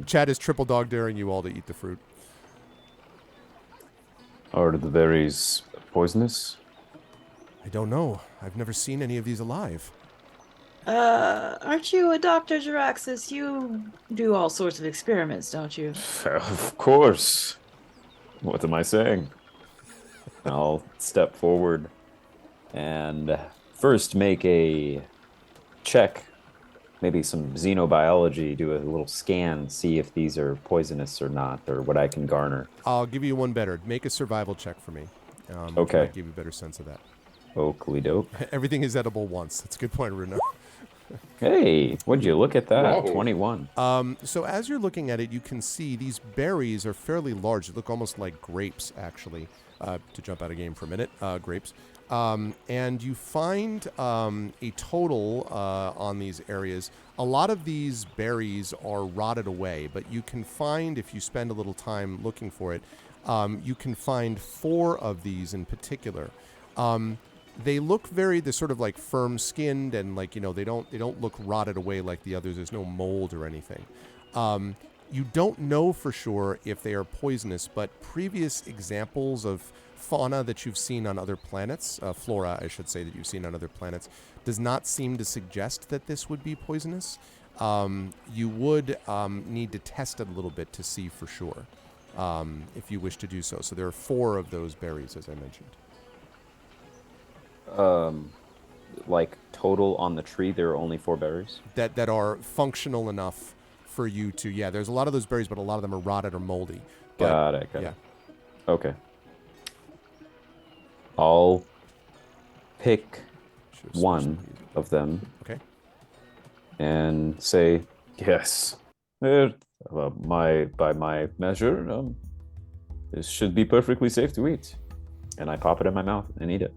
Chad is triple dog daring you all to eat the fruit. Are the berries poisonous? I don't know. I've never seen any of these alive. Aren't you a Dr. Jaraxis? You do all sorts of experiments, don't you? Of course. What am I saying? I'll step forward and first make a check, maybe some xenobiology, do a little scan, see if these are poisonous or not, or what I can garner. I'll give you one better. Make a survival check for me. Okay. Might give you a better sense of that. Oakley dope. Everything is edible once. That's a good point, Bruno. Hey, would you look at that? Whoa. 21. So as you're looking at it, you can see these berries are fairly large. They look almost like grapes, actually, to jump out of game for a minute, grapes. And you find a total on these areas. A lot of these berries are rotted away, but you can find, if you spend a little time looking for it, you can find 4 of these in particular. They look they're sort of like firm-skinned, and like, you know, they don't look rotted away like the others. There's no mold or anything. You don't know for sure if they are poisonous, but previous examples of fauna that you've seen on other planets, flora, I should say, that you've seen on other planets, does not seem to suggest that this would be poisonous. You would need to test it a little bit to see for sure, if you wish to do so. So there are 4 of those berries, as I mentioned. Like total on the tree, there are only 4 berries. That are functional enough for you to, yeah, there's a lot of those berries, but a lot of them are rotted or moldy. But, Got it. yeah. Okay. I'll pick Should've switched one these. of them Okay. and say, Yes. By my measure, this should be perfectly safe to eat. and I pop it in my mouth and eat it.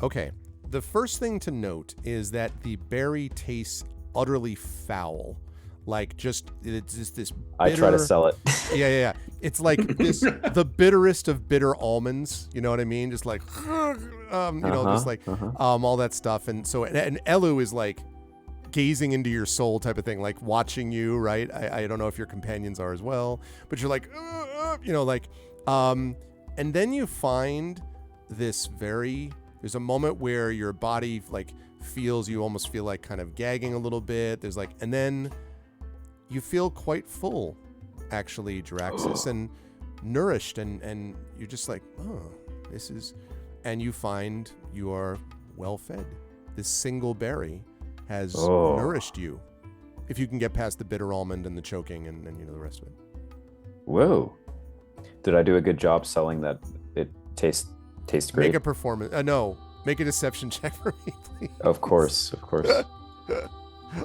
Okay. The first thing to note is that the berry tastes utterly foul. Like, it's just this bitter... I try to sell it. Yeah. It's like this, the bitterest of bitter almonds. You know what I mean? Just like, just like all that stuff. And so, and Elu is like gazing into your soul type of thing, like watching you, right? I don't know if your companions are as well, but you're like, and then you find this there's a moment where your body like you almost feel like kind of gagging a little bit. There's like, and then you feel quite full, actually, Jaraxis, and nourished, and you're just like, oh, this is, and you find you are well fed. This single berry has nourished you, if you can get past the bitter almond and the choking and the rest of it. Whoa. Did I do a good job selling that it tastes great? Make a performance. No, make a deception check for me, please. Of course.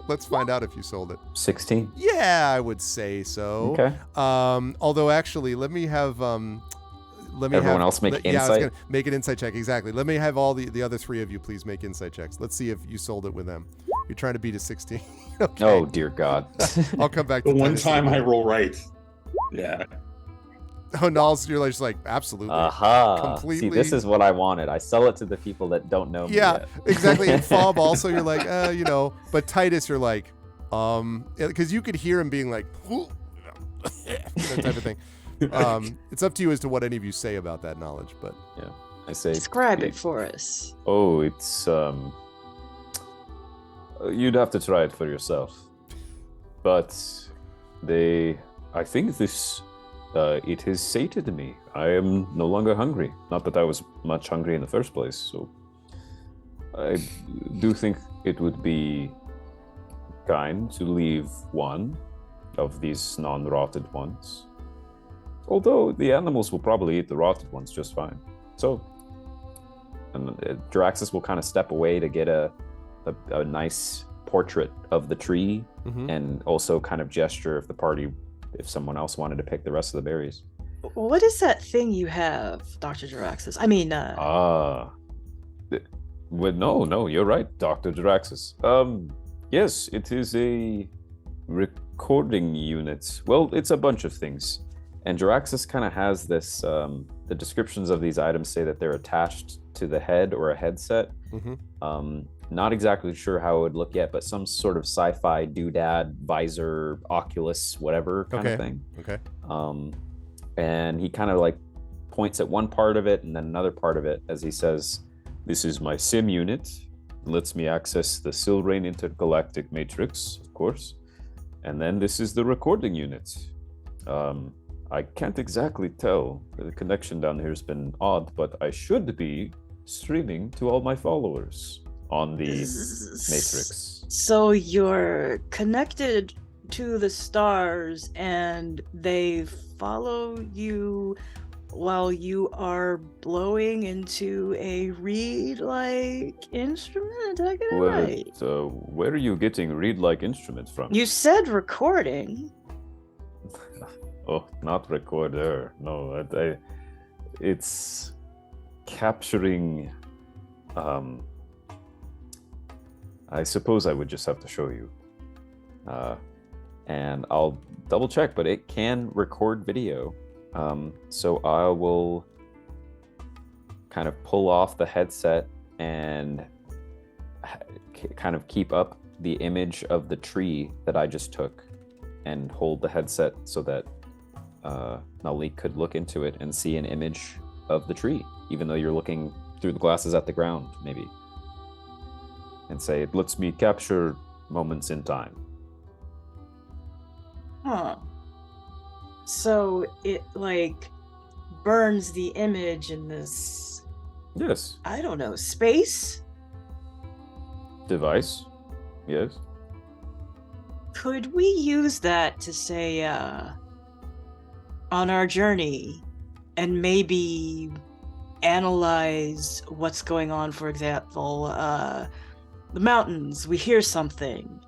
Let's find out if you sold it. 16. Yeah, I would say so. Okay. Although actually, let me have Everyone else make Yeah, I was insight? gonna make an insight check. Exactly. Let me have all the other three of you please make insight checks. Let's see if you sold it with them. You're trying to beat a 16. Okay. Oh, dear God. I'll come back to The one Tennessee. time I roll right. Yeah. Oh, Nals, you're just like, absolutely. Aha. Completely. See, this is what I wanted. I sell it to the people that don't know me Yeah, yet. exactly. And Fob also, you're like, but Titus, you're like, because you could hear him being like, type of thing. It's up to you as to what any of you say about that knowledge, but Yeah. I say. Describe it for us. Oh, it's you'd have to try it for yourself. But I think this it has sated me. I am no longer hungry. Not that I was much hungry in the first place, so I do think it would be kind to leave one of these non-rotted ones. Although the animals will probably eat the rotted ones just fine. So, and Jaraxxus will kind of step away to get a nice portrait of the tree, and also kind of gesture if the party, if someone else wanted to pick the rest of the berries. What is that thing you have, Dr. Jaraxxus? I mean, No, you're right, Dr. Jaraxxus. Yes, it is a recording unit. Well, it's a bunch of things. And Jaraxxus kind of has this, the descriptions of these items say that they're attached to the head or a headset. Not exactly sure how it would look yet, but some sort of sci-fi doodad, visor, Oculus, whatever kind of thing. Okay. And he kind of like points at one part of it and then another part of it as he says, "This is my sim unit. Lets me access the Silrain intergalactic matrix, of course. And then this is the recording unit. I can't exactly tell. The connection down here has been odd, but I should be streaming to all my followers on the matrix." So you're connected to the stars and they follow you while you are blowing into a reed-like instrument? Did I get it right? Where are you getting reed-like instruments from? You said recording. Oh, not recorder. No, it's capturing. I suppose I would just have to show you. And I'll double check, but it can record video. So I will kind of pull off the headset and kind of keep up the image of the tree that I just took and hold the headset so that Nalik could look into it and see an image of the tree, even though you're looking through the glasses at the ground, maybe. And say, it lets me capture moments in time. Huh. So it like burns the image in this, Yes. I don't know, space? Device. Yes. Could we use that to say, on our journey and maybe analyze what's going on? For example, the mountains, we hear something.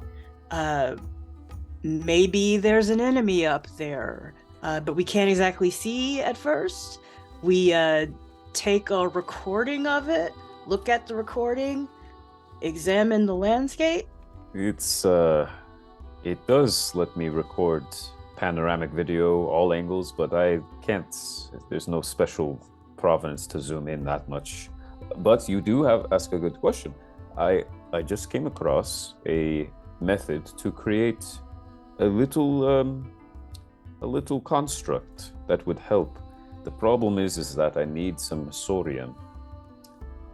Maybe there's an enemy up there, but we can't exactly see at first. We take a recording of it, look at the recording, examine the landscape. It does let me record panoramic video, all angles, but I can't, there's no special provenance to zoom in that much. But you do ask a good question. I just came across a method to create a little construct that would help. The problem is that I need some sorium,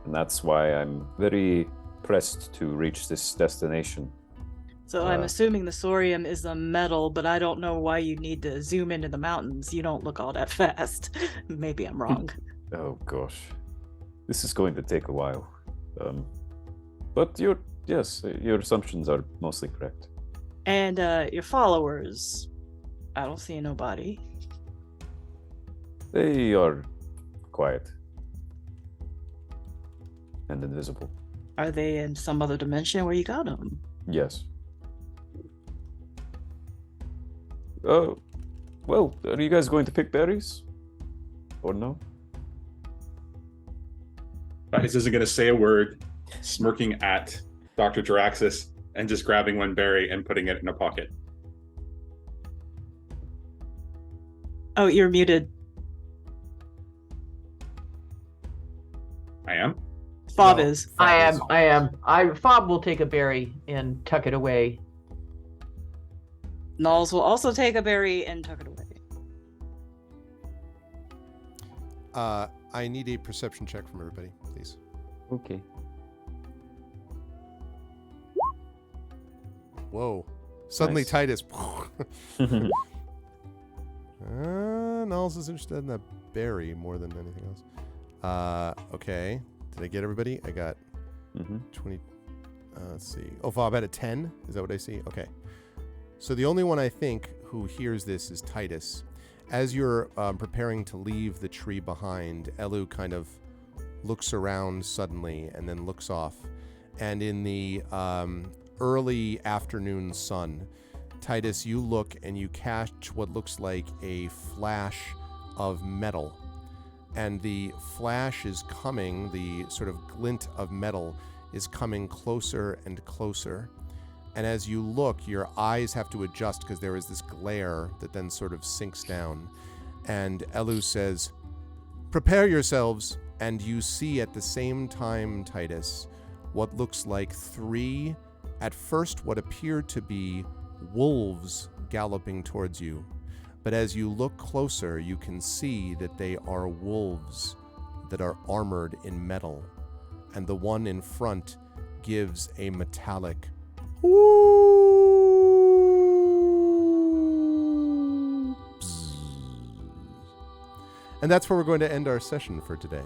and that's why I'm very pressed to reach this destination. So I'm assuming the sorium is a metal, but I don't know why you need to zoom into the mountains. You don't look all that fast. Maybe I'm wrong. Oh gosh, this is going to take a while. But your assumptions are mostly correct. And your followers, I don't see nobody. They are quiet and invisible. Are they in some other dimension where you got them? Yes. Well, are you guys going to pick berries? Or no? Titus isn't going to say a word, smirking at Dr. Jaraxxus and just grabbing one berry and putting it in a pocket. Oh, you're muted. I am? Fob No, is. Fob I is. am. Fob will take a berry and tuck it away. Nulls will also take a berry and tuck it away. I need a perception check from everybody, please. Okay. Whoa. Suddenly Nice. Titus. Nulls is interested in that berry more than anything else. Okay. Did I get everybody? I got 20. Let's see. Oh, Fob had a 10? Is that what I see? Okay. So the only one I think who hears this is Titus. As you're preparing to leave the tree behind, Elu kind of looks around suddenly and then looks off. And in the early afternoon sun, Titus, you look and you catch what looks like a flash of metal. And the flash is coming, the sort of glint of metal is coming closer and closer. And as you look, your eyes have to adjust because there is this glare that then sort of sinks down. And Elu says, "Prepare yourselves." And you see at the same time, Titus, what looks like 3, at first what appear to be wolves galloping towards you. But as you look closer, you can see that they are wolves that are armored in metal. And the one in front gives a metallic and that's where we're going to end our session for today.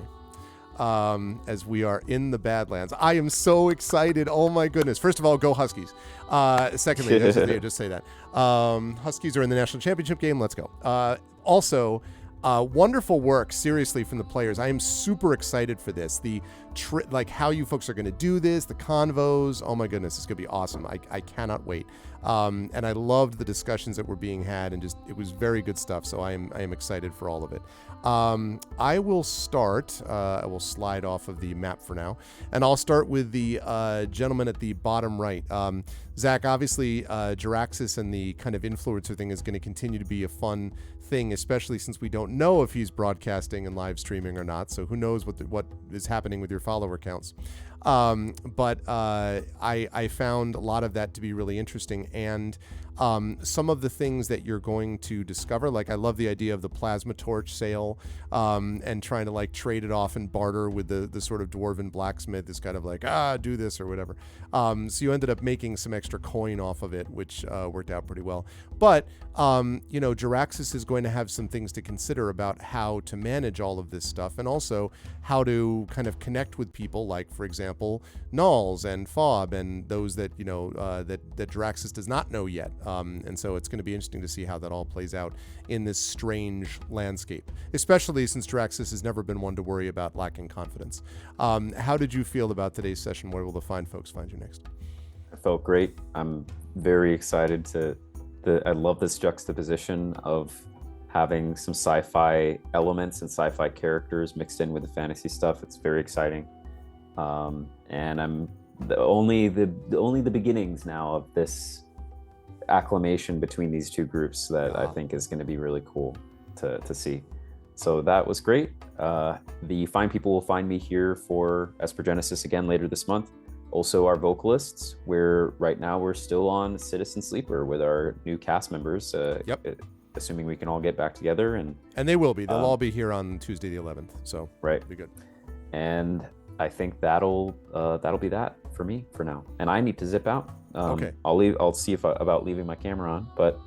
As we are in the Badlands. I am so excited. Oh my goodness. First of all, go Huskies. Secondly, just say that. Huskies are in the national championship game. Let's go. Also, wonderful work, seriously, from the players. I am super excited for this. The like how you folks are going to do this, the convos. Oh my goodness, it's going to be awesome. I cannot wait. And I loved the discussions that were being had, and just it was very good stuff. So I am excited for all of it. I will start. I will slide off of the map for now, and I'll start with the gentleman at the bottom right. Zach, obviously, Jaraxxus and the kind of influencer thing is going to continue to be a fun thing, especially since we don't know if he's broadcasting and live streaming or not. So who knows what is happening with your follower counts. But I found a lot of that to be really interesting, and some of the things that you're going to discover, like I love the idea of the plasma torch sale, and trying to like trade it off and barter with the sort of dwarven blacksmith is kind of like, do this or whatever. So you ended up making some extra coin off of it, which worked out pretty well. But Jaraxxus is going to have some things to consider about how to manage all of this stuff, and also how to kind of connect with people, like, for example, Nulls and Fob and those that that Jaraxxus does not know yet. And so it's going to be interesting to see how that all plays out in this strange landscape, especially since Jaraxxus has never been one to worry about lacking confidence. How did you feel about today's session? Where will the fine folks find you next? I felt great. I'm very excited I love this juxtaposition of having some sci-fi elements and sci-fi characters mixed in with the fantasy stuff. It's very exciting. And I'm only the beginnings now of this acclamation between these two groups that I think is going to be really cool to see. So that was great. The fine people will find me here for Esper Genesis again later this month. Also, our vocalists, where right now we're still on Citizen Sleeper with our new cast members. Assuming we can all get back together, and they will be. They'll all be here on Tuesday the 11th. So right, it'll be good. And I think that'll be that for me for now. And I need to zip out. Okay. I'll see about leaving my camera on. But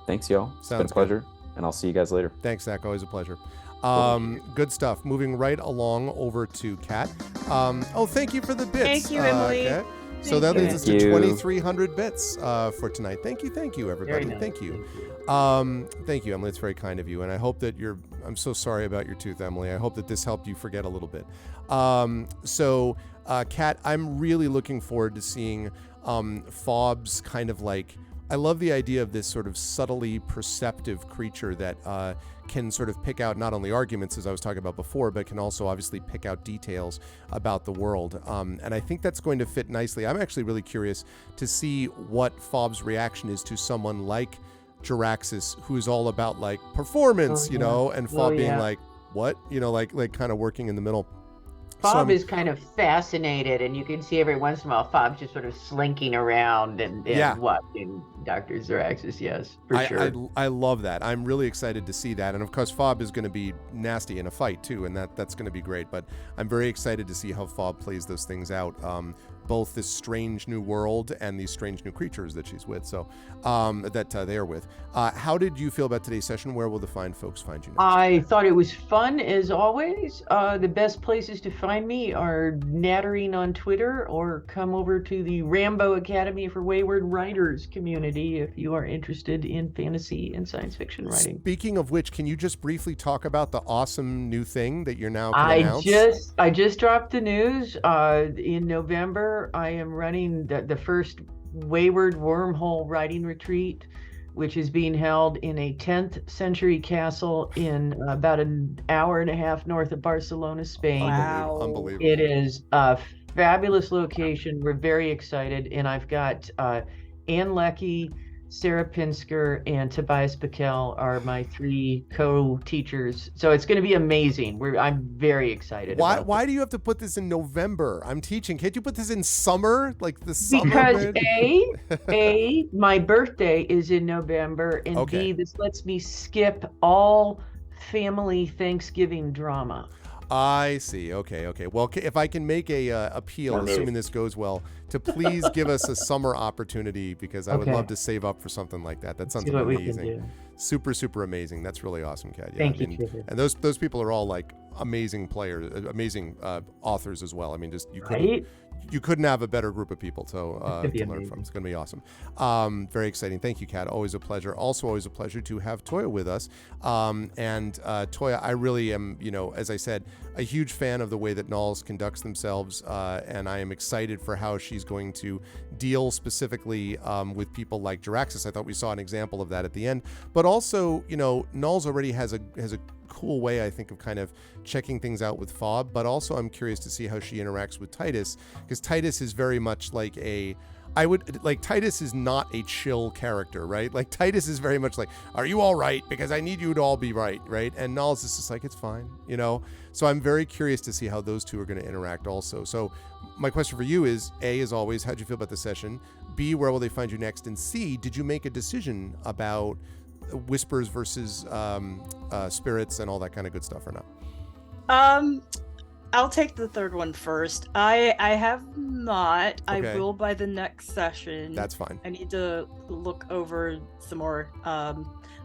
thanks, y'all. It's been a pleasure, and I'll see you guys later. Thanks, Zach. Always a pleasure. Good stuff. Moving right along over to Kat. Thank you for the bits. Thank you, Emily. Kat. So that leads us to 2,300 bits for tonight. Thank you, everybody. Nice. Thank you. Thank you, Emily. It's very kind of you, and I hope that I'm so sorry about your tooth, Emily. I hope that this helped you forget a little bit. Kat, I'm really looking forward to seeing Fob's kind of like I love the idea of this sort of subtly perceptive creature that can sort of pick out not only arguments, as I was talking about before, but can also obviously pick out details about the world. And I think that's going to fit nicely. I'm actually really curious to see what Fob's reaction is to someone like Jaraxxus, who's all about like performance, you know, and Fob being like, what? You know, like kind of working in the middle. Fob is kind of fascinated, and you can see every once in a while Fob's just sort of slinking around and watching Dr. Jaraxxus. Yes, for sure. I love that. I'm really excited to see that. And of course, Fob is going to be nasty in a fight too, and that's going to be great. But I'm very excited to see how Fob plays those things out. Both this strange new world and these strange new creatures that she's with, so that they are with. How did you feel about today's session? Where will the fine folks find you next? I thought it was fun as always. The best places to find me are nattering on Twitter, or come over to the Rambo Academy for Wayward Writers community if you are interested in fantasy and science fiction writing. Speaking of which, can you just briefly talk about the awesome new thing that you're now going to announce? I just dropped the news. In November, I am running the first Wayward Wormhole writing retreat, which is being held in a 10th century castle in about an hour and a half north of Barcelona, Spain. Wow. Unbelievable. It is a fabulous location. We're very excited. And I've got Ann Leckie, Sarah Pinsker, and Tobias Bickel are my 3 co-teachers. So it's going to be amazing. I'm very excited. Why do you have to put this in November? I'm teaching. Can't you put this in summer? Like the summer? Because my birthday is in November, and B, this lets me skip all family Thanksgiving drama. I see. Okay. Well, if I can make a appeal, assuming this goes well, to please give us a summer opportunity, because I would love to save up for something like that. That sounds amazing. Super, super amazing. That's really awesome, Kat. Yeah, Thank you. And those people are all like amazing players, amazing authors as well. I mean, just you couldn't have a better group of people to learn from. It's going to be awesome. Very exciting. Thank you, Kat. Always a pleasure. Also, always a pleasure to have Toya with us. And Toya, I really am, as I said, a huge fan of the way that Nulls conducts themselves, and I am excited for how she's going to deal specifically with people like Jaraxxus. I thought we saw an example of that at the end. But also, Nulls already has a cool way, I think, of kind of checking things out with Fob, but also I'm curious to see how she interacts with Titus, because Titus is very much like Titus is not a chill character, right? Like Titus is very much like, are you all right? Because I need you to all be right? And Nulls is just like, it's fine, So I'm very curious to see how those two are going to interact also. So my question for you is, A, as always, how'd you feel about the session? B, where will they find you next? And C, did you make a decision about whispers versus spirits and all that kind of good stuff or not? I'll take the third one first. I have not. Okay. I will by the next session. That's fine. I need to look over some more. I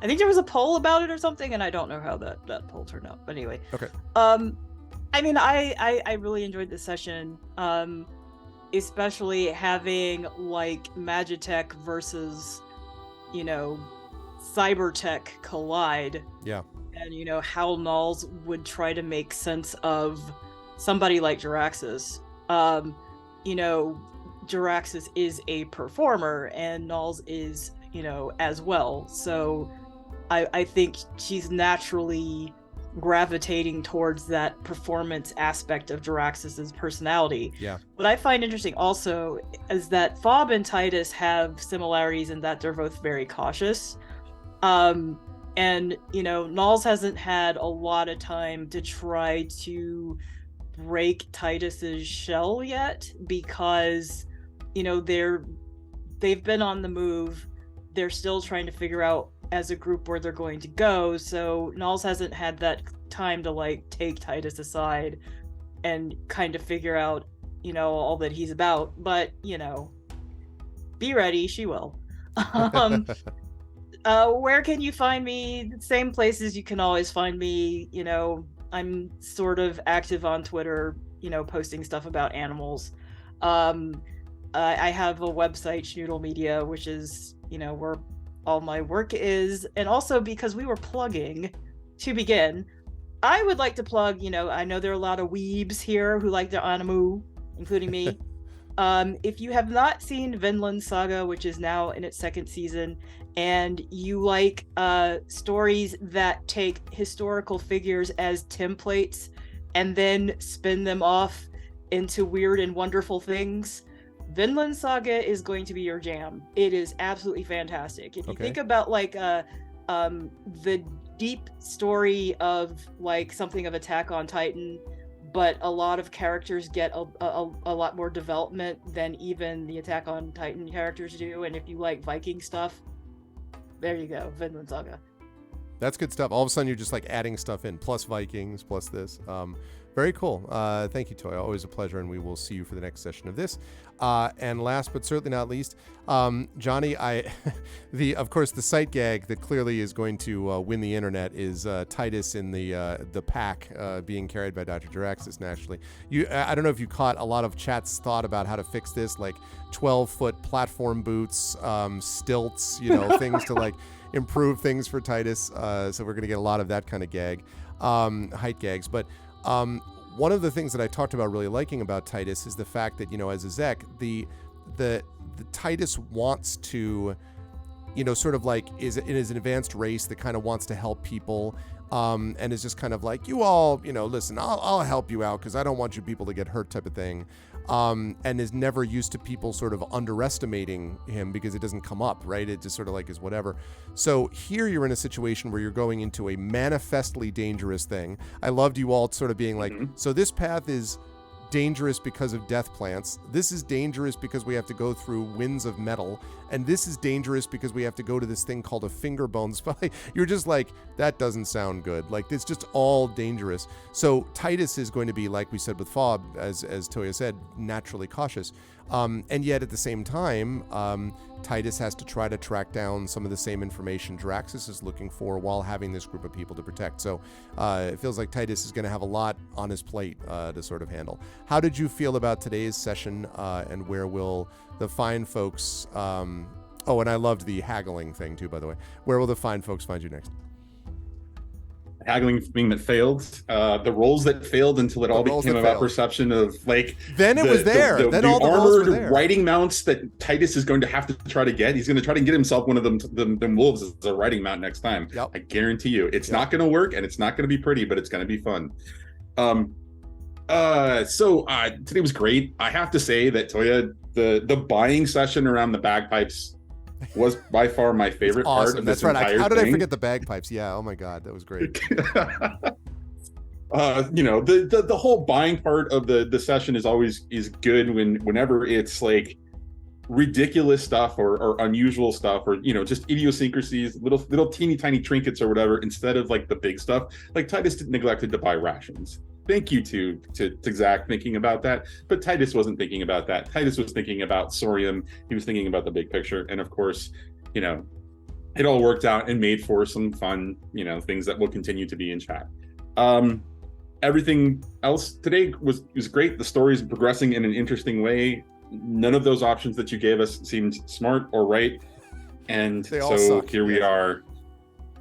think there was a poll about it or something, and I don't know how that poll turned out. But anyway. Okay. I mean, I really enjoyed this session. Especially having like Magitech versus, Cybertech collide. Yeah. And how Nulls would try to make sense of somebody like Jaraxxus. Jaraxxus is a performer, and Nulls is, as well. So I think she's naturally gravitating towards that performance aspect of Jaraxxus's personality. Yeah. What I find interesting also is that Fob and Titus have similarities in that they're both very cautious. And Nulls hasn't had a lot of time to try to break Titus's shell yet, because they've been on the move. They're still trying to figure out as a group where they're going to go. So Nulls hasn't had that time to take Titus aside and kind of figure out all that he's about. But be ready, she will. Where can you find me? The same places you can always find me. I'm sort of active on Twitter, posting stuff about animals. I have a website, Schnoodle Media, which is, where all my work is. And also because we were plugging to begin, I would like to plug, I know there are a lot of weebs here who like the anime, including me. If you have not seen Vinland Saga, which is now in its second season, and you like stories that take historical figures as templates and then spin them off into weird and wonderful things, Vinland Saga is going to be your jam. It is absolutely fantastic. If you think about like the deep story of like something of Attack on Titan, but a lot of characters get a lot more development than even the Attack on Titan characters do. And if you like Viking stuff, there you go, Vinland Saga. That's good stuff. All of a sudden, you're just like adding stuff in, plus Vikings, plus this. Very cool. Thank you, Toya. Always a pleasure, and we will see you for the next session of this. And last but certainly not least, Johnny, of course, the sight gag that clearly is going to win the internet is Titus in the pack being carried by Dr. Jaraxxus naturally. I don't know if you caught a lot of chat's thought about how to fix this, like 12-foot platform boots, stilts, things to like improve things for Titus. So we're going to get a lot of that kind of gag, height gags. But one of the things that I talked about really liking about Titus is the fact that, as a Zek, the Titus wants to, sort of like is an advanced race that kind of wants to help people, and is just kind of like, you all, listen, I'll help you out because I don't want you people to get hurt type of thing. And is never used to people sort of underestimating him because it doesn't come up, right? It just sort of like is whatever. So here you're in a situation where you're going into a manifestly dangerous thing. I loved you all sort of being like, so this path is dangerous because of death plants. This is dangerous because we have to go through winds of metal. And this is dangerous because we have to go to this thing called a finger bone spy. You're just like, that doesn't sound good. Like, it's just all dangerous. So Titus is going to be, like we said with Fob, as Toya said, naturally cautious. And yet at the same time, Titus has to try to track down some of the same information Jaraxxus is looking for while having this group of people to protect. So it feels like Titus is going to have a lot on his plate to sort of handle. How did you feel about today's session, and where will the fine folks... oh, and I loved the haggling thing too, by the way. Where will the fine folks find you next? Haggling thing that failed, the roles that failed until it all became about perception of like. Then it was there. Then all the roles were there. Riding mounts that Titus is going to have to try to get. He's going to try to get himself one of them wolves as a riding mount next time. Yep. I guarantee you, it's not going to work and it's not going to be pretty, but it's going to be fun. So today was great. I have to say that Toya, the buying session around the bagpipes was by far my favorite part of this entire thing. How did I forget the bagpipes? Yeah, oh my god, that was great. The whole buying part of the session is good whenever it's like ridiculous stuff or unusual stuff or just idiosyncrasies, little teeny tiny trinkets or whatever, instead of like the big stuff. Like Titus neglected to buy rations. Thank you to Zach thinking about that, but Titus wasn't thinking about that. Titus was thinking about Sorium. He was thinking about the big picture, and of course, it all worked out and made for some fun, things that will continue to be in chat. Everything else today was great. The story is progressing in an interesting way. None of those options that you gave us seemed smart or right, and so here we are.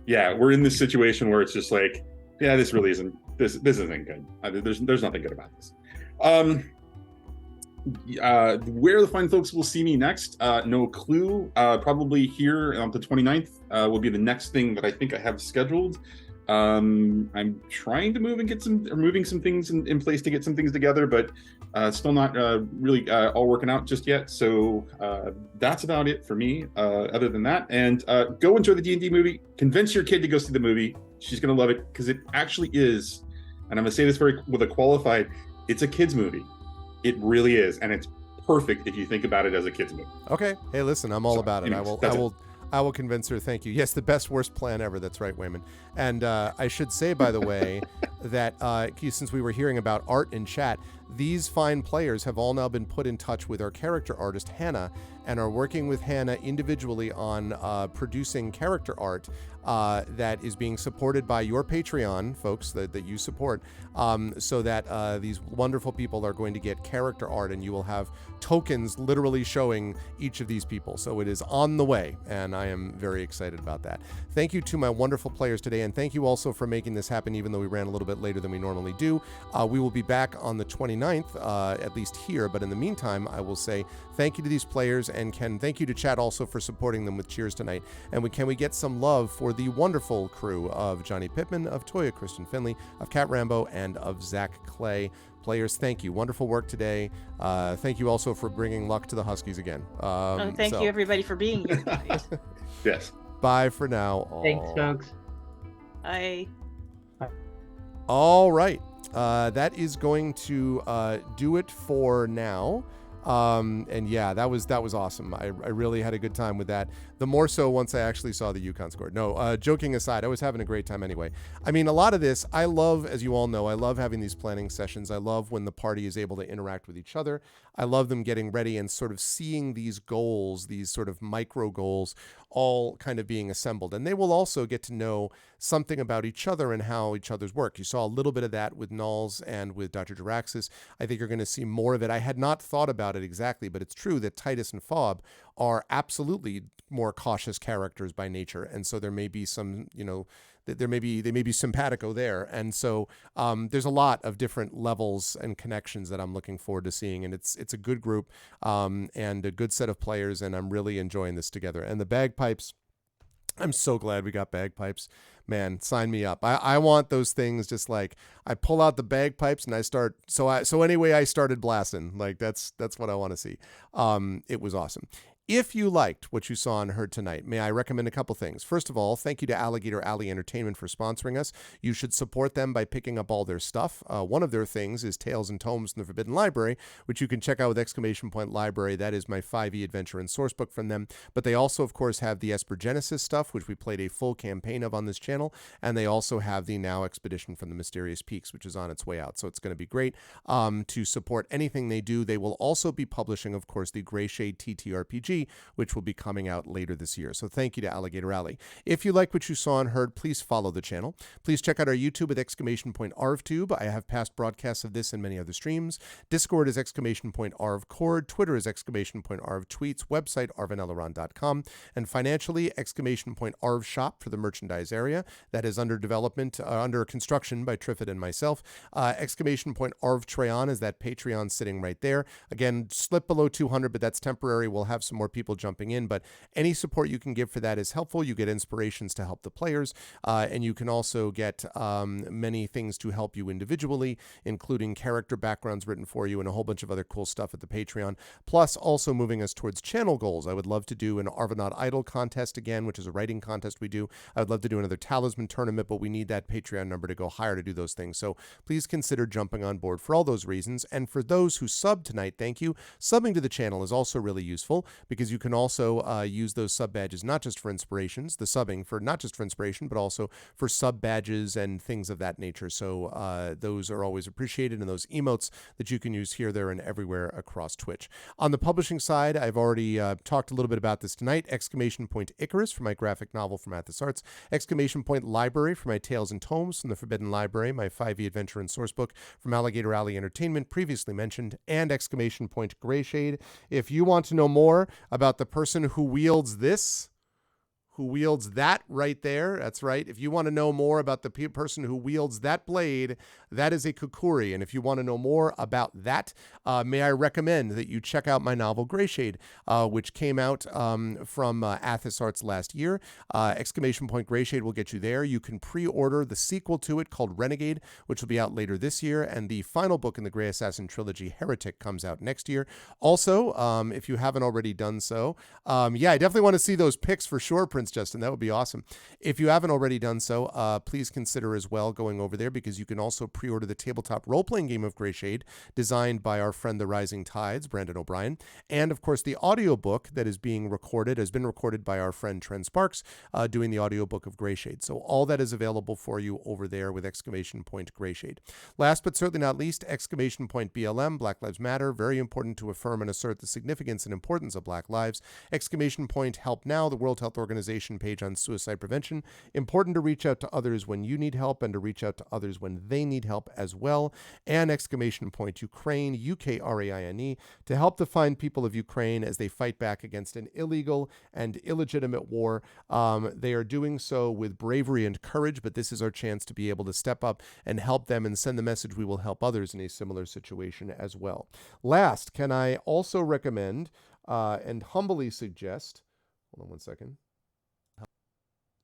Yeah, we're in this situation where it's just like, yeah, this really isn't. This isn't good. There's nothing good about this. Where the fine folks will see me next, no clue. Probably here on the 29th will be the next thing that I think I have scheduled. I'm trying to moving some things in place to get some things together, but still not really all working out just yet. So that's about it for me. Other than that, and go enjoy the D&D movie. Convince your kid to go see the movie. She's gonna love it because it actually is. And I'm gonna say this with a qualified. It's a kids movie. It really is, and it's perfect if you think about it as a kids movie. Okay. Hey, listen, I'm all about it. I will convince her. Thank you. Yes, the best worst plan ever. That's right, Wayman. And I should say, by the way, that since we were hearing about art in chat, these fine players have all now been put in touch with our character artist, Hannah, and are working with Hannah individually on producing character art that is being supported by your Patreon, folks, that you support, so that these wonderful people are going to get character art, and you will have tokens literally showing each of these people. So it is on the way, and I am very excited about that. Thank you to my wonderful players today, and thank you also for making this happen, even though we ran a little bit later than we normally do. We will be back on the 29th, at least here. But in the meantime, I will say thank you to these players, and thank you to chat also for supporting them with cheers tonight. And can we get some love for the wonderful crew of Johnny Pittman, of Toya Kristen Finley, of Cat Rambo, and of Zach Clay. Players, thank you. Wonderful work today. Thank you also for bringing luck to the Huskies again. Thank you, everybody, for being here, guys. Yes. Bye for now. Thanks, folks. Bye. All right. That is going to do it for now. And yeah, that was awesome. I really had a good time with that. The more so once I actually saw the UConn score. No, joking aside, I was having a great time anyway. I mean, a lot of this, I love, as you all know, I love having these planning sessions. I love when the party is able to interact with each other. I love them getting ready and sort of seeing these goals, these sort of micro goals, all kind of being assembled. And they will also get to know something about each other and how each other's work. You saw a little bit of that with Nulls and with Dr. Jaraxis. I think you're going to see more of it. I had not thought about it exactly, but it's true that Titus and Fob are absolutely more cautious characters by nature. And so there may be some, they may be simpatico there. And so there's a lot of different levels and connections that I'm looking forward to seeing. And it's a good group and a good set of players. And I'm really enjoying this together. And the bagpipes, I'm so glad we got bagpipes. Man, sign me up. I want those things. Just like I pull out the bagpipes and I start. So anyway, I started blasting. Like that's what I want to see. It was awesome. If you liked what you saw and heard tonight, may I recommend a couple things. First of all, thank you to Alligator Alley Entertainment for sponsoring us. You should support them by picking up all their stuff. One of their things is Tales and Tomes from the Forbidden Library, which you can check out with Exclamation Point Library. That is my 5e adventure and source book from them. But they also, of course, have the Esper Genesis stuff, which we played a full campaign of on this channel. And they also have the Now Expedition from the Mysterious Peaks, which is on its way out. So it's going to be great to support anything they do. They will also be publishing, of course, the Greyshade TTRPG, which will be coming out later this year. So thank you to Alligator Alley. If you like what you saw and heard, please follow the channel. Please check out our YouTube at !ArvTube. I have past broadcasts of this and many other streams. Discord is !ArvCord. Twitter is !ArvTweets. Website, arvanelleron.com. And financially, !ArvShop for the merchandise area. That is under development, under construction by Triffid and myself. !ArvTreon is that Patreon sitting right there. Again, slip below 200, but that's temporary. We'll have some more people jumping in, but any support you can give for that is helpful. You get inspirations to help the players, and you can also get many things to help you individually, including character backgrounds written for you and a whole bunch of other cool stuff at the Patreon, plus also moving us towards channel goals. I would love to do an Arvanaut Idol contest again, which is a writing contest we do. I would love to do another Talisman tournament, but we need that Patreon number to go higher to do those things. So please consider jumping on board for all those reasons. And for those who sub tonight, thank you. Subbing to the channel is also really useful because you can also use those sub badges not just for inspirations, the subbing for not just for inspiration, but also for sub badges and things of that nature. So those are always appreciated, and those emotes that you can use here, there, and everywhere across Twitch. On the publishing side, I've already talked a little bit about this tonight. Exclamation Point Icarus for my graphic novel from Athos Arts. Exclamation Point Library for my Tales and Tomes from the Forbidden Library, my 5e adventure and source book from Alligator Alley Entertainment, previously mentioned. And Exclamation Point Greyshade. If you want to know more about the person who wields this, who wields that right there. That's right. If you want to know more about the person who wields that blade, that is a Kukuri. And if you want to know more about that, may I recommend that you check out my novel Greyshade, which came out from Athos Arts last year. Exclamation Point Greyshade will get you there. You can pre-order the sequel to it called Renegade, which will be out later this year. And the final book in the Grey Assassin trilogy, Heretic, comes out next year. Also, if you haven't already done so, yeah, I definitely want to see those pics for sure, Prince Justin. That would be awesome. If you haven't already done so, please consider as well going over there, because you can also pre-order the tabletop role-playing game of Greyshade, designed by our friend The Rising Tides, Brandon O'Brien, and of course the audiobook that is being recorded, has been recorded by our friend Trent Sparks, doing the audiobook of Greyshade. So all that is available for you over there with Exclamation Point Greyshade. Last but certainly not least, Exclamation Point BLM, Black Lives Matter, very important to affirm and assert the significance and importance of Black lives. Exclamation Point Help Now, the World Health Organization organization page on suicide prevention. Important to reach out to others when you need help and to reach out to others when they need help as well. And Ukraine, Ukraine, to help the fine people of Ukraine as they fight back against an illegal and illegitimate war. They are doing so with bravery and courage, but this is our chance to be able to step up and help them and send the message we will help others in a similar situation as well. Last, can I also recommend and humbly suggest, hold on one second.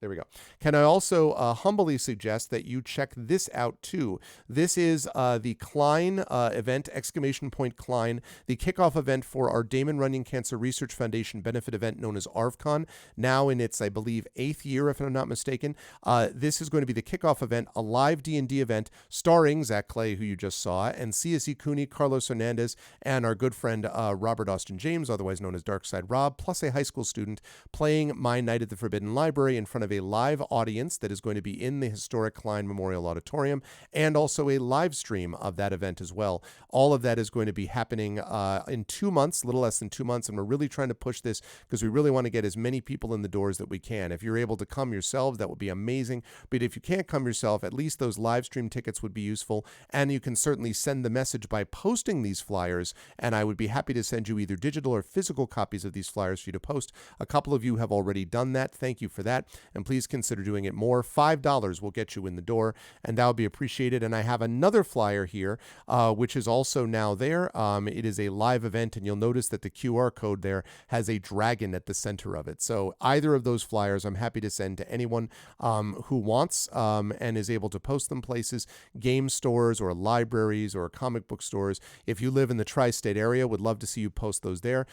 There we go. Can I also humbly suggest that you check this out too? This is the Klein event, Klein, the kickoff event for our Damon Runyon Cancer Research Foundation benefit event known as ARVCon, now in its, I believe, 8th year, if I'm not mistaken. This is going to be the kickoff event, a live D&D event starring Zach Clay, who you just saw, and CSE Cooney, Carlos Hernandez, and our good friend Robert Austin James, otherwise known as Darkside Rob, plus a high school student playing My Night at the Forbidden Library in front of a live audience that is going to be in the historic Klein Memorial Auditorium, and also a live stream of that event as well. All of that is going to be happening in 2 months, a little less than 2 months, and we're really trying to push this because we really want to get as many people in the doors that we can. If you're able to come yourselves, that would be amazing, but if you can't come yourself, at least those live stream tickets would be useful, and you can certainly send the message by posting these flyers, and I would be happy to send you either digital or physical copies of these flyers for you to post. A couple of you have already done that. Thank you for that, and please consider doing it more. $5 will get you in the door, and that would be appreciated. And I have another flyer here, which is also now there. It is a live event, and you'll notice that the QR code there has a dragon at the center of it. So either of those flyers, I'm happy to send to anyone who wants and is able to post them places, game stores or libraries or comic book stores. If you live in the tri-state area, would love to see you post those there,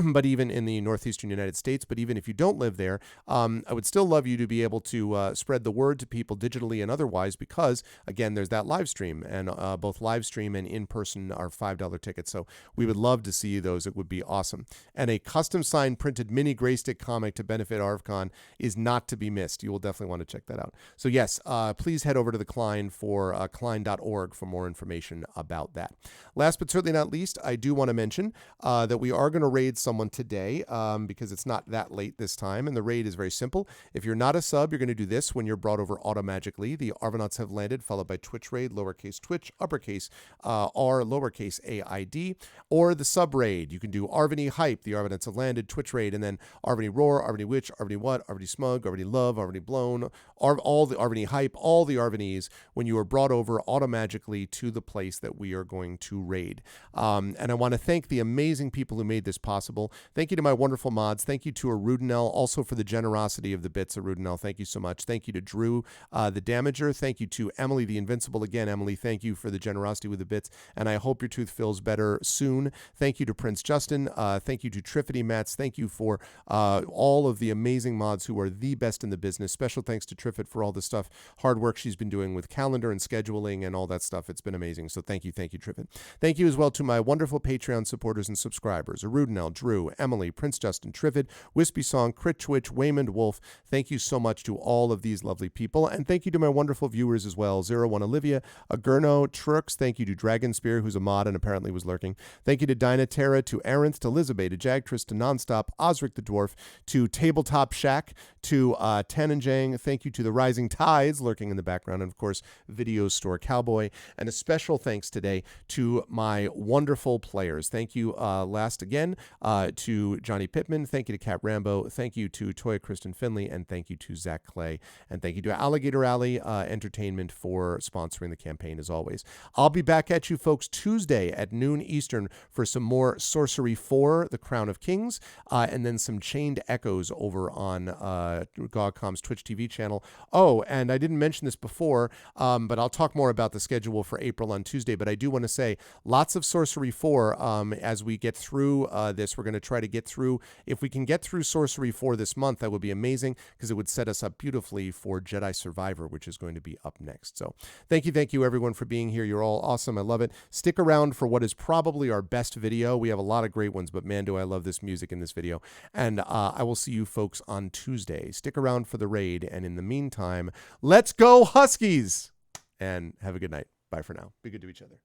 but even in the northeastern United States. But even if you don't live there, I would still love you to be able to spread the word to people digitally and otherwise, because again, there's that live stream, and both live stream and in person are $5 tickets. So we would love to see those. It would be awesome. And a custom signed printed mini Greystick comic to benefit ARVCon is not to be missed. You will definitely want to check that out. So yes, please head over to the Klein for klein.org for more information about that. Last but certainly not least, I do want to mention that we are going to raid someone today because it's not that late this time, and the raid is very simple. If you're not a sub, you're going to do this when you're brought over automagically. The Arvanauts have landed, followed by Twitch raid, lowercase Twitch, uppercase R, lowercase AID, or the sub raid. You can do Arvany Hype, the Arvanauts have landed, Twitch raid, and then Arvany Roar, Arvany Witch, Arvany What, Arvany Smug, Arvany Love, Arvany Blown, all the Arvany Hype, all the Arvanys when you are brought over automagically to the place that we are going to raid. And I want to thank the amazing people who made this possible. Thank you to my wonderful mods. Thank you to Arudinel, also for the generosity of the bits, Arudinel. Thank you so much. Thank you to Drew, the Damager. Thank you to Emily, the Invincible. Again, Emily, thank you for the generosity with the bits, and I hope your tooth feels better soon. Thank you to Prince Justin. Thank you to Triffity Mats. Thank you for all of the amazing mods who are the best in the business. Special thanks to Triffit for all the stuff, hard work she's been doing with calendar and scheduling and all that stuff. It's been amazing. So thank you, Triffit. Thank you as well to my wonderful Patreon supporters and subscribers, Arudinel, Drew, Emily, Prince Justin, Triffit, Wispy Song, Crit Twitch, Waymond Wolf. Thank you so much to all of these lovely people. And thank you to my wonderful viewers as well. 01 Olivia, Agurno, Trux. Thank you to Dragon Spear, who's a mod and apparently was lurking. Thank you to Dynaterra, to Arinth, to Elizabeth, to Jagtress, to Nonstop, Osric the Dwarf, to Tabletop Shack, to Tananjang. Thank you to the Rising Tides lurking in the background, and of course, Video Store Cowboy. And a special thanks today to my wonderful players. Thank you last again to Johnny Pittman. Thank you to Cat Rambo. Thank you to Toya Kristen Finley, and thank you to Zach Clay. And thank you to Alligator Alley Entertainment for sponsoring the campaign as always. I'll be back at you folks Tuesday at noon Eastern for some more Sorcery 4, The Crown of Kings, and then some Chained Echoes over on GogCom's Twitch TV channel. Oh, and I didn't mention this before, but I'll talk more about the schedule for April on Tuesday, but I do want to say lots of Sorcery 4 as we get through this. We're going to try to get through, if we can get through Sorcery 4 this month, that would be amazing, because it would set us up beautifully for Jedi Survivor, which is going to be up next. So thank you everyone for being here. You're all awesome. I love it. Stick around for what is probably our best video. We have a lot of great ones, but man, do I love this music in this video. And I will see you folks on Tuesday. Stick around for the raid, and in the meantime, let's go Huskies! And have a good night. Bye for now. Be good to each other.